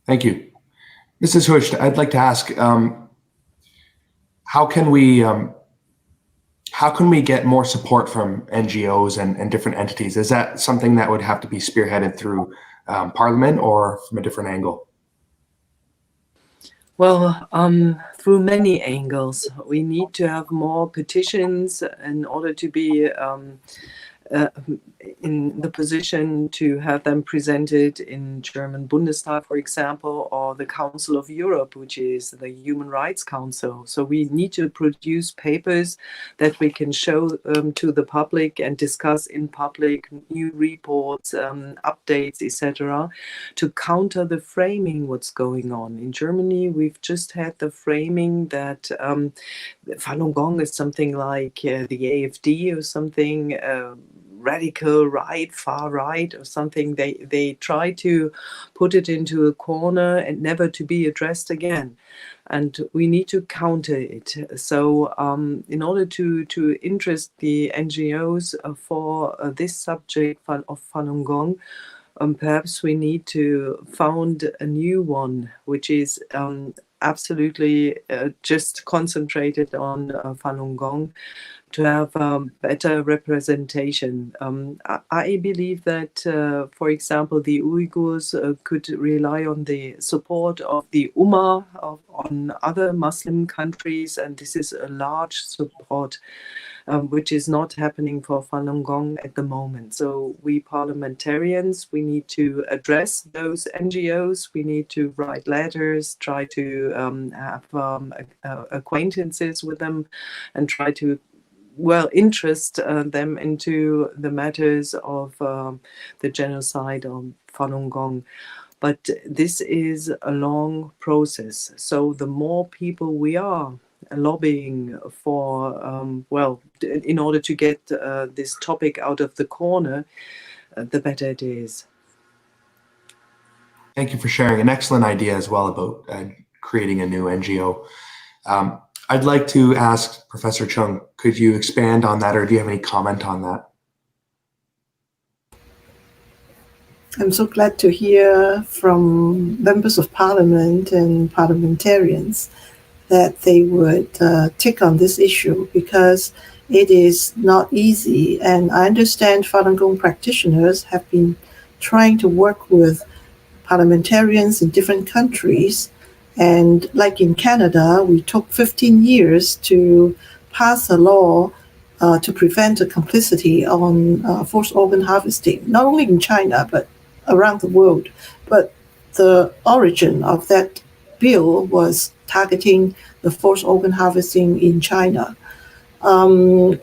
Thank you. Mrs. Husht, I'd like to ask, how can we get more support from NGOs and different entities? Is that something that would have to be spearheaded through Parliament or from a different angle? Well, through many angles. We need to have more petitions in order to be in the position to have them presented in German Bundestag, for example, or the Council of Europe, which is the Human Rights Council. So we need to produce papers that we can show to the public and discuss in public, new reports, updates, etc., to counter the framing what's going on. In Germany, we've just had the framing that Falun Gong is something like the AfD or something, radical right, far right or something. They try to put it into a corner and never to be addressed again. And we need to counter it. So in order to interest the NGOs for this subject of Falun Gong, perhaps we need to found a new one, which is absolutely just concentrated on Falun Gong, to have better representation. I believe that, for example, the Uyghurs could rely on the support of the Ummah on other Muslim countries, and this is a large support, which is not happening for Falun Gong at the moment. So we parliamentarians, we need to address those NGOs, we need to write letters, try to have acquaintances with them, and try to interest them into the matters of the genocide of Falun Gong. But this is a long process. So the more people we are lobbying for, in order to get this topic out of the corner, the better it is. Thank you for sharing an excellent idea as well about creating a new NGO. I'd like to ask Professor Chung, could you expand on that, or do you have any comment on that? I'm so glad to hear from members of parliament and parliamentarians that they would take on this issue, because it is not easy. And I understand Falun Gong practitioners have been trying to work with parliamentarians in different countries. And like in Canada, we took 15 years to pass a law to prevent the complicity on forced organ harvesting, not only in China, but around the world. But the origin of that bill was targeting the forced organ harvesting in China. The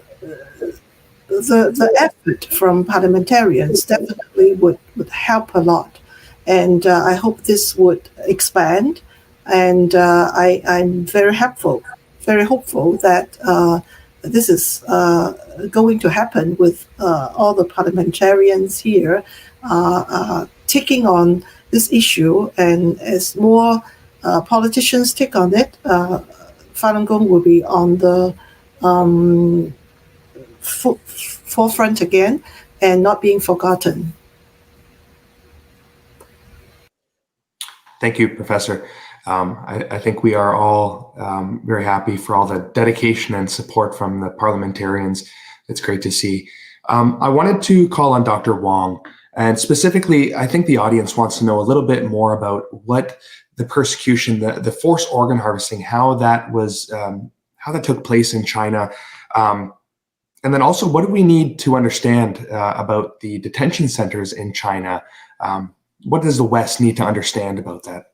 effort from parliamentarians definitely would help a lot. And I hope this would expand. And I'm very hopeful that this is going to happen with all the parliamentarians here taking on this issue, and as more politicians take on it, Falun Gong will be on the forefront again and not being forgotten. Thank you, Professor. I think we are all very happy for all the dedication and support from the parliamentarians. It's great to see. I wanted to call on Dr. Wong, and specifically, I think the audience wants to know a little bit more about what the persecution, the forced organ harvesting, how that took place in China. And then also, what do we need to understand about the detention centers in China? What does the West need to understand about that?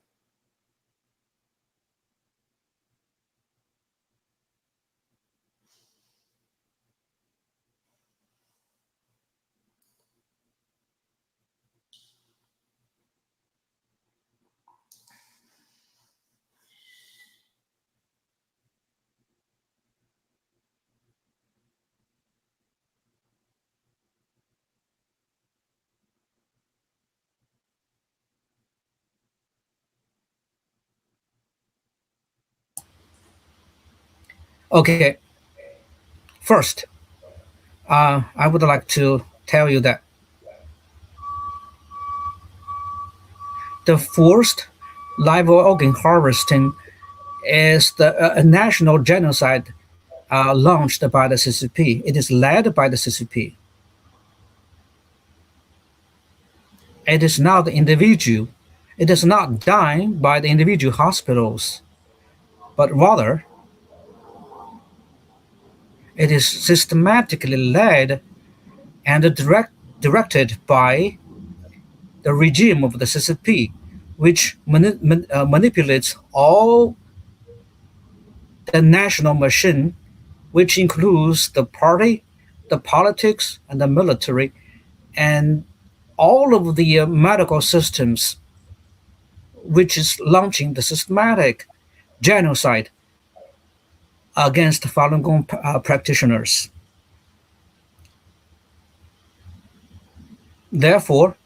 Okay. First, I would like to tell you that the forced live organ harvesting is a national genocide launched by the CCP. It is led by the CCP. It is not the individual. It is not done by the individual hospitals, but rather it is systematically led and directed by the regime of the CCP, which manipulates all the national machine, which includes the party, the politics, and the military, and all of the medical systems, which is launching the systematic genocide against Falun Gong practitioners. Therefore,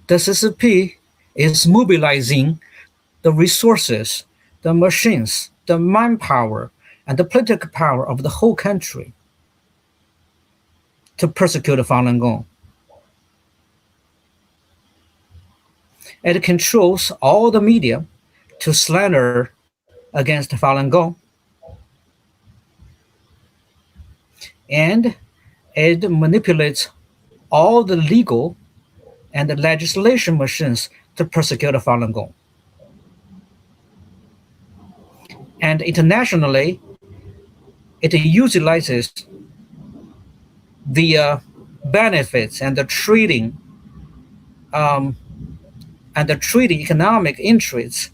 the CCP is mobilizing the resources, the machines, the manpower, and the political power of the whole country to persecute Falun Gong. It controls all the media to slander against Falun Gong, and it manipulates all the legal and the legislation machines to persecute Falun Gong. And internationally, it utilizes the benefits and the trading economic interests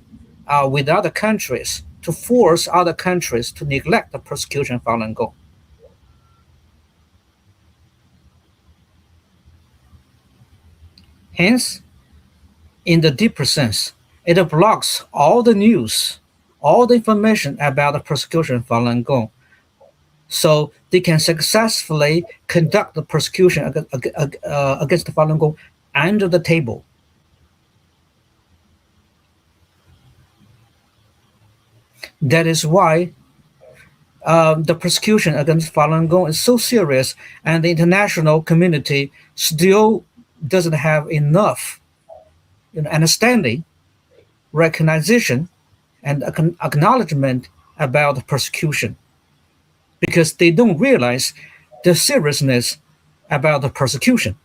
with other countries to force other countries to neglect the persecution of Falun Gong. Hence, in the deeper sense, it blocks all the news, all the information about the persecution of Falun Gong, so they can successfully conduct the persecution against the Falun Gong under the table. That is why the persecution against Falun Gong is so serious, and the international community still doesn't have enough understanding, recognition, and acknowledgement about the persecution, because they don't realize the seriousness about the persecution.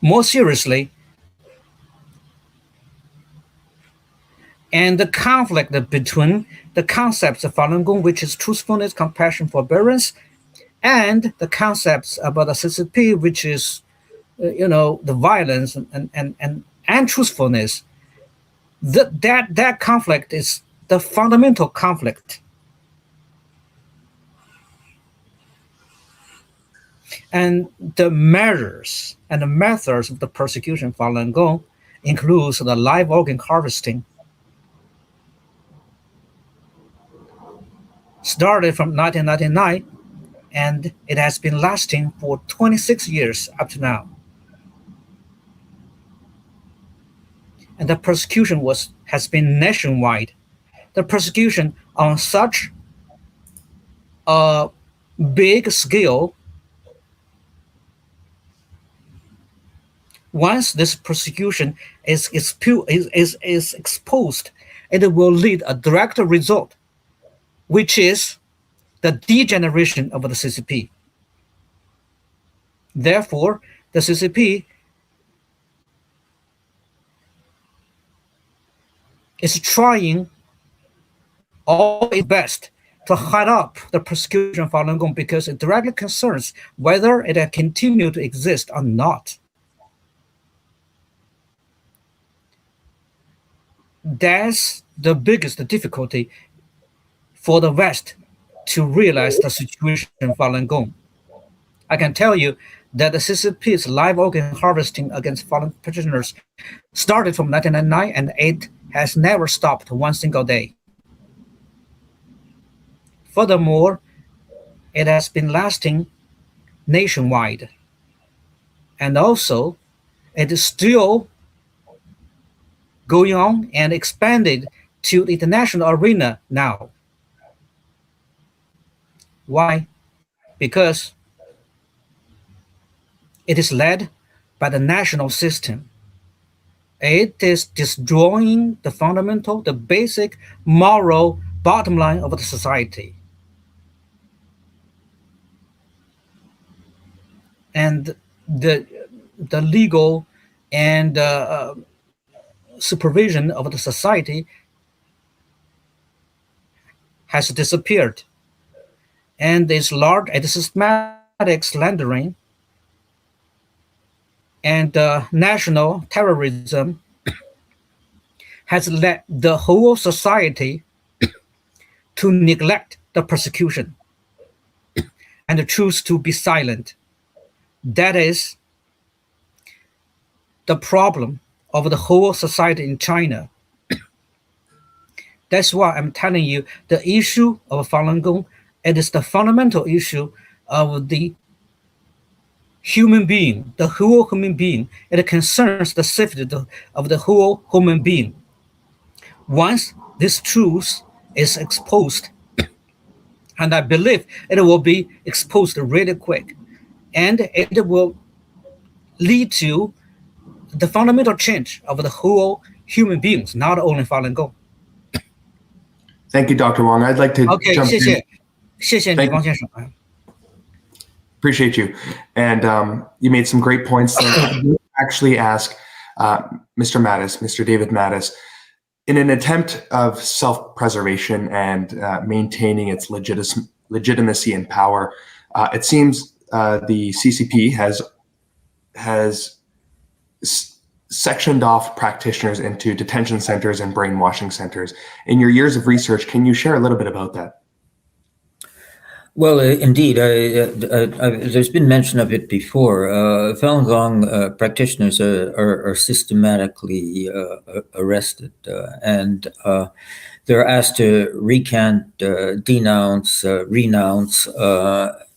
More seriously, and the conflict between the concepts of Falun Gong, which is truthfulness, compassion, forbearance, and the concepts about the CCP, which is, the violence and truthfulness. That conflict is the fundamental conflict. And the measures and the methods of the persecution of Falun Gong includes the live organ harvesting, started from 1999, and it has been lasting for 26 years up to now. And the persecution has been nationwide. The persecution on such a big scale, once this persecution is exposed, it will lead a direct result, which is the degeneration of the CCP. Therefore, the CCP is trying all its best to hide up the persecution of Falun Gong because it directly concerns whether it will continue to exist or not. That's the biggest difficulty for the West to realize the situation in Falun Gong. I can tell you that the CCP's live organ harvesting against Falun prisoners started from 1999, and it has never stopped one single day. Furthermore, it has been lasting nationwide. And also, it is still going on and expanded to the international arena now. Why? Because it is led by the national system. It is destroying the fundamental, the basic moral bottom line of the society. And the legal and supervision of the society has disappeared. And this large and systematic slandering and national terrorism has led the whole society to neglect the persecution and choose to be silent. That is the problem of the whole society in China. That's why I'm telling you the issue of Falun Gong, it is the fundamental issue of the human being, the whole human being. It concerns the safety of the whole human being. Once this truth is exposed, and I believe it will be exposed really quick, and it will lead to the fundamental change of the whole human beings, not only Falun Gong. Thank you, Dr. Wang. I'd like to jump in. 谢谢你，王先生。 Appreciate you. And you made some great points. So actually ask Mr. Mattis, Mr. David Mattis, in an attempt of self-preservation and maintaining its legitimacy and power, it seems the CCP has sectioned off practitioners into detention centers and brainwashing centers. In your years of research, can you share a little bit about that? Well, indeed, there's been mention of it before. Falun Gong practitioners are systematically arrested, and they're asked to recant, denounce, renounce,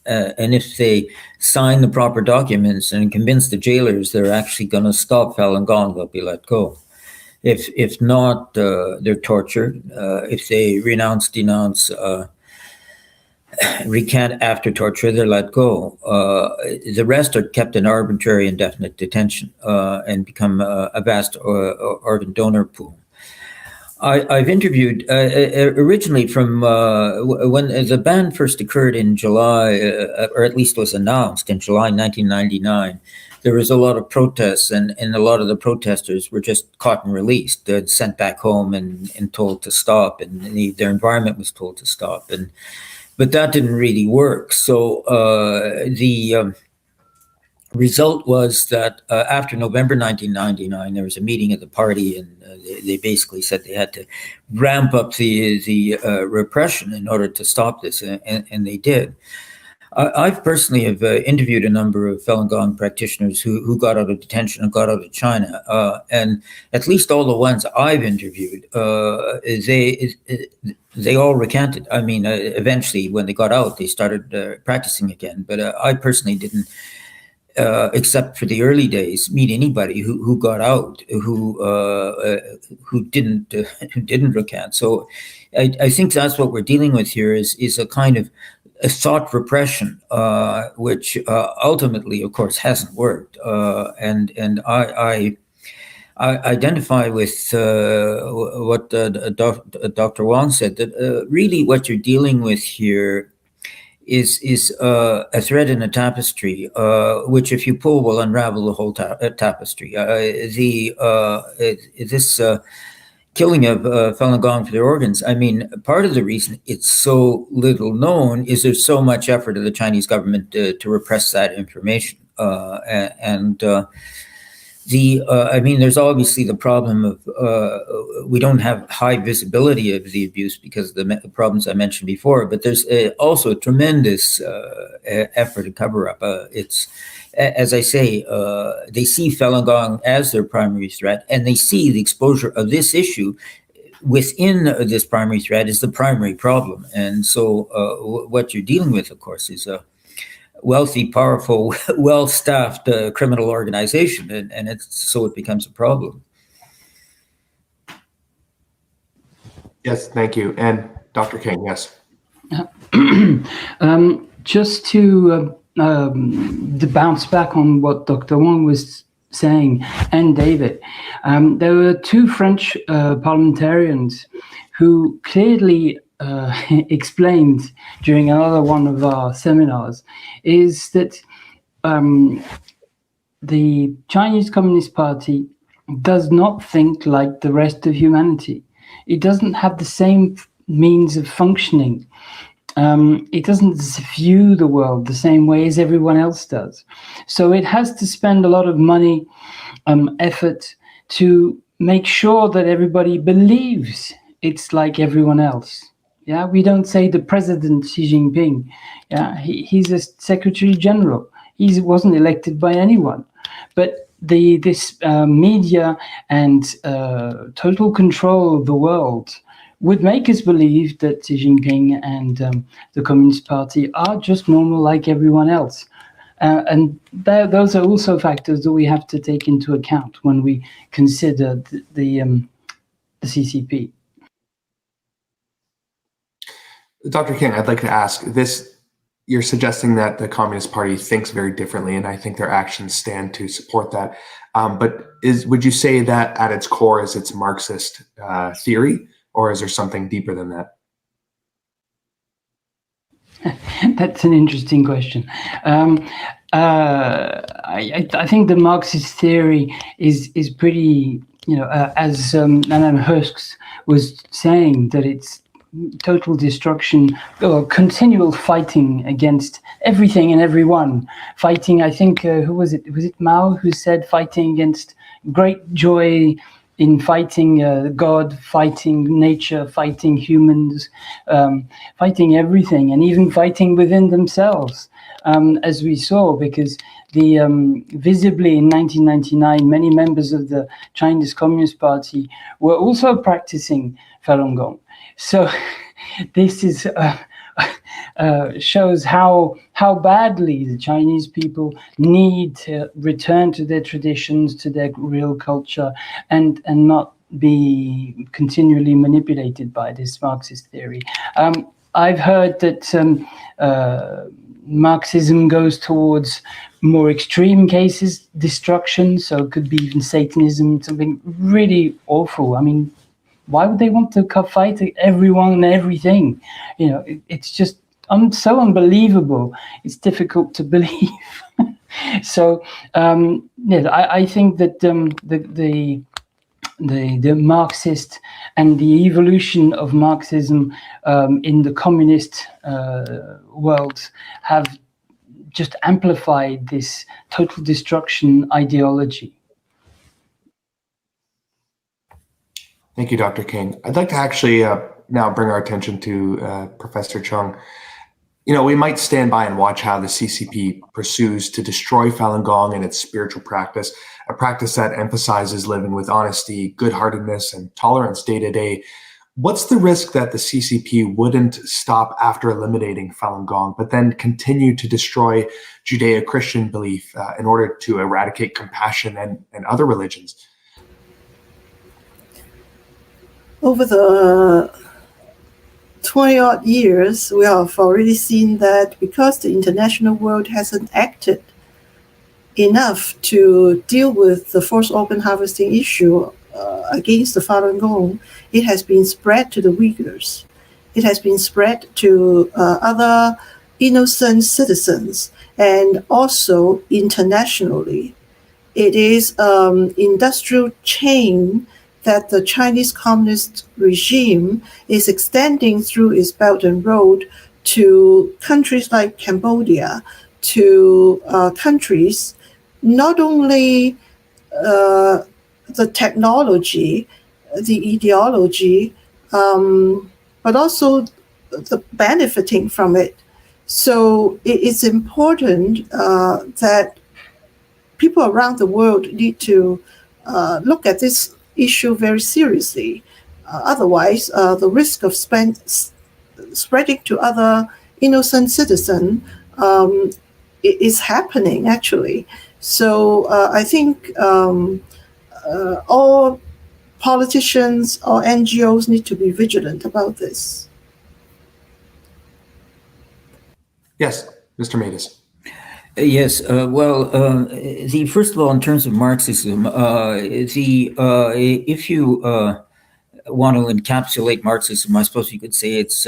and if they sign the proper documents and convince the jailers they're actually going to stop Falun Gong, they'll be let go. If not, they're tortured. If they renounce, denounce, recant after torture, they're let go. The rest are kept in arbitrary indefinite detention and become a vast organ donor pool. I've interviewed originally from when the ban first occurred in July, or at least was announced in July 1999. There was a lot of protests, and a lot of the protesters were just caught and released, sent back home and told to stop, and their environment was told to stop. But that didn't really work. So the result was that after November 1999, there was a meeting at the party, and they basically said they had to ramp up the repression in order to stop this, and they did. I've personally have interviewed a number of Falun Gong practitioners who got out of detention and got out of China, and at least all the ones I've interviewed, they all recanted. I mean, eventually when they got out, they started practicing again. But I personally didn't, except for the early days, meet anybody who got out who didn't recant. So I think that's what we're dealing with here is a kind of a thought repression, which ultimately, of course, hasn't worked. And I identify with what Dr. Wong said, that really what you're dealing with here is a thread in a tapestry, which, if you pull, will unravel the whole tapestry. This killing of Falun Gong for their organs. I mean, part of the reason it's so little known is there's so much effort of the Chinese government to repress that information. I mean, there's obviously the problem of we don't have high visibility of the abuse because of the problems I mentioned before, but there's also a tremendous effort to cover up. It's, as I say, they see Falun Gong as their primary threat, and they see the exposure of this issue within this primary threat is the primary problem. And so what you're dealing with, of course, is a wealthy, powerful, well-staffed criminal organization, and so it becomes a problem. Yes, thank you. And Dr. King, yes. Just to bounce back on what Dr. Wong was saying, and David, there were two French parliamentarians who clearly explained during another one of our seminars is that the Chinese Communist Party does not think like the rest of humanity. It doesn't have the same means of functioning. It doesn't view the world the same way as everyone else does. So it has to spend a lot of money, effort to make sure that everybody believes it's like everyone else. Yeah, we don't say the President Xi Jinping. Yeah, he's a Secretary General. He wasn't elected by anyone. But this media and total control of the world would make us believe that Xi Jinping and the Communist Party are just normal like everyone else. And those are also factors that we have to take into account when we consider the CCP. Dr. King, I'd like to ask this. You're suggesting that the Communist Party thinks very differently, and I think their actions stand to support that. But would you say that at its core is its Marxist theory, or is there something deeper than that? That's an interesting question. I think the Marxist theory is pretty, as Madame Hurst was saying, that it's total destruction or continual fighting against everything and everyone. Fighting, I think, who was it? Was it Mao who said fighting against great joy in fighting God, fighting nature, fighting humans, fighting everything, and even fighting within themselves, as we saw, because visibly in 1999, many members of the Chinese Communist Party were also practicing Falun Gong. So this is shows how badly the Chinese people need to return to their traditions, to their real culture, and not be continually manipulated by this Marxist theory. I've heard that Marxism goes towards more extreme cases, destruction, so it could be even Satanism, something really awful. I mean, why would they want to fight everyone and everything? It's just so unbelievable. It's difficult to believe. So, I think that the Marxist and the evolution of Marxism in the communist world have just amplified this total destruction ideology. Thank you, Dr. King. I'd like to actually now bring our attention to Professor Chung. We might stand by and watch how the CCP pursues to destroy Falun Gong and its spiritual practice, a practice that emphasizes living with honesty, good-heartedness, and tolerance day to day. What's the risk that the CCP wouldn't stop after eliminating Falun Gong, but then continue to destroy Judeo-Christian belief in order to eradicate compassion and other religions? Over the 20-odd years, we have already seen that because the international world hasn't acted enough to deal with the forced organ harvesting issue against the Falun Gong, it has been spread to the Uyghurs. It has been spread to other innocent citizens, and also internationally. It is an industrial chain that the Chinese Communist regime is extending through its Belt and Road to countries like Cambodia, to countries not only the technology, the ideology, but also the benefiting from it. So it's important that people around the world need to look at this issue very seriously. Otherwise, the risk of spreading to other innocent citizens is happening, actually. So I think all politicians or NGOs need to be vigilant about this. Yes, Mr. Matus. Yes, first of all, in terms of Marxism, if you want to encapsulate Marxism, I suppose you could say it's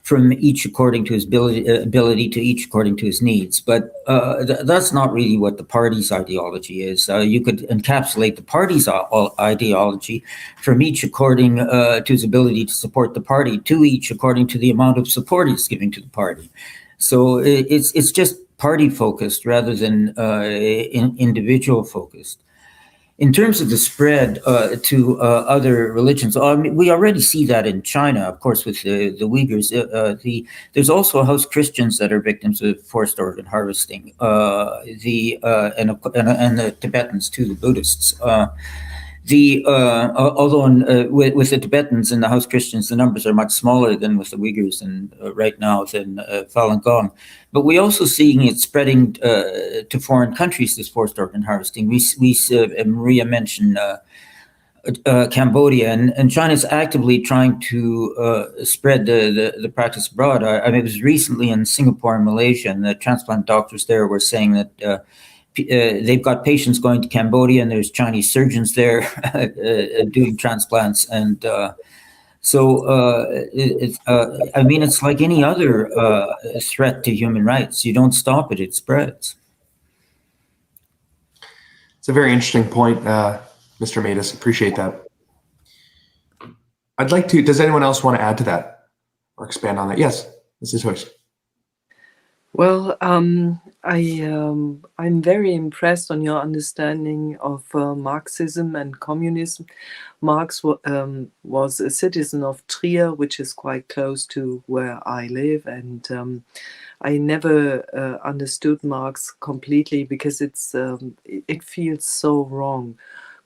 from each according to his ability to each according to his needs. But that's not really what the party's ideology is. You could encapsulate the party's ideology from each according to his ability to support the party, to each according to the amount of support he's giving to the party. So it's just party focused rather than individual focused. In terms of the spread to other religions, we already see that in China, of course, with the Uyghurs. There's also house Christians that are victims of forced organ harvesting, and the Tibetans too, the Buddhists. Although with the Tibetans and the house Christians, the numbers are much smaller than with the Uyghurs and right now than Falun Gong. But we're also seeing it spreading to foreign countries, this forced organ harvesting. Maria mentioned Cambodia, and China's actively trying to spread the practice abroad. I mean, it was recently in Singapore and Malaysia, and the transplant doctors there were saying that they've got patients going to Cambodia, and there's Chinese surgeons there doing transplants, and I mean, it's like any other threat to human rights. You don't stop it; it spreads. It's a very interesting point, Mr. Matus. Appreciate that. I'd like to. Does anyone else want to add to that or expand on that? Yes, Mrs. Hoyce. Well, I'm very impressed on your understanding of Marxism and communism. Marx was a citizen of Trier, which is quite close to where I live, and I never understood Marx completely because it feels so wrong.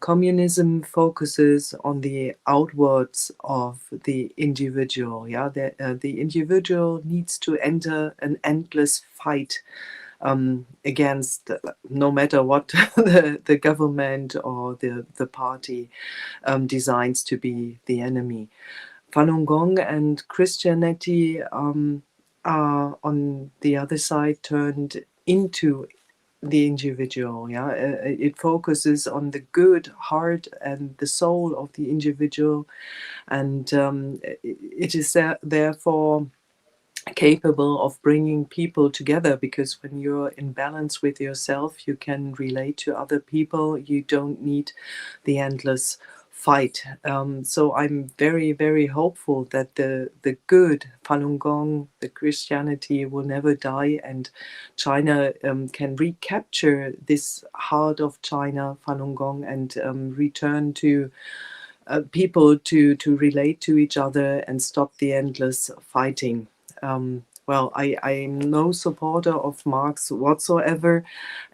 Communism focuses on the outwards of the individual. Yeah, the individual needs to enter an endless fight against no matter what the government or the party designs to be the enemy. Falun Gong and Christianity are on the other side turned into the individual. Yeah, it focuses on the good heart and the soul of the individual, and it is therefore capable of bringing people together, because when you're in balance with yourself, you can relate to other people. You don't need the endless fight. So I'm very, very hopeful that the good Falun Gong, the Christianity, will never die, and China can recapture this heart of China, Falun Gong, and return to people to relate to each other and stop the endless fighting. well, I'm no supporter of Marx whatsoever,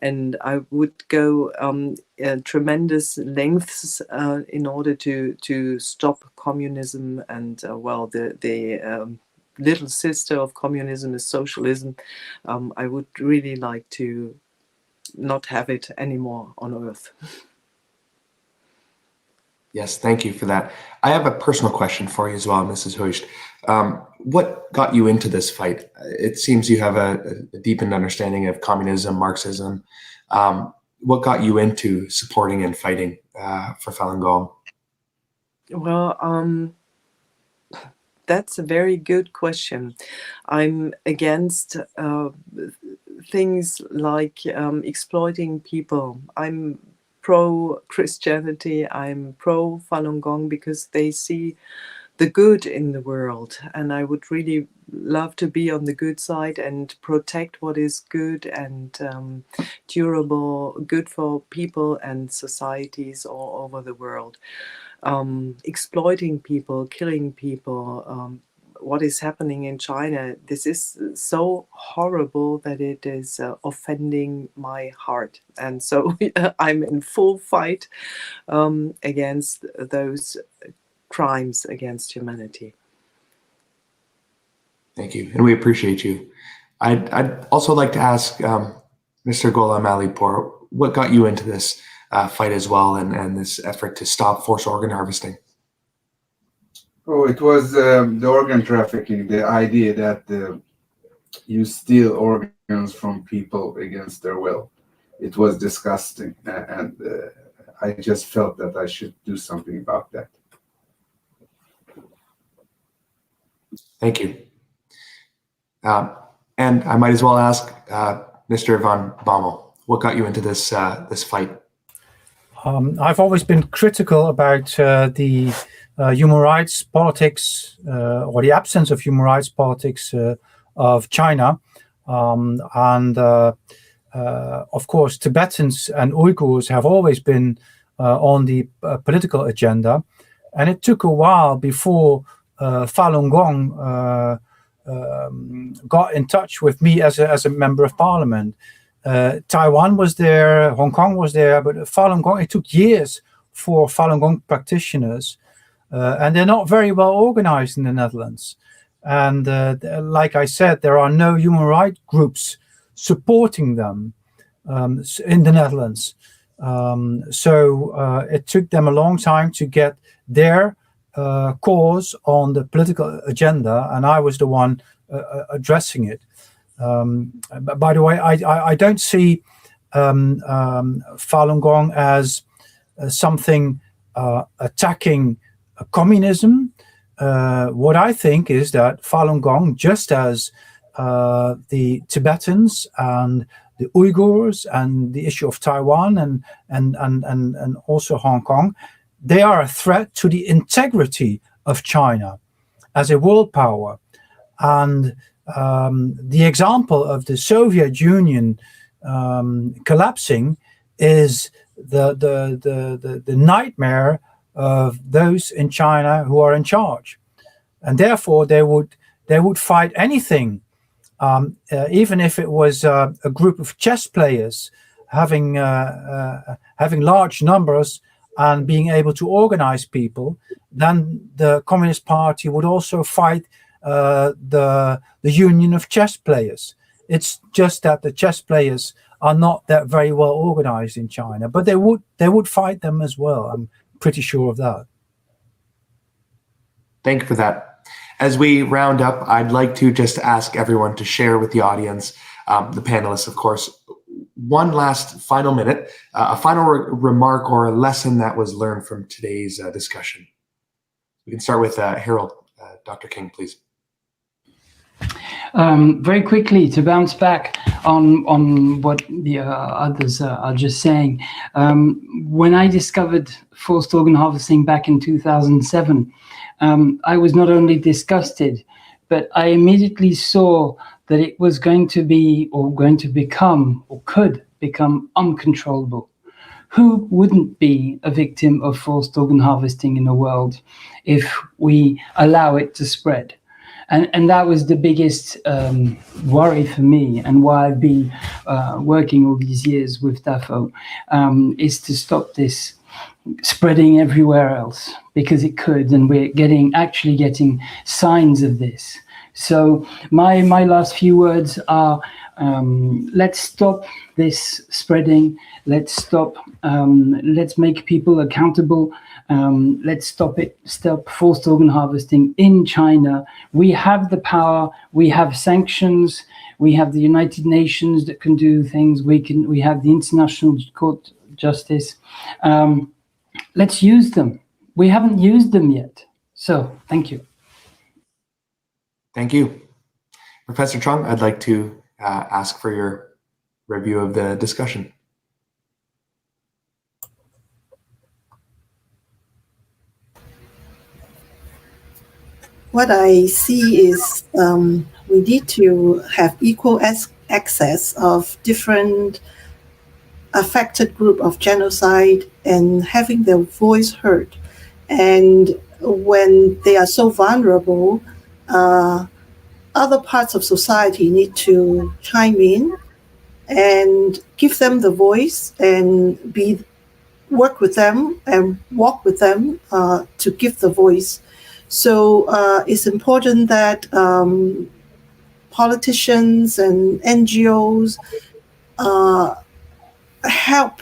and I would go tremendous lengths in order to stop communism. And well, the little sister of communism is socialism. I would really like to not have it anymore on Earth. Yes, thank you for that. I have a personal question for you as well, Mrs. Hoist. What got you into this fight? It seems you have a deepened understanding of communism, Marxism. What got you into supporting and fighting for Falun Gong? Well, that's a very good question. I'm against things like exploiting people. I'm pro-Christianity, I'm pro-Falun Gong because they see the good in the world, and I would really love to be on the good side and protect what is good and durable, good for people and societies all over the world. Exploiting people, killing people, what is happening in China, this is so horrible that it is offending my heart. And so I'm in full fight against those crimes against humanity. Thank you, and we appreciate you. I'd also like to ask Mr. Ghulam Alipour, what got you into this fight as well, and this effort to stop forced organ harvesting? Oh, it was the organ trafficking, the idea that you steal organs from people against their will. It was disgusting, and I just felt that I should do something about that. Thank you. And I might as well ask Mr. Van Bommel, what got you into this this fight? I've always been critical about the human rights politics or the absence of human rights politics of China. Of course, Tibetans and Uyghurs have always been on the political agenda. And it took a while before Falun Gong got in touch with me as a member of parliament. Taiwan was there, Hong Kong was there, but Falun Gong, it took years for Falun Gong practitioners, and they're not very well organized in the Netherlands. And like I said, there are no human rights groups supporting them in the Netherlands. So it took them a long time to get their cause on the political agenda, and I was the one addressing it. By the way, I don't see Falun Gong as something attacking communism. What I think is that Falun Gong, just as the Tibetans and the Uyghurs and the issue of Taiwan and also Hong Kong, they are a threat to the integrity of China as a world power. And the example of the Soviet Union collapsing is the nightmare of those in China who are in charge, and therefore they would fight anything, even if it was a group of chess players having large numbers and being able to organize people. Then the Communist Party would also fight the union of chess players. It's just that the chess players are not that very well organized in China, but they would fight them as well. I'm pretty sure of that. Thank you for that. As we round up, I'd like to just ask everyone to share with the audience, the panelists, of course, one last final minute, a final remark or a lesson that was learned from today's discussion. We can start with Harold. Dr. King, please. Very quickly, to bounce back on what the others are just saying, when I discovered forced organ harvesting back in 2007, I was not only disgusted, but I immediately saw that it was going to be, or going to become, or could become uncontrollable. Who wouldn't be a victim of forced organ harvesting in the world if we allow it to spread? And that was the biggest worry for me, and why I've been working all these years with DAFOH, is to stop this spreading everywhere else, because it could, and we're actually getting signs of this. So my last few words are, let's stop this spreading. Let's stop. Let's make people accountable. Let's stop forced organ harvesting in China. We have the power. We have sanctions. We have the United Nations that can do things. We have the International Court of Justice. Let's use them. We haven't used them yet. So thank you. Thank you. Professor Chung, I'd like to ask for your review of the discussion. What I see is we need to have equal access of different affected group of genocide and having their voice heard. And when they are so vulnerable, other parts of society need to chime in and give them the voice and work with them and walk with them to give the voice. So it's important that politicians and NGOs help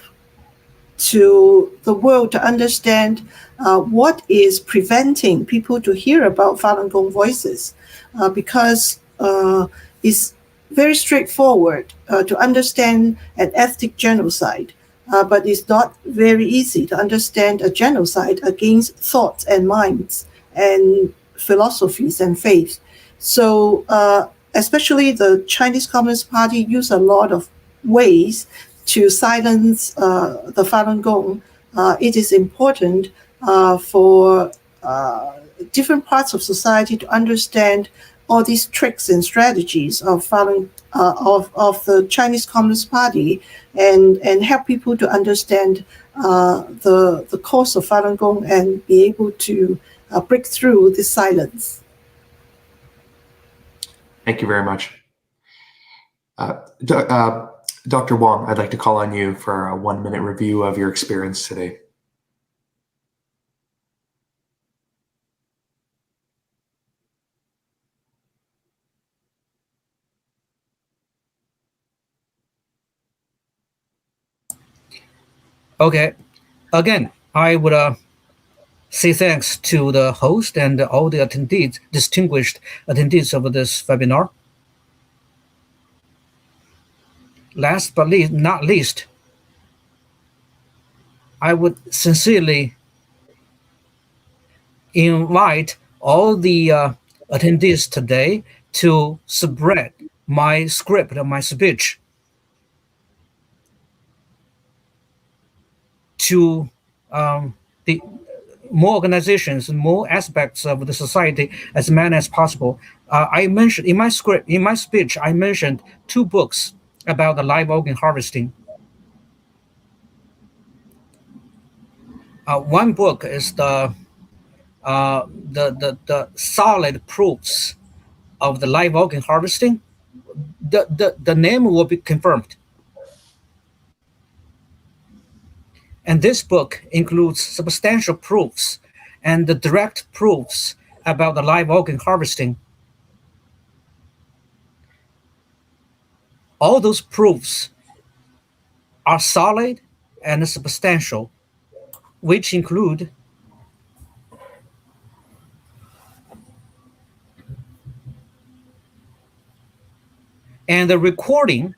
to the world to understand what is preventing people to hear about Falun Gong voices, because it's very straightforward to understand an ethnic genocide, but it's not very easy to understand a genocide against thoughts and minds and philosophies and faith. So especially the Chinese Communist Party use a lot of ways to silence the Falun Gong. It is important for different parts of society to understand all these tricks and strategies of of the Chinese Communist Party, and help people to understand the cause of Falun Gong and be able to break through this silence. Thank you very much. Dr. Wong, I'd like to call on you for a 1-minute review of your experience today. Okay. Again, I would say thanks to the host and all the attendees, distinguished attendees of this webinar. Last but not least, I would sincerely invite all the attendees today to spread my script and my speech to the more organizations and more aspects of the society as many as possible. I mentioned in my script, in my speech, I mentioned 2 books about the live organ harvesting. One book is the solid proofs of the live organ harvesting. The name will be confirmed. And this book includes substantial proofs and the direct proofs about the live organ harvesting. All those proofs are solid and substantial, which include and the recording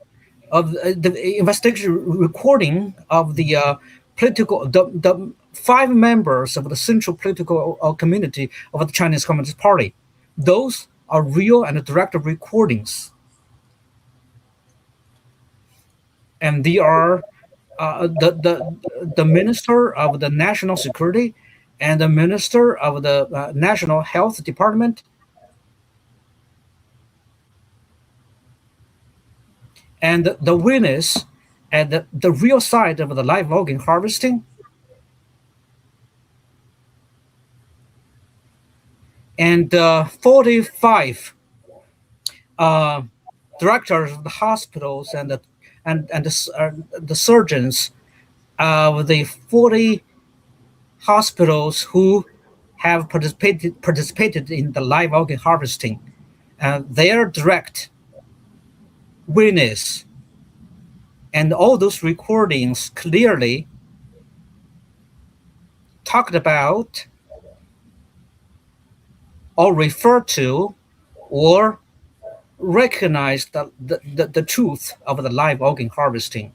of the investigation recording of the political, the 5 members of the central political community of the Chinese Communist Party. Those are real and direct recordings. And they are the Minister of the National Security and the Minister of the National Health Department, and the witness at the real site of the live organ harvesting, and 45 directors of the hospitals and the surgeons of the 40 hospitals who have participated in the live organ harvesting. Their direct witness and all those recordings clearly talked about or refer to or recognize the truth of the live organ harvesting.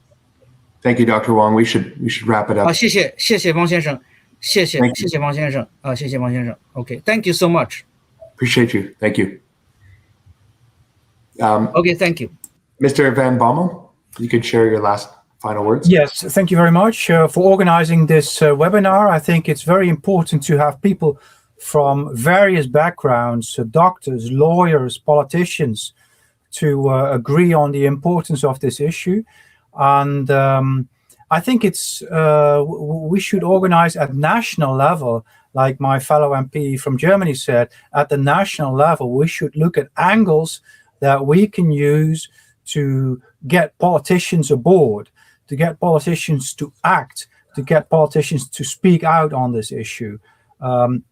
Thank you, Dr. Wong. We should wrap it up. 谢谢王先生，谢谢王先生啊，谢谢王先生。Okay, thank you so much. Appreciate you. Thank you. Okay, thank you. Mr. Van Bommel, you could share your last final words. Yes, thank you very much for organizing this webinar. I think it's very important to have people from various backgrounds, doctors, lawyers, politicians, to agree on the importance of this issue. And I think it's we should organize at national level, like my fellow MP from Germany said. At the national level, we should look at angles that we can use to get politicians aboard, to get politicians to act, to get politicians to speak out on this issue.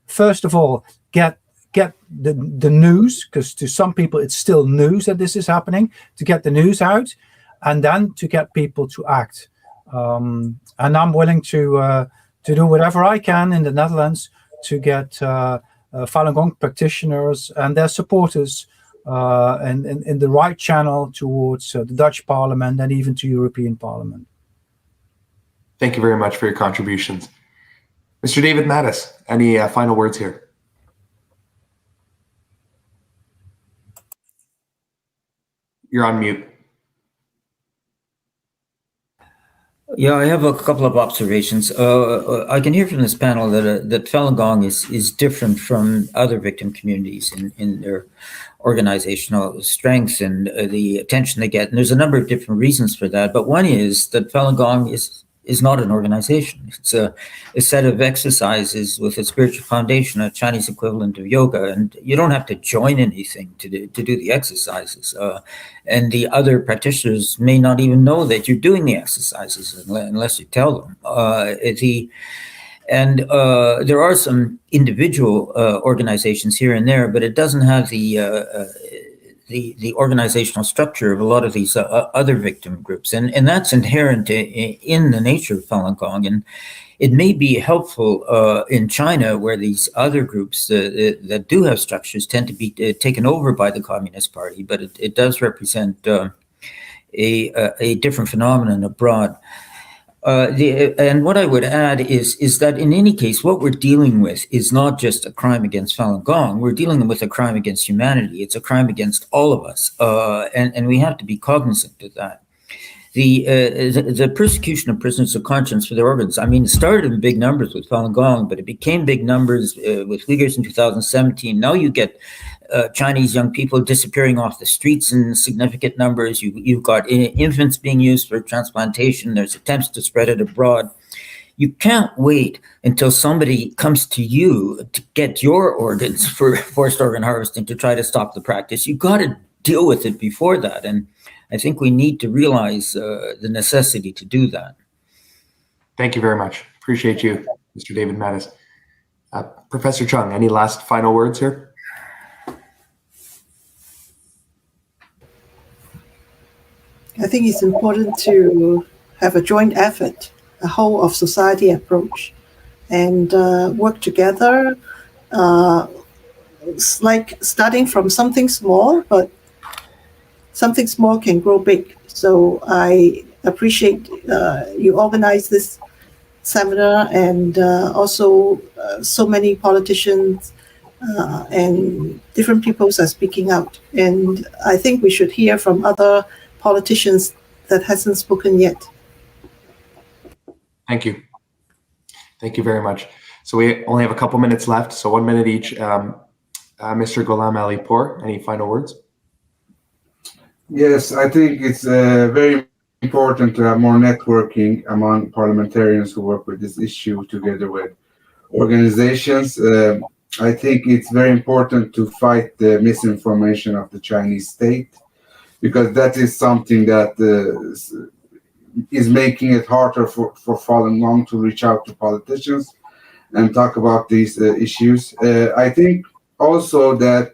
First of all, get the news, because to some people it's still news that this is happening, to get the news out, and then to get people to act. And I'm willing to do whatever I can in the Netherlands to get Falun Gong practitioners and their supporters in the right channel towards the Dutch Parliament and even to European Parliament. Thank you very much for your contributions. Mr. David Mattis, any final words here? You're on mute. Yeah, I have a couple of observations. I can hear from this panel that Falun Gong is different from other victim communities in their organizational strengths and the attention they get. And there's a number of different reasons for that. But one is that Falun Gong is not an organization. It's a set of exercises with a spiritual foundation, a Chinese equivalent of yoga, and you don't have to join anything to do the exercises. And the other practitioners may not even know that you're doing the exercises unless you tell them. There are some individual organizations here and there, but it doesn't have the organizational structure of a lot of these other victim groups. And that's inherent in the nature of Falun Gong. And it may be helpful in China, where these other groups that do have structures tend to be taken over by the Communist Party, but it does represent a different phenomenon abroad. And what I would add is that in any case, what we're dealing with is not just a crime against Falun Gong. We're dealing with a crime against humanity. It's a crime against all of us, and we have to be cognizant of that. The persecution of prisoners of conscience for their organs, I mean, it started in big numbers with Falun Gong, but it became big numbers with Uyghurs in 2017. Now you get Chinese young people disappearing off the streets in significant numbers. You've got infants being used for transplantation. There's attempts to spread it abroad. You can't wait until somebody comes to you to get your organs for forced organ harvesting to try to stop the practice. You've got to deal with it before that. And I think we need to realize the necessity to do that. Thank you very much. Appreciate you, Mr. David Mattis. Professor Chung, any last final words here? I think it's important to have a joint effort, a whole of society approach, and work together. It's like starting from something small, but something small can grow big. So I appreciate you organize this seminar, and also so many politicians and different peoples are speaking out. And I think we should hear from other politicians that hasn't spoken yet. Thank you. Thank you very much. So we only have a couple minutes left, so 1 minute each. Mr. Ghulam Alipour, any final words? Yes, I think it's very important to have more networking among parliamentarians who work with this issue together with organizations. I think it's very important to fight the misinformation of the Chinese state, because that is something that is making it harder for Falun Gong to reach out to politicians and talk about these issues. I think also that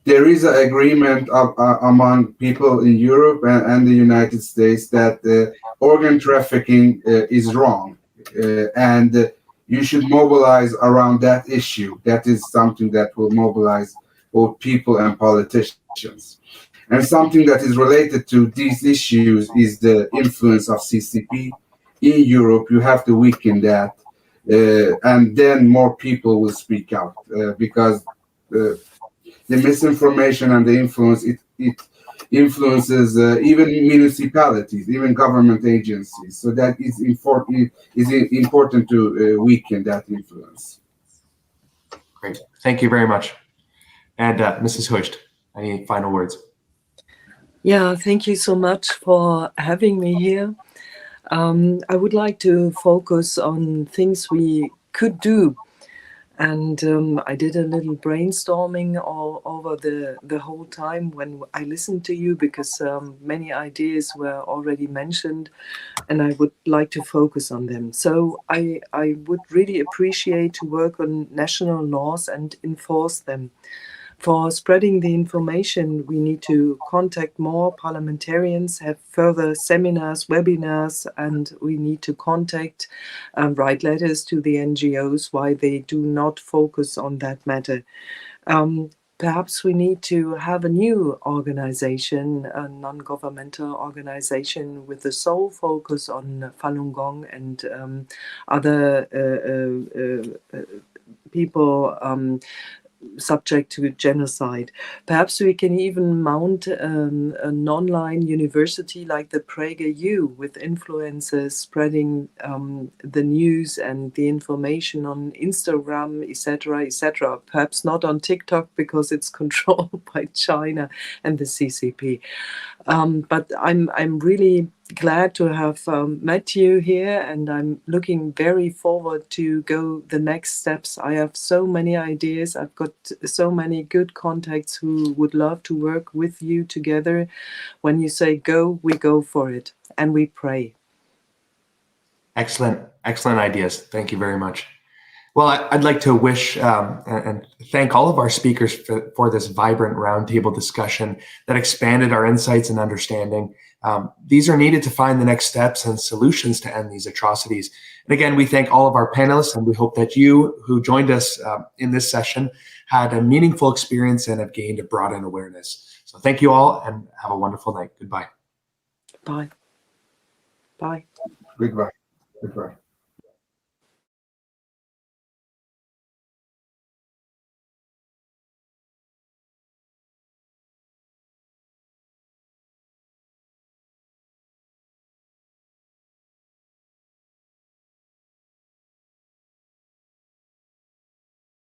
there is an agreement among people in Europe and the United States that organ trafficking is wrong, and you should mobilize around that issue. That is something that will mobilize both people and politicians. And something that is related to these issues is the influence of CCP in Europe. You have to weaken that, and then more people will speak out, because the misinformation and the influence, it influences even municipalities, even government agencies. So that is important to weaken that influence. Great. Thank you very much. And Mrs. Huscht, any final words? Yeah, thank you so much for having me here. I would like to focus on things we could do. And I did a little brainstorming all over the whole time when I listened to you, because many ideas were already mentioned, and I would like to focus on them. So I would really appreciate to work on national laws and enforce them. For spreading the information, we need to contact more parliamentarians, have further seminars, webinars, and we need to contact and write letters to the NGOs why they do not focus on that matter. Perhaps we need to have a new organization, a non-governmental organization with the sole focus on Falun Gong and other people subject to genocide. Perhaps we can even mount an online university like the PragerU, with influencers spreading the news and the information on Instagram, etc., etc. Perhaps not on TikTok, because it's controlled by China and the CCP. But I'm really glad to have met you here, and I'm looking very forward to go the next steps. I have so many ideas. I've got so many good contacts who would love to work with you together. When you say go, we go for it, and we pray. Excellent ideas. Thank you very much. Well, I'd like to wish and thank all of our speakers for this vibrant roundtable discussion that expanded our insights and understanding. These are needed to find the next steps and solutions to end these atrocities. And again, we thank all of our panelists, and we hope that you who joined us in this session had a meaningful experience and have gained a broadened awareness. So thank you all, and have a wonderful night. Goodbye. Bye. Bye. Goodbye. Goodbye.